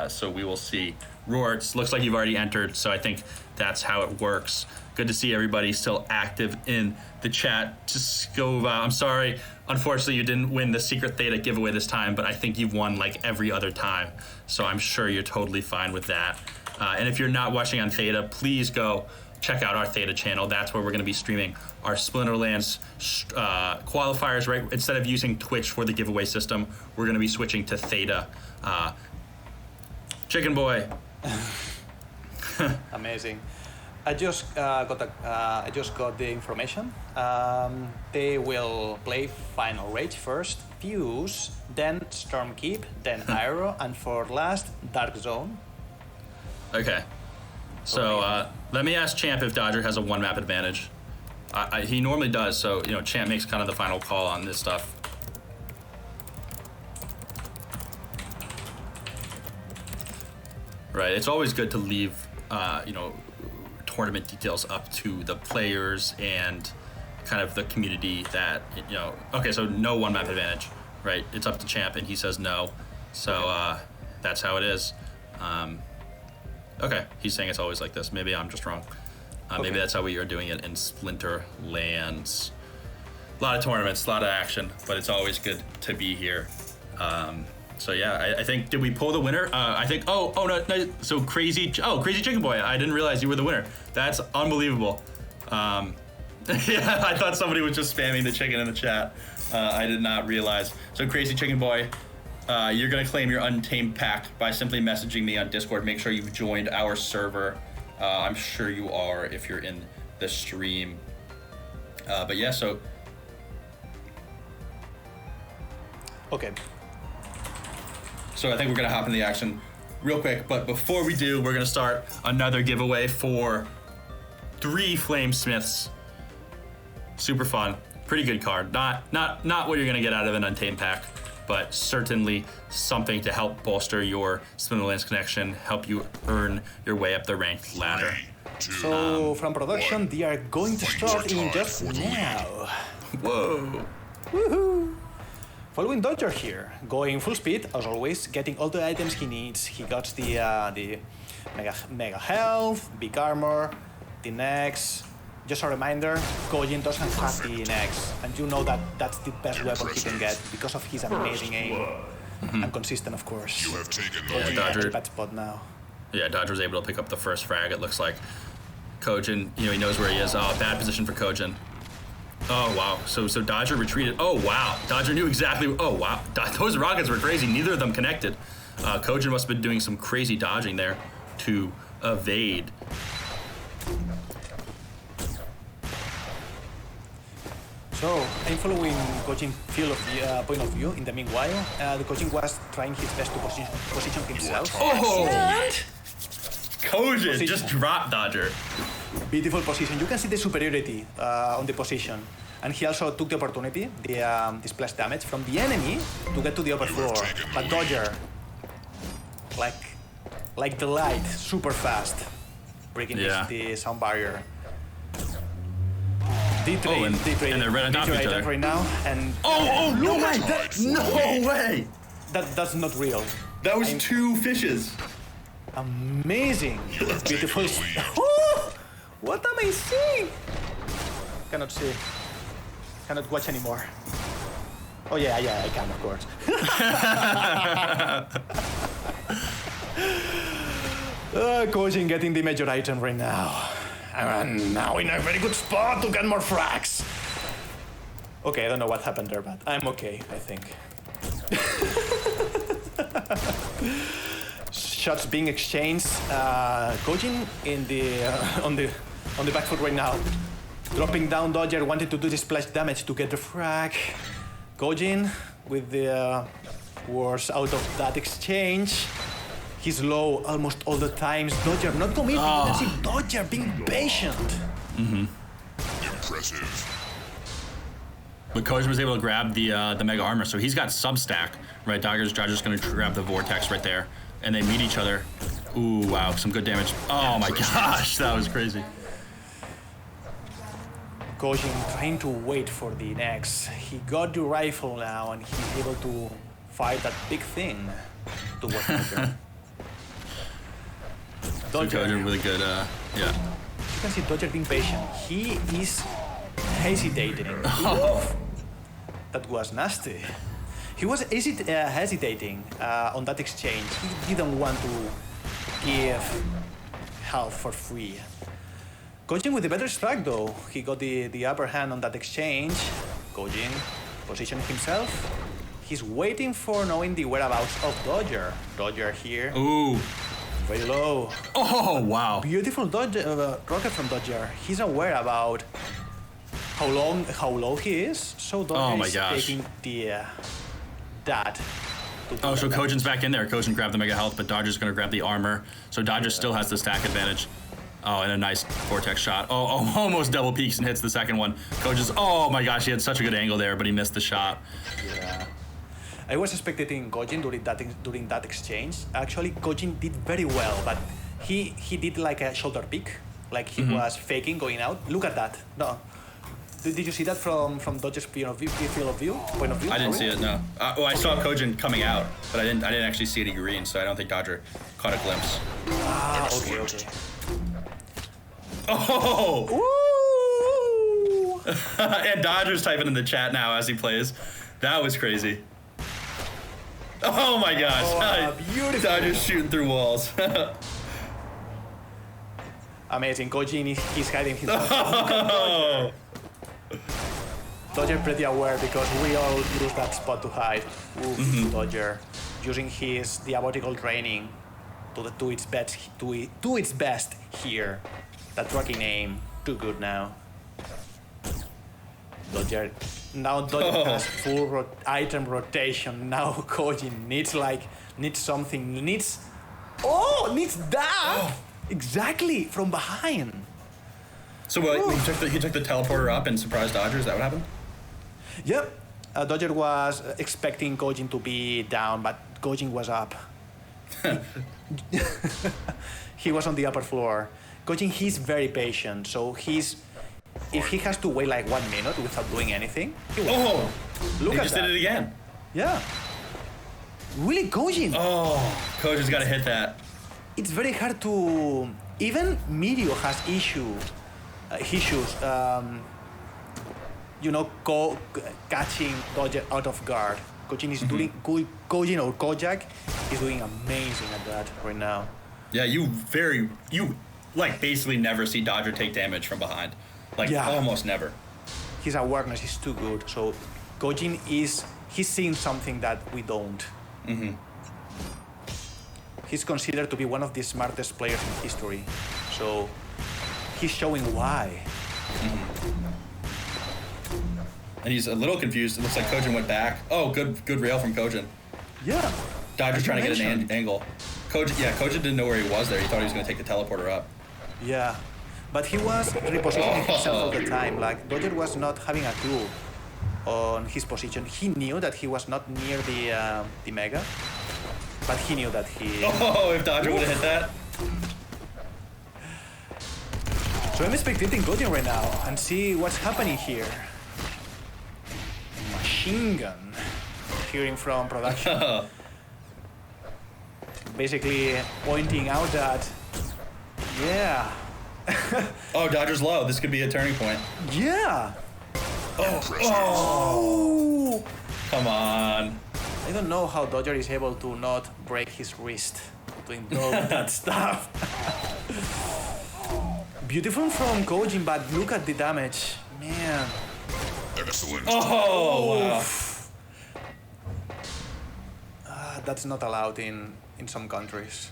So we will see. Rorts, looks like you've already entered, so I think that's how it works. Good to see everybody still active in the chat. Just go, I'm sorry, unfortunately you didn't win the Secret Theta giveaway this time, but I think you've won like every other time, so I'm sure you're totally fine with that. And if you're not watching on Theta, please go check out our Theta channel. That's where we're going to be streaming our Splinterlands qualifiers, right? Instead of using Twitch for the giveaway system, we're going to be switching to Theta. Chicken Boy. Amazing. I just got the information. They will play Final Rage first, Fuse, then Stormkeep, then Aero, and for last, Dark Zone. Okay. So let me ask Champ if Dodger has a one map advantage. He normally does, so Champ makes kind of the final call on this stuff. Right, it's always good to leave, tournament details up to the players and kind of the community that, okay, so no one map advantage, right? It's up to Champ and he says no. So that's how it is. Okay, he's saying it's always like this. Maybe I'm just wrong. Maybe that's how we are doing it in Splinterlands. A lot of tournaments, a lot of action, but it's always good to be here. So yeah, I think, did we pull the winner? I think, no, so Crazy Chicken Boy, I didn't realize you were the winner. That's unbelievable. Yeah, I thought somebody was just spamming the chicken in the chat. I did not realize. So Crazy Chicken Boy, you're gonna claim your Untamed pack by simply messaging me on Discord. Make sure you've joined our server. I'm sure you are if you're in the stream. But yeah, so. Okay. So I think we're gonna hop in the action real quick, but before we do, we're gonna start another giveaway for 3 Flamesmiths. Super fun, pretty good card. Not what you're gonna get out of an Untamed pack, but certainly something to help bolster your Splinterlands connection, help you earn your way up the ranked ladder. So from production, they are going to start in just now. Whoa. Woohoo! Following Dodger here, going full speed as always, getting all the items he needs. He got the mega health, big armor, the next. Just a reminder, Kojin doesn't have the next, and you know that that's the best weapon he can get because of his amazing aim and consistent, of course. You have taken the Yeah, lead. Dodger. Bad spot now. Yeah, Dodger was able to pick up the first frag. It looks like Kojin, he knows where he is. Oh, bad position for Kojin. Oh, wow. So Dodger retreated. Oh, wow. Dodger knew exactly. Oh, wow. Those rockets were crazy. Neither of them connected. Kojin must have been doing some crazy dodging there to evade. So I'm following Kojin's point of view. In the meanwhile, the Kojin was trying his best to position himself. Oh! And Kojin just dropped Dodger. beautiful position. You can see the superiority on the position. And he also took the opportunity, the splash damage from the enemy to get to the upper floor. But Dodger, like the light, super fast, breaking the sound barrier. And they're right on top of each other right now, and no way! No way! That's not real. That was 2 fishes. Amazing, beautiful. Oh, what am I seeing? Cannot see. Cannot watch anymore. Oh yeah, I can, of course. Kojin getting the major item right now. And now in a very good spot to get more frags. Okay, I don't know what happened there, but I'm okay, I think. Shots being exchanged. Kojin in the on the back foot right now. Dropping down Dodger, wanted to do the splash damage to get the frag. Kojin with the worst out of that exchange. He's low almost all the times. Dodger not committing. Let's see Dodger being patient. Impressive. But Kojin was able to grab the Mega Armor, so he's got sub-stack, right? Dodger's going to grab the Vortex right there, and they meet each other. Ooh, wow, some good damage. Oh my gosh, that was crazy. Kojin trying to wait for the next. He got the rifle now, and he's able to fight that big thing towards Dodger. So Kojin really good, yeah. You can see Dodger being patient. He is hesitating. Oh. That was nasty. He was hesitating on that exchange. He didn't want to give health for free. Kojin with the better strike though. He got the upper hand on that exchange. Kojin positioned himself. He's waiting for knowing the whereabouts of Dodger. Dodger here. Ooh. Very low. Oh, wow. Beautiful rocket from Dodger. He's aware about how low he is. So Dodger is taking the that. Oh, so Kojin's back in there. Kojin grabbed the Mega Health, but Dodger's going to grab the armor. So Dodger still has the stack advantage. Oh, and a nice Vortex shot. Oh, almost double peaks and hits the second one. Kojin's, oh my gosh, he had such a good angle there, but he missed the shot. Yeah. I was expecting Kojin during that exchange. Actually, Kojin did very well, but he did like a shoulder pick, like he was faking going out. Look at that. No, did you see that from Dodger's point of view? I didn't see it. No. Well, I saw Kojin coming out, but I didn't actually see it in green, so I don't think Dodger caught a glimpse. Okay. Oh! Ooh! And Dodger's typing in the chat now as he plays. That was crazy. Oh my gosh. Oh, beautiful. Dodger's shooting through walls. Amazing. Kojin, he's hiding himself. Oh. Dodger pretty aware because we all use that spot to hide. Oof, Dodger using his diabolical training to its best here. That tracking aim, too good now. Dodger has full item rotation. Now Kojin needs something. Needs that exactly from behind. So he took the teleporter up and surprised Dodger. Is that what happened? Yep. Dodger was expecting Kojin to be down, but Kojin was up. He was on the upper floor. Kojin, he's very patient, so if he has to wait like 1 minute without doing anything, he will. Oh! Look He at just that. did it again. Yeah. Really, Kojin. Oh, Kojin's got to hit that. It's very hard to. Even Mirio has issues. Catching Dodger out of guard. Kojin is doing. Kojin or Kojak is doing amazing at that right now. Yeah, you basically never see Dodger take damage from behind. Almost never. His awareness is too good. So Kojin he's seeing something that we don't. He's considered to be one of the smartest players in history. So he's showing why. And he's a little confused. It looks like Kojin went back. Oh, good rail from Kojin. Yeah. Dodger's trying to get an angle. Kojin didn't know where he was there. He thought he was going to take the teleporter up. Yeah. But he was repositioning himself all the time. Like, Dodger was not having a clue on his position. He knew that he was not near the Mega, but he knew that he... Oh, if Dodger would have hit that. So I'm spectating Kojin right now and see what's happening here. Machine gun. Hearing from production. Basically pointing out that, yeah. Oh, Dodger's low. This could be a turning point. Yeah. Oh. Come on. I don't know how Dodger is able to not break his wrist doing all that stuff. Beautiful from Kojin, but look at the damage. Man. Excellent. Oh, wow. That's not allowed in some countries.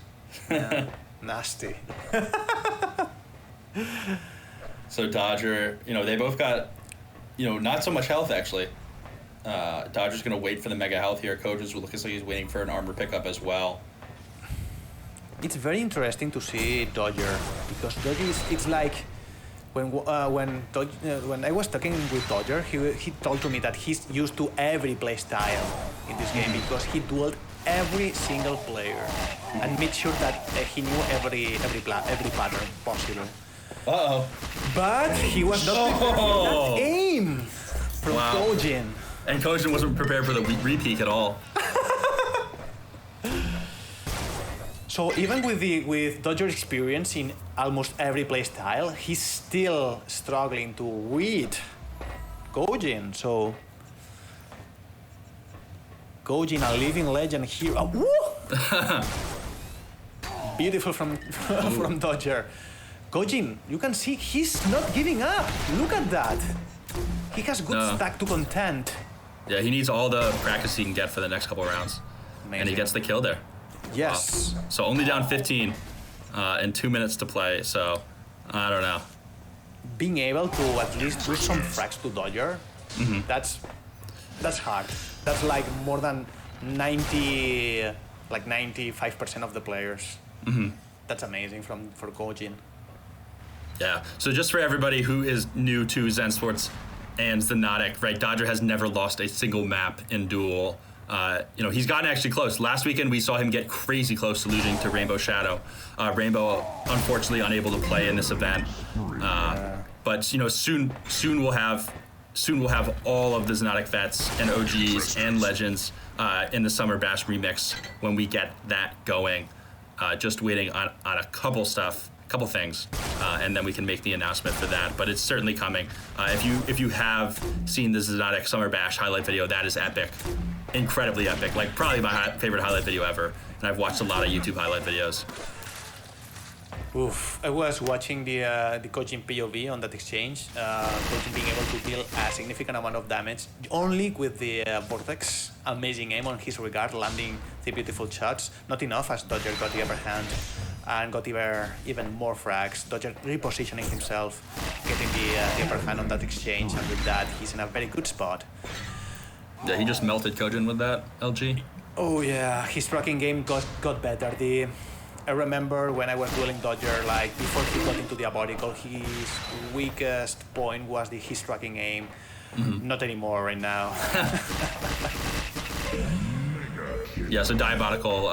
Yeah. Nasty. So Dodger, they both got, not so much health actually. Dodger's going to wait for the mega health here. Kojin's looks like he's waiting for an armor pickup as well. It's very interesting to see Dodger because Dodger it's like when I was talking with Dodger, he told to me that he's used to every play style in this game because he dueled every single player and made sure that he knew every pattern possible. Uh-oh. But he was not prepared for that aim from Kojin. And Kojin wasn't prepared for the repeat at all. So even with Dodger experience in almost every playstyle, he's still struggling to read Kojin. So Kojin, a living legend here. Beautiful from Dodger. Kojin, you can see he's not giving up. Look at that. He has good stack to content. Yeah, he needs all the practice he can get for the next couple rounds. Amazing. And he gets the kill there. Yes. Wow. So only down 15 and 2 minutes to play, so I don't know. Being able to at least do some frags to Dodger, that's hard. That's like more than 95% of the players. That's amazing for Kojin. Yeah, so just for everybody who is new to Zen Sports and Xonotic, right, Dodger has never lost a single map in Duel. He's gotten actually close. Last weekend, we saw him get crazy close to losing to Rainbow Shadow. Rainbow, unfortunately, unable to play in this event. But soon we'll have all of the Xonotic vets and OGs and legends in the Summer Bash remix when we get that going. Just waiting on a couple things, and then we can make the announcement for that. But it's certainly coming. If you have seen the Xonotic Summer Bash highlight video, that is epic. Incredibly epic, like probably my favorite highlight video ever, and I've watched a lot of YouTube highlight videos. Oof, I was watching the Kojin POV on that exchange. Kojin being able to deal a significant amount of damage only with the Vortex. Amazing aim on his regard, landing the beautiful shots. Not enough as Dodger got the upper hand and got even more frags. Dodger repositioning himself, getting the upper hand on that exchange, and with that he's in a very good spot. Yeah, he just melted Kojin with that, LG. Oh yeah, his tracking game got better. I remember when I was dueling Dodger, like before he got into the aboriginal, his weakest point was his tracking aim. Not anymore right now. Yeah, so Diabolical,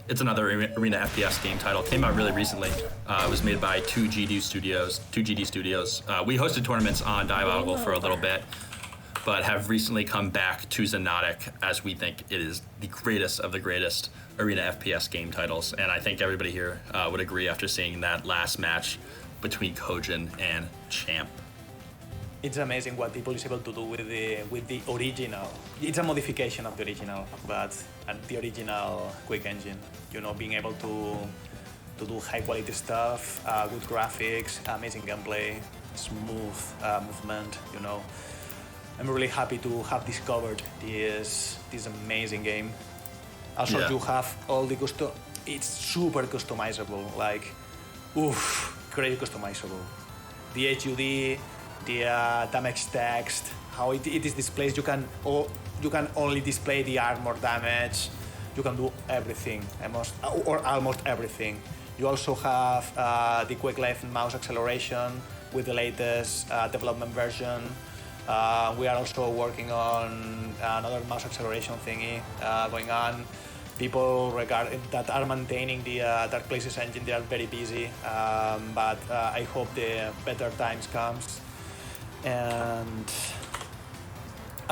it's another Arena FPS game title. Came out really recently. It was made by 2GD Studios. We hosted tournaments on Diabolical for a little bit, but have recently come back to Xonotic as we think it is the greatest of the greatest Arena FPS game titles. And I think everybody here would agree after seeing that last match between Kojin and Champ. It's amazing what people is able to do with the original. It's a modification of the original, but the original Quick Engine. Being able to do high quality stuff, good graphics, amazing gameplay, smooth movement. I'm really happy to have discovered this amazing game. Also, you have all the it's super customizable. Like, great customizable. The HUD. The damage text, how it is displayed. You can only display the armor damage. You can do everything, almost everything. You also have the quick left mouse acceleration with the latest development version. We are also working on another mouse acceleration thingy going on. People that are maintaining the Dark Places engine, they are very busy, but I hope the better times comes. And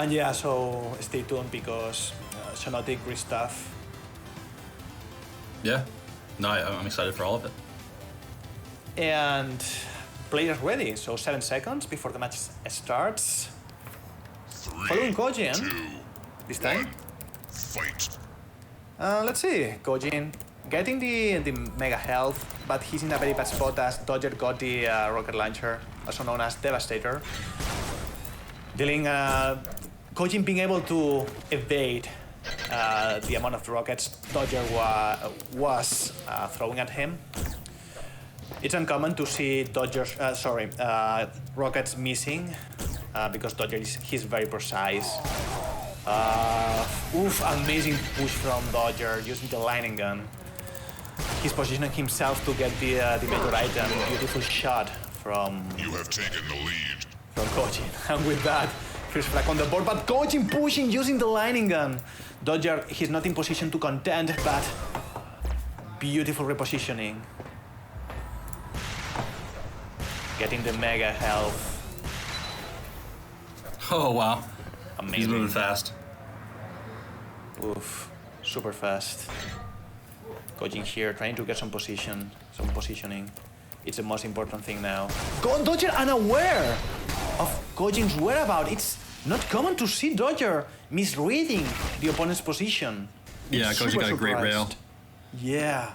yeah, so stay tuned because Xonotic great stuff. Yeah, no, I'm excited for all of it. And players ready, so 7 seconds before the match starts. 3, Following Kojin. 2, this time. Fight. Let's see. Kojin getting the mega health, but he's in a very bad spot as Dodger got the rocket launcher, also known as Devastator. Dealing Kojin being able to evade the amount of rockets Dodger was throwing at him. It's uncommon to see rockets missing because Dodger he's very precise. Amazing push from Dodger using the lightning gun. He's positioning himself to get the major item. Beautiful shot from. You have taken the lead. From Kojin. And with that, first flag on the board, but Kojin pushing using the lightning gun. Dodger, he's not in position to contend, but beautiful repositioning. Getting the mega health. Oh, wow. Amazing. He's moving fast. Oof, super fast. Kojin here trying to get some positioning. It's the most important thing now. Dodger unaware of Kojin's whereabouts. It's not common to see Dodger misreading the opponent's position. Yeah, Kojin got a great rail. Yeah.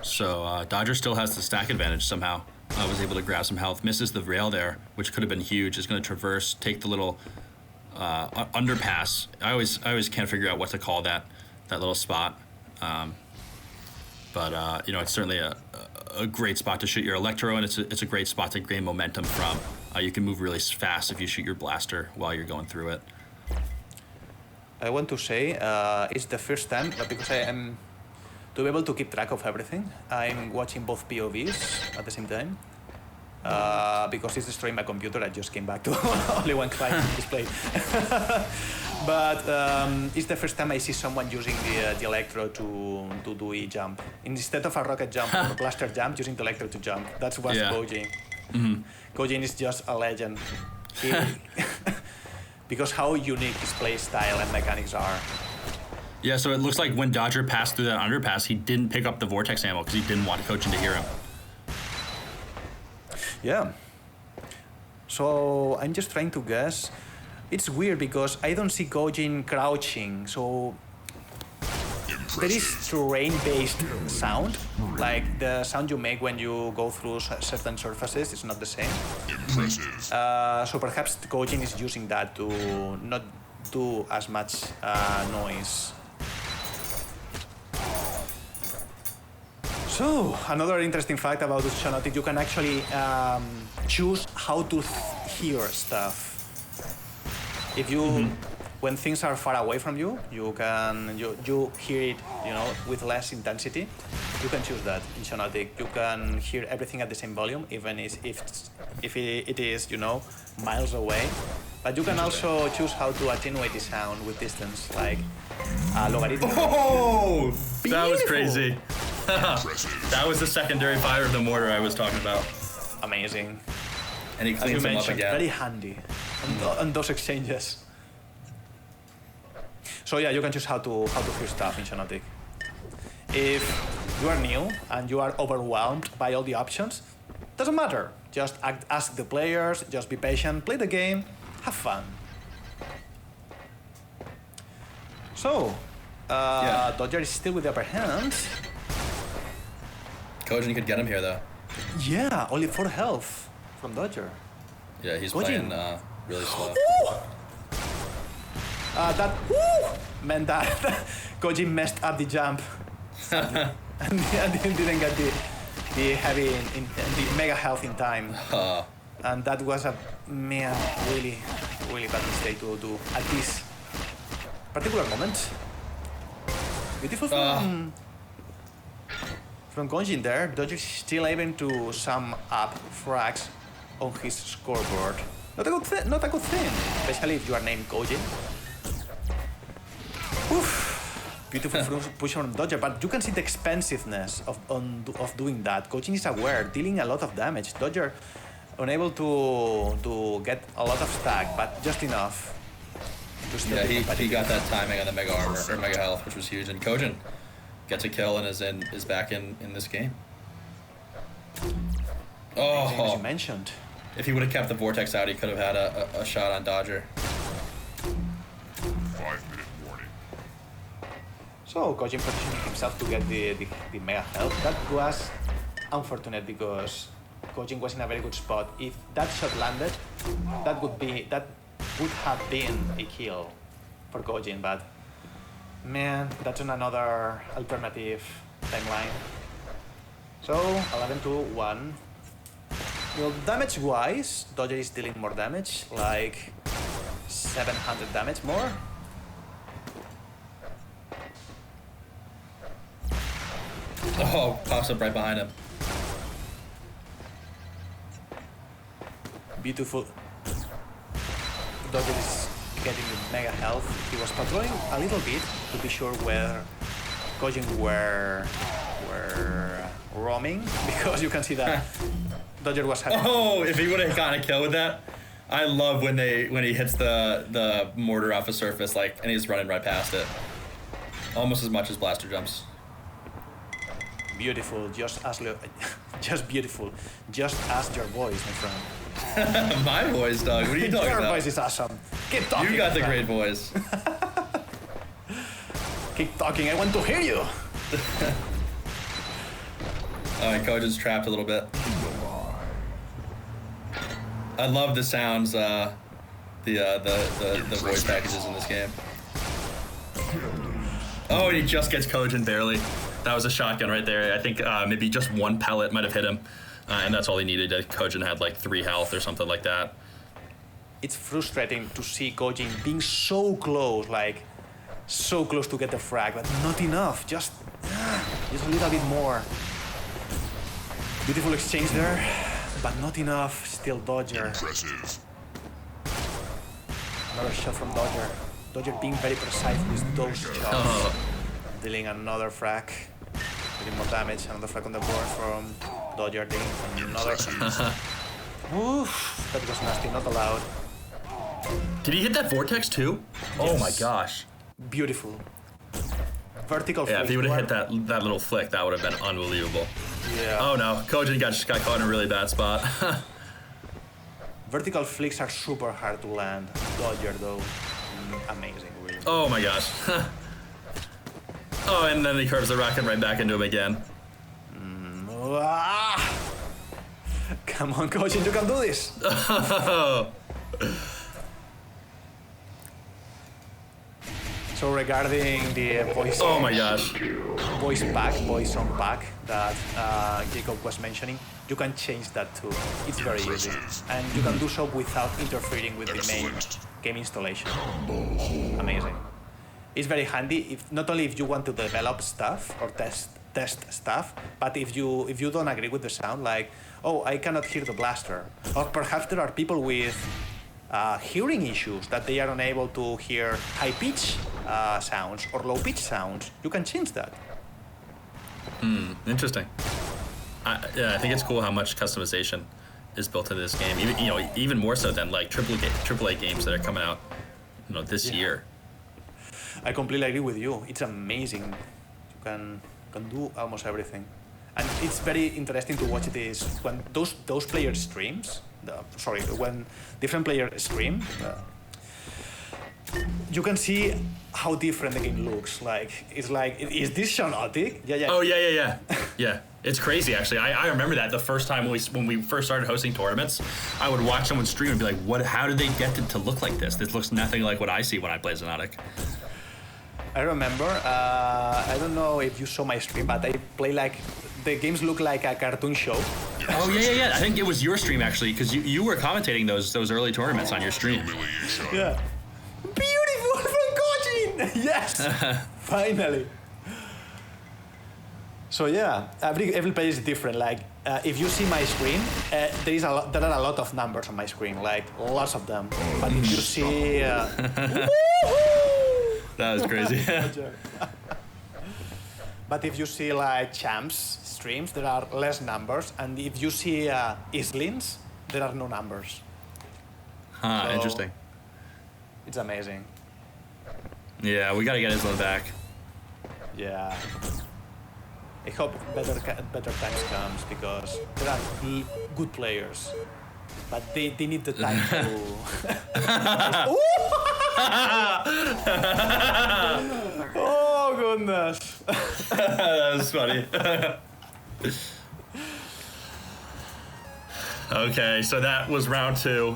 So Dodger still has the stack advantage somehow. Was able to grab some health, misses the rail there, which could have been huge. Is going to traverse, take the little underpass. I always can't figure out what to call that little spot. But it's certainly a great spot to shoot your Electro, and it's a great spot to gain momentum from. You can move really fast if you shoot your blaster while you're going through it. I want to say it's the first time, but because I am to be able to keep track of everything, I'm watching both POVs at the same time. Because it's destroying my computer, I just came back to only one client display. But it's the first time I see someone using the Electro to do a jump. Instead of a rocket jump or a blaster jump, using the Electro to jump. That's what's Kojin. Mm-hmm. Kojin is just a legend. Because how unique his play style and mechanics are. Yeah, so it looks like when Dodger passed through that underpass, he didn't pick up the Vortex ammo because he didn't want Kojin to hear him. Yeah. So I'm just trying to guess. It's weird because I don't see Kojin crouching, so there is terrain-based sound, like the sound you make when you go through certain surfaces. It's not the same. Impressive. So perhaps Kojin is using that to not do as much noise. So, another interesting fact about Xonotic, you can actually choose how to hear stuff. If you, when things are far away from you, you hear it, with less intensity. You can choose that in Xonotic. You can hear everything at the same volume, even if it is, miles away. But you can also choose how to attenuate the sound with distance, like logarithmic. Oh, that was crazy. That was the secondary fire of the mortar I was talking about. Amazing. And he cleans them up again. Very handy on those exchanges. So yeah, you can choose how to hear stuff in Xonotic. If you are new and you are overwhelmed by all the options, doesn't matter. Just ask the players, just be patient, play the game, have fun. So, Dodger is still with the upper hand. Kojin could get him here though. Yeah, only 4 health from Dodger. Yeah, he's Kojin. playing really slow. That meant that Kojin messed up the jump and didn't get the heavy the mega health in time. And that was a really bad mistake to do at this particular moment. Beautiful from Kojin there. Dodger is still able to sum up frags on his scoreboard. Not a good thing, especially if you are named Kojin. Oof. Beautiful push from Dodger, but you can see the expensiveness of doing that. Kojin is aware, dealing a lot of damage. Dodger unable to get a lot of stack, but just enough. Yeah, he got that timing on the mega armor or mega health, which was huge. And Kojin gets a kill and is back in this game. As you mentioned. If he would have kept the Vortex out, he could have had a shot on Dodger. So Kojin positioning himself to get the mega health. That was unfortunate because Kojin was in a very good spot. If that shot landed, that would have been a kill for Kojin, but man, that's on another alternative timeline. So 11-1. Well, damage-wise, Dodger is dealing more damage, like 700 damage more. Oh, pops up right behind him. Beautiful. Dodger is getting the mega health. He was patrolling a little bit to be sure where Kojin were roaming, because you can see that Dodger was having... Oh, if he would have gotten a kill with that. I love when he hits the mortar off a surface, like, and he's running right past it. Almost as much as blaster jumps. Beautiful, just beautiful. Just as your voice, my friend. My voice, dog. What are you talking Your about? voice is awesome. Keep talking. You got the friend. great voice. Keep talking, I want to hear you. Alright, Coach is trapped a little bit. I love the sounds, the voice packages in this game. Oh, and he just gets Kojin barely. That was a shotgun right there. I think maybe just one pellet might have hit him, and that's all he needed. Kojin had like 3 health or something like that. It's frustrating to see Kojin being so close, like so close to get the frag, but not enough. Just a little bit more. Beautiful exchange there, but not enough. Still Dodger. Impressive. Another shot from Dodger. Dodger being very precise with those shots. Dealing another frag. Doing more damage. Another frag on the board from Dodger. Dealing another. Oof, that was nasty. Not allowed. Did he hit that vortex too? Oh my gosh. Beautiful. Vertical Yeah, flick. if he would have hit that little flick, that would have been unbelievable. Yeah. Oh no, Kojin just got caught in a really bad spot. Vertical flicks are super hard to land. Dodger though, amazing, really. Oh my gosh. Oh, and then he curves the rocket right back into him again. Come on, Kojin, you can do this. So regarding the voice, Oh my gosh. voice on pack that Jacob was mentioning, you can change that too. It's very easy, and you can do so without interfering with the main game installation. Amazing. It's very handy, not only if you want to develop stuff or test stuff, but if you don't agree with the sound, like, oh, I cannot hear the blaster, or perhaps there are people with hearing issues that they are unable to hear high pitch sounds or low pitch sounds. You can change that. Interesting. Yeah, I think it's cool how much customization is built into this game. Even more so than like AAA games that are coming out, this year. I completely agree with you. It's amazing. You can do almost everything, and it's very interesting to watch this when those players streams. When different players stream, you can see how different the game looks. Is this Xonotic? Yeah. Oh yeah. Yeah, it's crazy actually. I remember that the first time when we first started hosting tournaments, I would watch someone stream and be like, how did they get it to look like this? This looks nothing like what I see when I play Xonotic. I remember. I don't know if you saw my stream, but I play the games look like a cartoon show. Oh yeah. I think it was your stream actually, because you were commentating those early tournaments on your stream. Yeah. Beautiful from Kojin! Yes! Finally. So yeah, every player is different. If you see my screen, there are a lot of numbers on my screen, lots of them. But if you see, that was crazy. But if you see champs streams, there are less numbers, and if you see Islins, there are no numbers. Huh, So, interesting. It's amazing. Yeah, we gotta get Island back. Yeah. I hope better times comes, because there are good players, but they need the time to. Oh, goodness. That was funny. Okay, so that was round 2.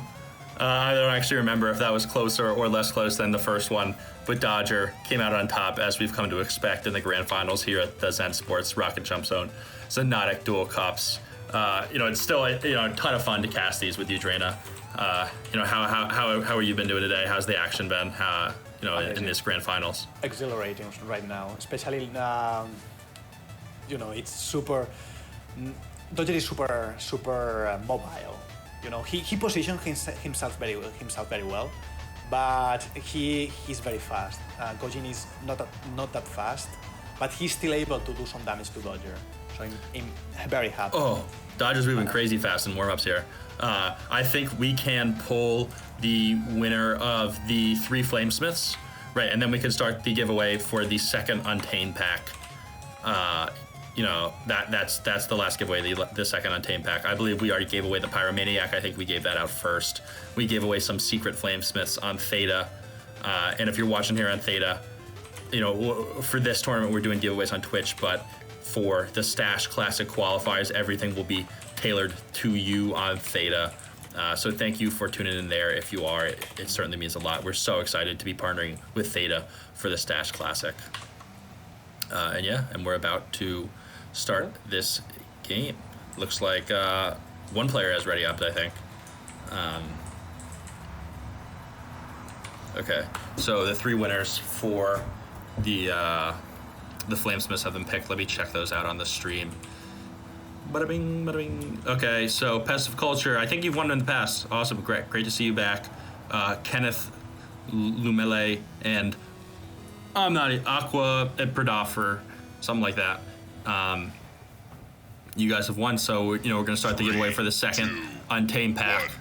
I don't actually remember if that was closer or less close than the first one, but Dodger came out on top, as we've come to expect in the grand finals here at the Zen Sports Rocket Jump Zone Xonotic Duel Cups. It's still a ton of fun to cast these with you, Drena. How have you been doing today? How's the action been? In this grand finals? Exhilarating right now, especially it's super. Dodger is super mobile. He positions himself very well, but he's very fast. Gojin is not that fast, but he's still able to do some damage to Dodger. So I'm very happy. Oh, Dodger's moving crazy fast in warm-ups here. I think we can pull the winner of the 3 Flamesmiths, right? And then we can start the giveaway for the second Untamed pack. That's the last giveaway, the second Untamed pack. I believe we already gave away the Pyromaniac. I think we gave that out first. We gave away some secret Flamesmiths on Theta. And if you're watching here on Theta, for this tournament, we're doing giveaways on Twitch, but for the Stash Classic qualifiers, everything will be tailored to you on Theta. So thank you for tuning in there. If you are, it certainly means a lot. We're so excited to be partnering with Theta for the Stash Classic. And we're about to start this game. Looks like one player has ready up, I think. Okay, so the 3 winners for the Flamesmiths have been picked. Let me check those out on the stream. Bada bing, bada bing. Okay, so Pest of Culture. I think you've won in the past. Awesome, great to see you back. Kenneth Lumele and I'm not Aqua and Pradoffer, something like that. You guys have won, so we're gonna start the giveaway for the second Untamed pack.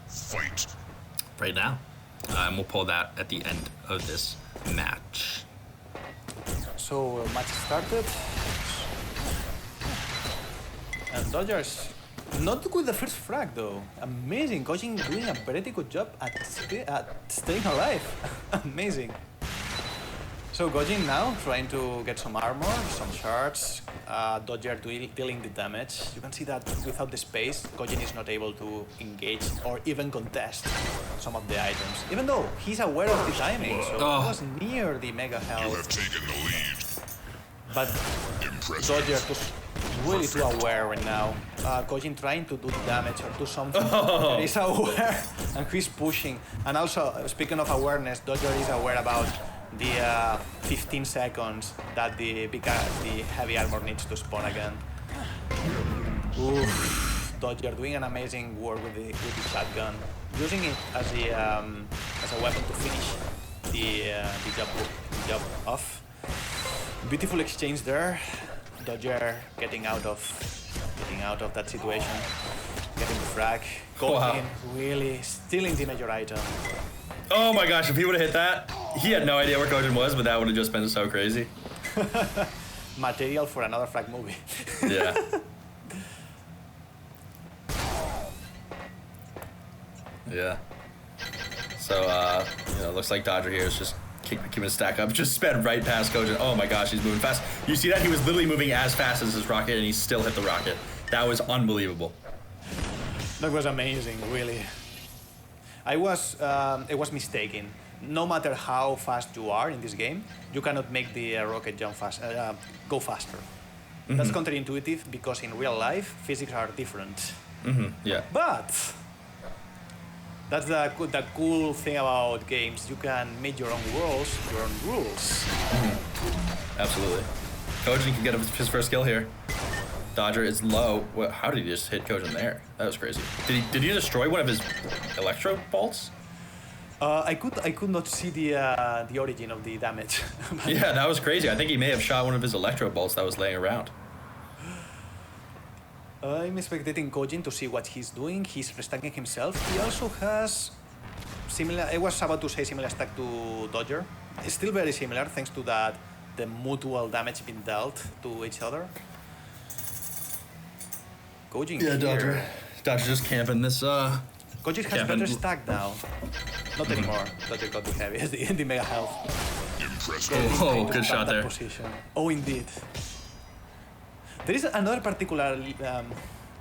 Fight. Right now, and we'll pull that at the end of this match. So match started, and Dodgers not with the first frag though. Amazing, Gojin doing a very good job at staying alive. Amazing. So Gojin now trying to get some armor, some shards. Dodger dealing the damage. You can see that without the space, Gojin is not able to engage or even contest some of the items. Even though he's aware of the timing, so he was near the mega You health. have taken the lead. But Impressive. Dodger was really too aware right now. Gojin trying to do damage or do something. He's aware and he's pushing. And also, speaking of awareness, Dodger is aware about the 15 seconds that the heavy armor needs to spawn again. Oof. Dodger doing an amazing work with the shotgun, using it as a weapon to finish the job off. Beautiful exchange there. Dodger getting out of that situation, getting the frag. Gojin really stealing the major item. Oh my gosh, if he would have hit that, he had no idea where Gojin was, but that would have just been so crazy. Material for another frag movie. Yeah. Yeah. So, looks like Dodger here is just keeping a stack up. Just sped right past Gojin. Oh my gosh, he's moving fast. You see that? He was literally moving as fast as his rocket, and he still hit the rocket. That was unbelievable. That was amazing, really. I was mistaken. No matter how fast you are in this game, you cannot make the rocket jump go faster. Mm-hmm. That's counterintuitive because in real life, physics are different. Mm-hmm. Yeah. But that's the cool thing about games. You can make your own worlds, your own rules. Mm-hmm. Absolutely. Gojin can get his first kill here. Dodger is low. How did he just hit Gojin there? That was crazy. Did he destroy one of his electro bolts? I could not see the origin of the damage. Yeah, that was crazy. I think he may have shot one of his electro bolts that was laying around. I'm expecting Gojin to see what he's doing. He's restacking himself. He also has similar. I was about to say similar stack to Dodger. It's still very similar thanks to that the mutual damage being dealt to each other. Gojin here. Dodger just camping this. Gojin has better stack now. Not anymore. Dodger got the heavy, the mega health. present. Oh, good shot there. Position. Oh, indeed. There is another particular,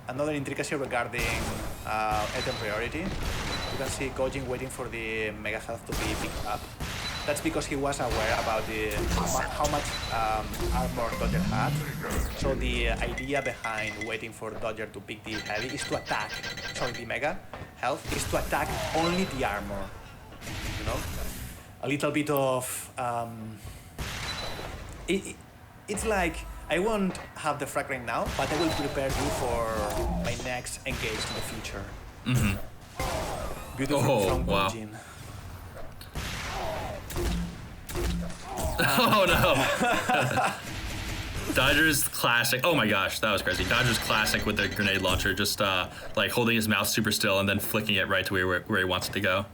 another intricacy regarding item priority. You can see Kojin waiting for the Mega Health to be picked up. That's because he was aware about how much armor Dodger had. So the idea behind waiting for Dodger to pick the heavy is to attack, sorry, the Mega Health is to attack only the armor. You know? A little bit of... it's like, I won't have the frag right now, but I will prepare you for my next engage in the future. Mm-hmm. Beautiful from wow. Kojin. Oh no! Dodger's classic. Oh my gosh, that was crazy. Dodger's classic with the grenade launcher, just like holding his mouse super still and then flicking it right to where he wants it to go.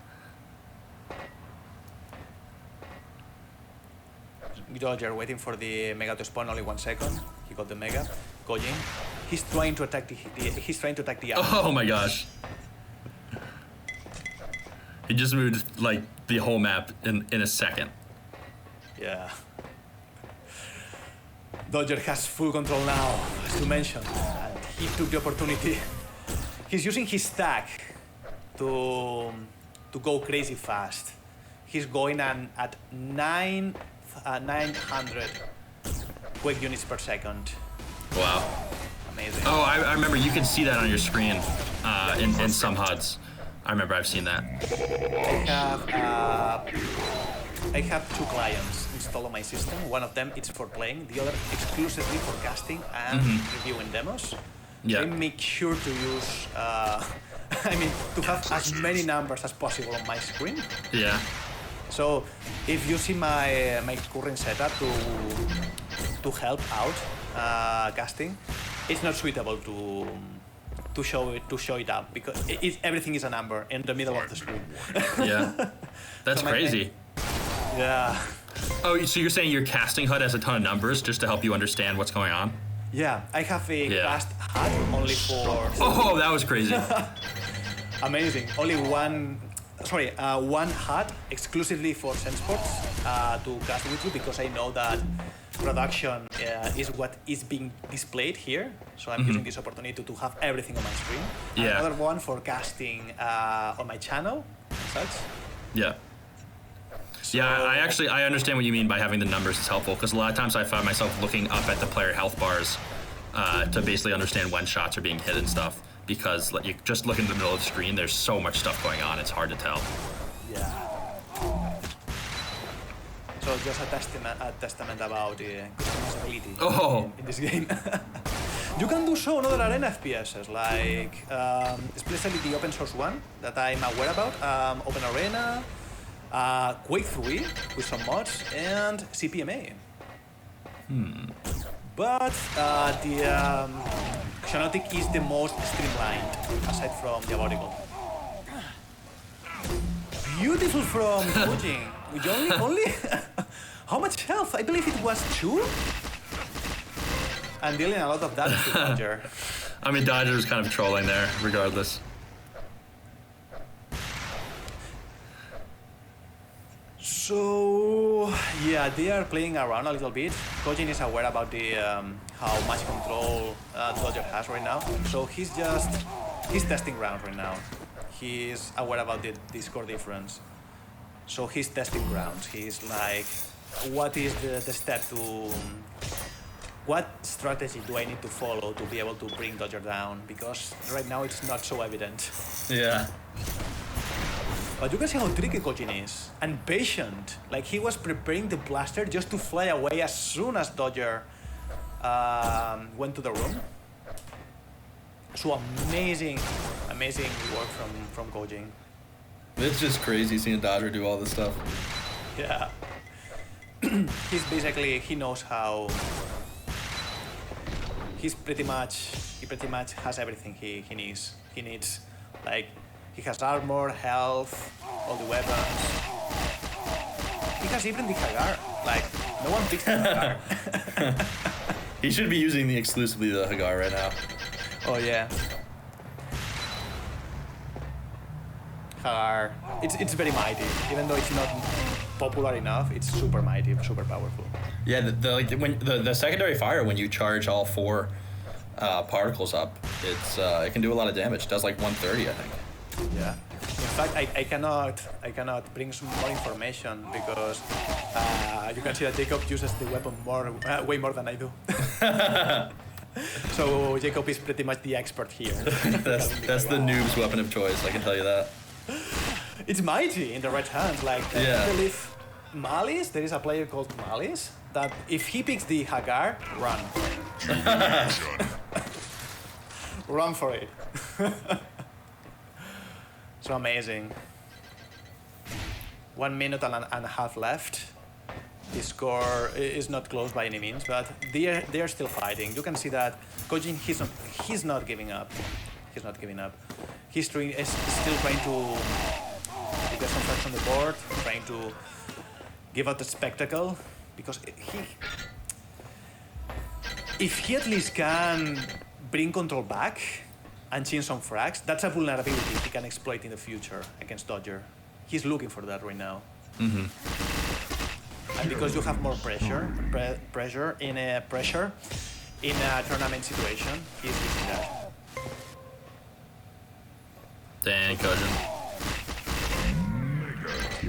Dodger waiting for the Mega to spawn, only 1 second. He got the Mega. Kojin. He's trying to attack the armor. Oh my gosh. He just moved like the whole map in a second. Yeah. Dodger has full control now, as you mentioned, and he took the opportunity. He's using his stack to go crazy fast. He's going at 900 quick units per second. Wow. Amazing. Oh, I remember you can see that on your screen in some HUDs. I remember I've seen that. I have 2 clients installed on my system. One of them is for playing, the other exclusively for casting and reviewing demos. Yeah. I make sure to use, to have as many numbers as possible on my screen. Yeah. So if you see my current setup to help out casting, it's not suitable to show it up because everything is a number in the middle of the screen. Yeah. That's crazy. Yeah. Oh, so you're saying your casting HUD has a ton of numbers just to help you understand what's going on? Yeah, I have a cast HUD only for... Oh, that was crazy. Amazing. Only one HUD exclusively for Esports to cast with you because I know that production is what is being displayed here. So I'm using this opportunity to have everything on my screen. Yeah. Another one for casting on my channel and such. Yeah. Yeah, I understand what you mean by having the numbers is helpful because a lot of times I find myself looking up at the player health bars to basically understand when shots are being hit and stuff because like, you just look in the middle of the screen, there's so much stuff going on, it's hard to tell. Yeah. So just a testament about customizability in this game. You can do so on other Arena FPSs, like especially the open source one that I'm aware about, Open Arena, Quake 3 with some mods, and CPMA. But the Xonotic is the most streamlined, aside from Diabolical. Beautiful from Kojin. With only how much health? I believe it was 2? And dealing a lot of damage to Dodger. I mean, Dodger was kind of trolling there, regardless. So yeah, they are playing around a little bit. Kojin is aware about the how much control Dodger has right now. So he's testing ground right now. He's aware about the score difference. So he's testing grounds. He's like, what is the step to? What strategy do I need to follow to be able to bring Dodger down? Because right now it's not so evident. Yeah. But you can see how tricky Kojin is, and patient. Like he was preparing the blaster just to fly away as soon as Dodger went to the room. So amazing work from Kojin. It's just crazy seeing Dodger do all this stuff. Yeah. He knows how. He pretty much has everything he needs. He needs, like, he has armor, health, all the weapons. He has even the Hagar. Like, no one picks the Hagar. He should be using exclusively the Hagar right now. Oh yeah. Hagar. It's very mighty, even though it's not popular enough, it's super mighty, super powerful. Yeah, the secondary fire when you charge all 4 particles up, it can do a lot of damage. It does like 130, I think. Yeah. In fact, I cannot bring some more information because you can see that Jacob uses the weapon way more than I do. So Jacob is pretty much the expert here. that's the noob's weapon of choice, I can tell you that. It's mighty in the right hands. Like, Yeah. I believe Malice, there is a player called Malice, that if he picks the Hagar, run. Run for it. So amazing. 1 minute and a half left. The score is not close by any means, but they are still fighting. You can see that Kojin, he's not giving up. He's not giving up. He's still trying to get some shots on the board, trying to give out the spectacle, because if he at least can bring control back and change some frags, that's a vulnerability he can exploit in the future against Dodger. He's looking for that right now. Mm-hmm. And because you have more pressure in a tournament situation, he's using that. Dang, Kojin.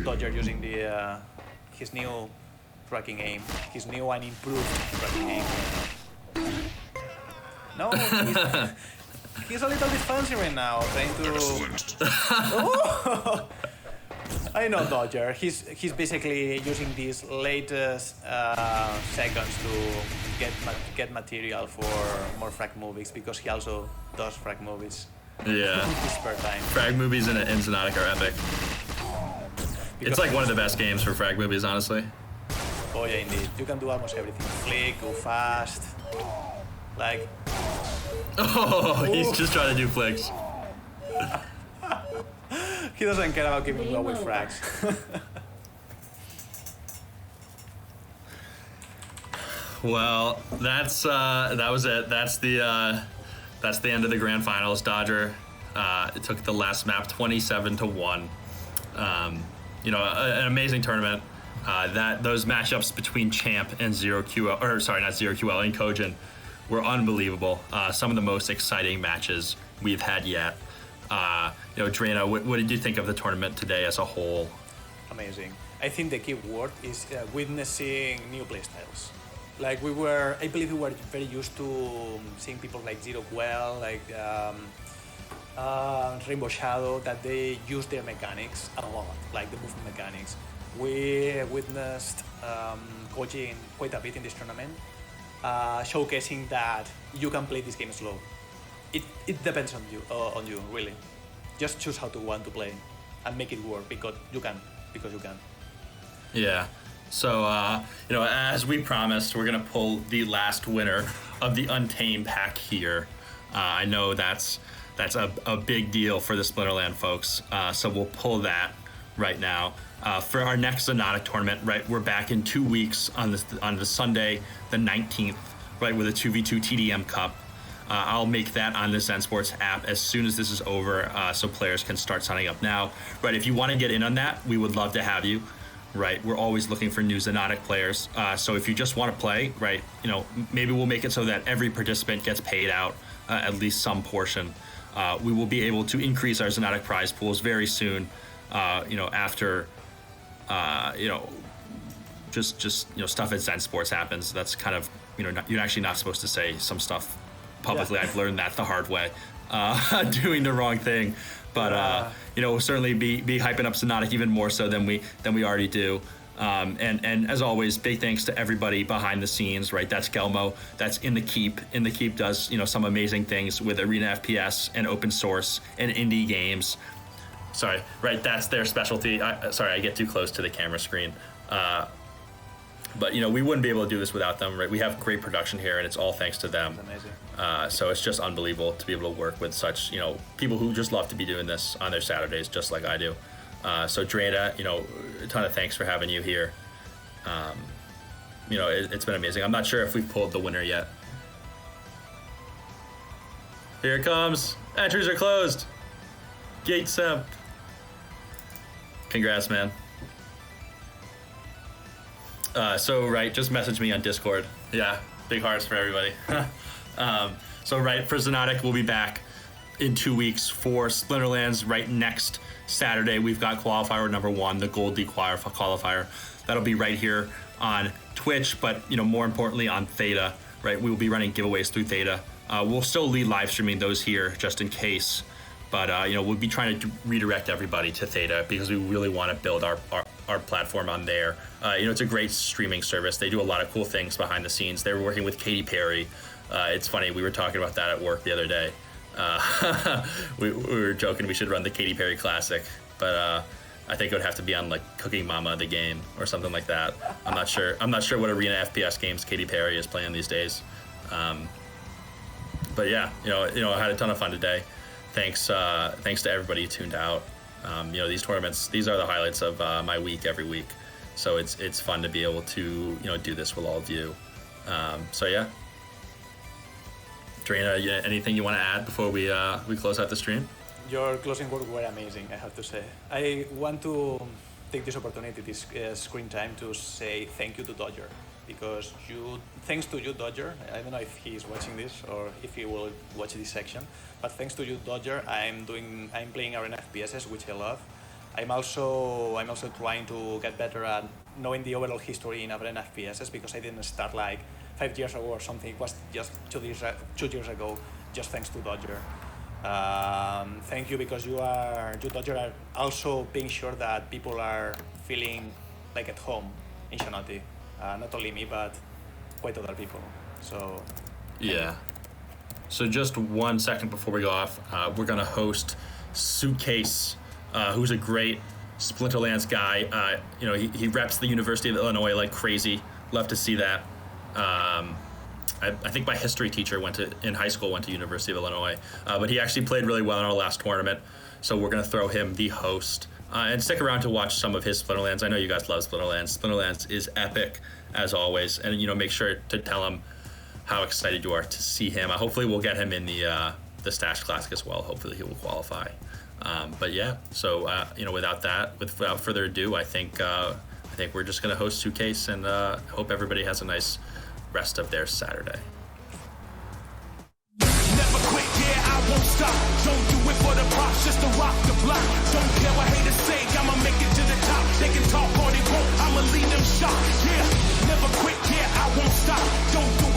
Dodger using his new tracking aim, his new and improved tracking aim. No, he's a little bit fancy right now, trying to. Oh! I know Dodger. He's basically using these latest seconds to get material for more frag movies, because he also does frag movies. Yeah. His spare time. Frag movies in Xonotic are epic. It's like one of the best games for frag movies, honestly. Oh yeah, indeed. You can do almost everything. Flick, go fast. Like. Oh, he's just trying to do flicks. He doesn't care about giving away frags. Well, that was it. That's the end of the grand finals. Dodger took the last map 27-1. An amazing tournament. Those matchups between Champ and Zero QL, or sorry, not Zero QL, and Kojin were unbelievable. Some of the most exciting matches we've had yet. Drana, what did you think of the tournament today as a whole? Amazing. I think the key word is witnessing new playstyles. Like I believe we were very used to seeing people like Zero QL, like Rainbow Shadow, that they use their mechanics a lot, like the movement mechanics. We witnessed Kojin quite a bit in this tournament, showcasing that you can play this game slow. It depends on you really. Just choose how to want to play and make it work because you can. Yeah. So as we promised, we're gonna pull the last winner of the Untamed pack here. I know that's a big deal for the Splinterland folks. So we'll pull that right now. For our next Xonotic tournament, right, we're back in 2 weeks on the Sunday, the 19th, right, with a 2v2 TDM Cup. I'll make that on the Esports app as soon as this is over, so players can start signing up now. Right, if you want to get in on that, we would love to have you. Right, we're always looking for new Xonotic players. So if you just want to play, right, maybe we'll make it so that every participant gets paid out at least some portion. We will be able to increase our Xonotic prize pools very soon. After just stuff at Esports happens. That's kind of you're actually not supposed to say some stuff publicly. Yeah. I've learned that the hard way, doing the wrong thing. But we'll certainly be hyping up Xonotic even more so than we already do. And as always, big thanks to everybody behind the scenes. Right, that's Gelmo. That's In the Keep. In the Keep does some amazing things with Arena FPS and open source and indie games. Sorry, right, that's their specialty. Sorry, I get too close to the camera screen. But we wouldn't be able to do this without them, right? We have great production here, and it's all thanks to them. That's amazing. So it's just unbelievable to be able to work with such, people who just love to be doing this on their Saturdays, just like I do. So Drana, a ton of thanks for having you here. It's been amazing. I'm not sure if we've pulled the winner yet. Here it comes. Entries are closed. Gate Semp. Congrats, man. So right, just message me on Discord. Yeah, big hearts for everybody. So right, for Xonotic, we'll be back in 2 weeks for Splinterlands. Right next Saturday, we've got qualifier number 1, the Gold League qualifier. That'll be right here on Twitch, but more importantly on Theta. Right, we will be running giveaways through Theta. We'll still lead live streaming those here just in case, but we'll be trying to redirect everybody to Theta because we really want to build our platform on there. It's a great streaming service. They do a lot of cool things behind the scenes. They were working with Katy Perry. It's funny, we were talking about that at work the other day. We were joking we should run the Katy Perry Classic, but I think it would have to be on like Cooking Mama the game or something like that. I'm not sure what Arena FPS games Katy Perry is playing these days. But yeah, I had a ton of fun today. Thanks to everybody who tuned out. These tournaments, these are the highlights of my week every week. So it's fun to be able to do this with all of you. So yeah. Drina, anything you want to add before we close out the stream? Your closing words were amazing, I have to say. I want to take this opportunity, this screen time, to say thank you to Dodger, because thanks to you, Dodger. I don't know if he's watching this or if he will watch this section, but thanks to you, Dodger, I'm playing Arena FPS, which I love. I'm also trying to get better at knowing the overall history in Arena FPS, because I didn't start like 5 years ago or something. It was just 2 years ago, just thanks to Dodger. Thank you, because you Dodger are also being sure that people are feeling like at home in Xonotic. Not only me, but quite other people. So yeah. So just 1 second before we go off, we're gonna host Suitcase, who's a great Splinterlands guy. He reps the University of Illinois like crazy. Love to see that. I think my history teacher in high school went to University of Illinois, but he actually played really well in our last tournament. So we're gonna throw him the host, and stick around to watch some of his Splinterlands. I know you guys love Splinterlands. Splinterlands is epic as always, and make sure to tell him how excited you are to see him. Hopefully we'll get him in the Stash Classic as well. Hopefully he will qualify. But yeah, so without further ado, I think we're just gonna host Suitcase, and hope everybody has a nice rest of their Saturday. Never quit, yeah, I won't stop. Don't do it for the props, just to rock the block. Don't care what haters say, I'ma make it to the top. They can talk or they won't, I'ma leave them shocked. Yeah, never quit, yeah, I won't stop. Don't do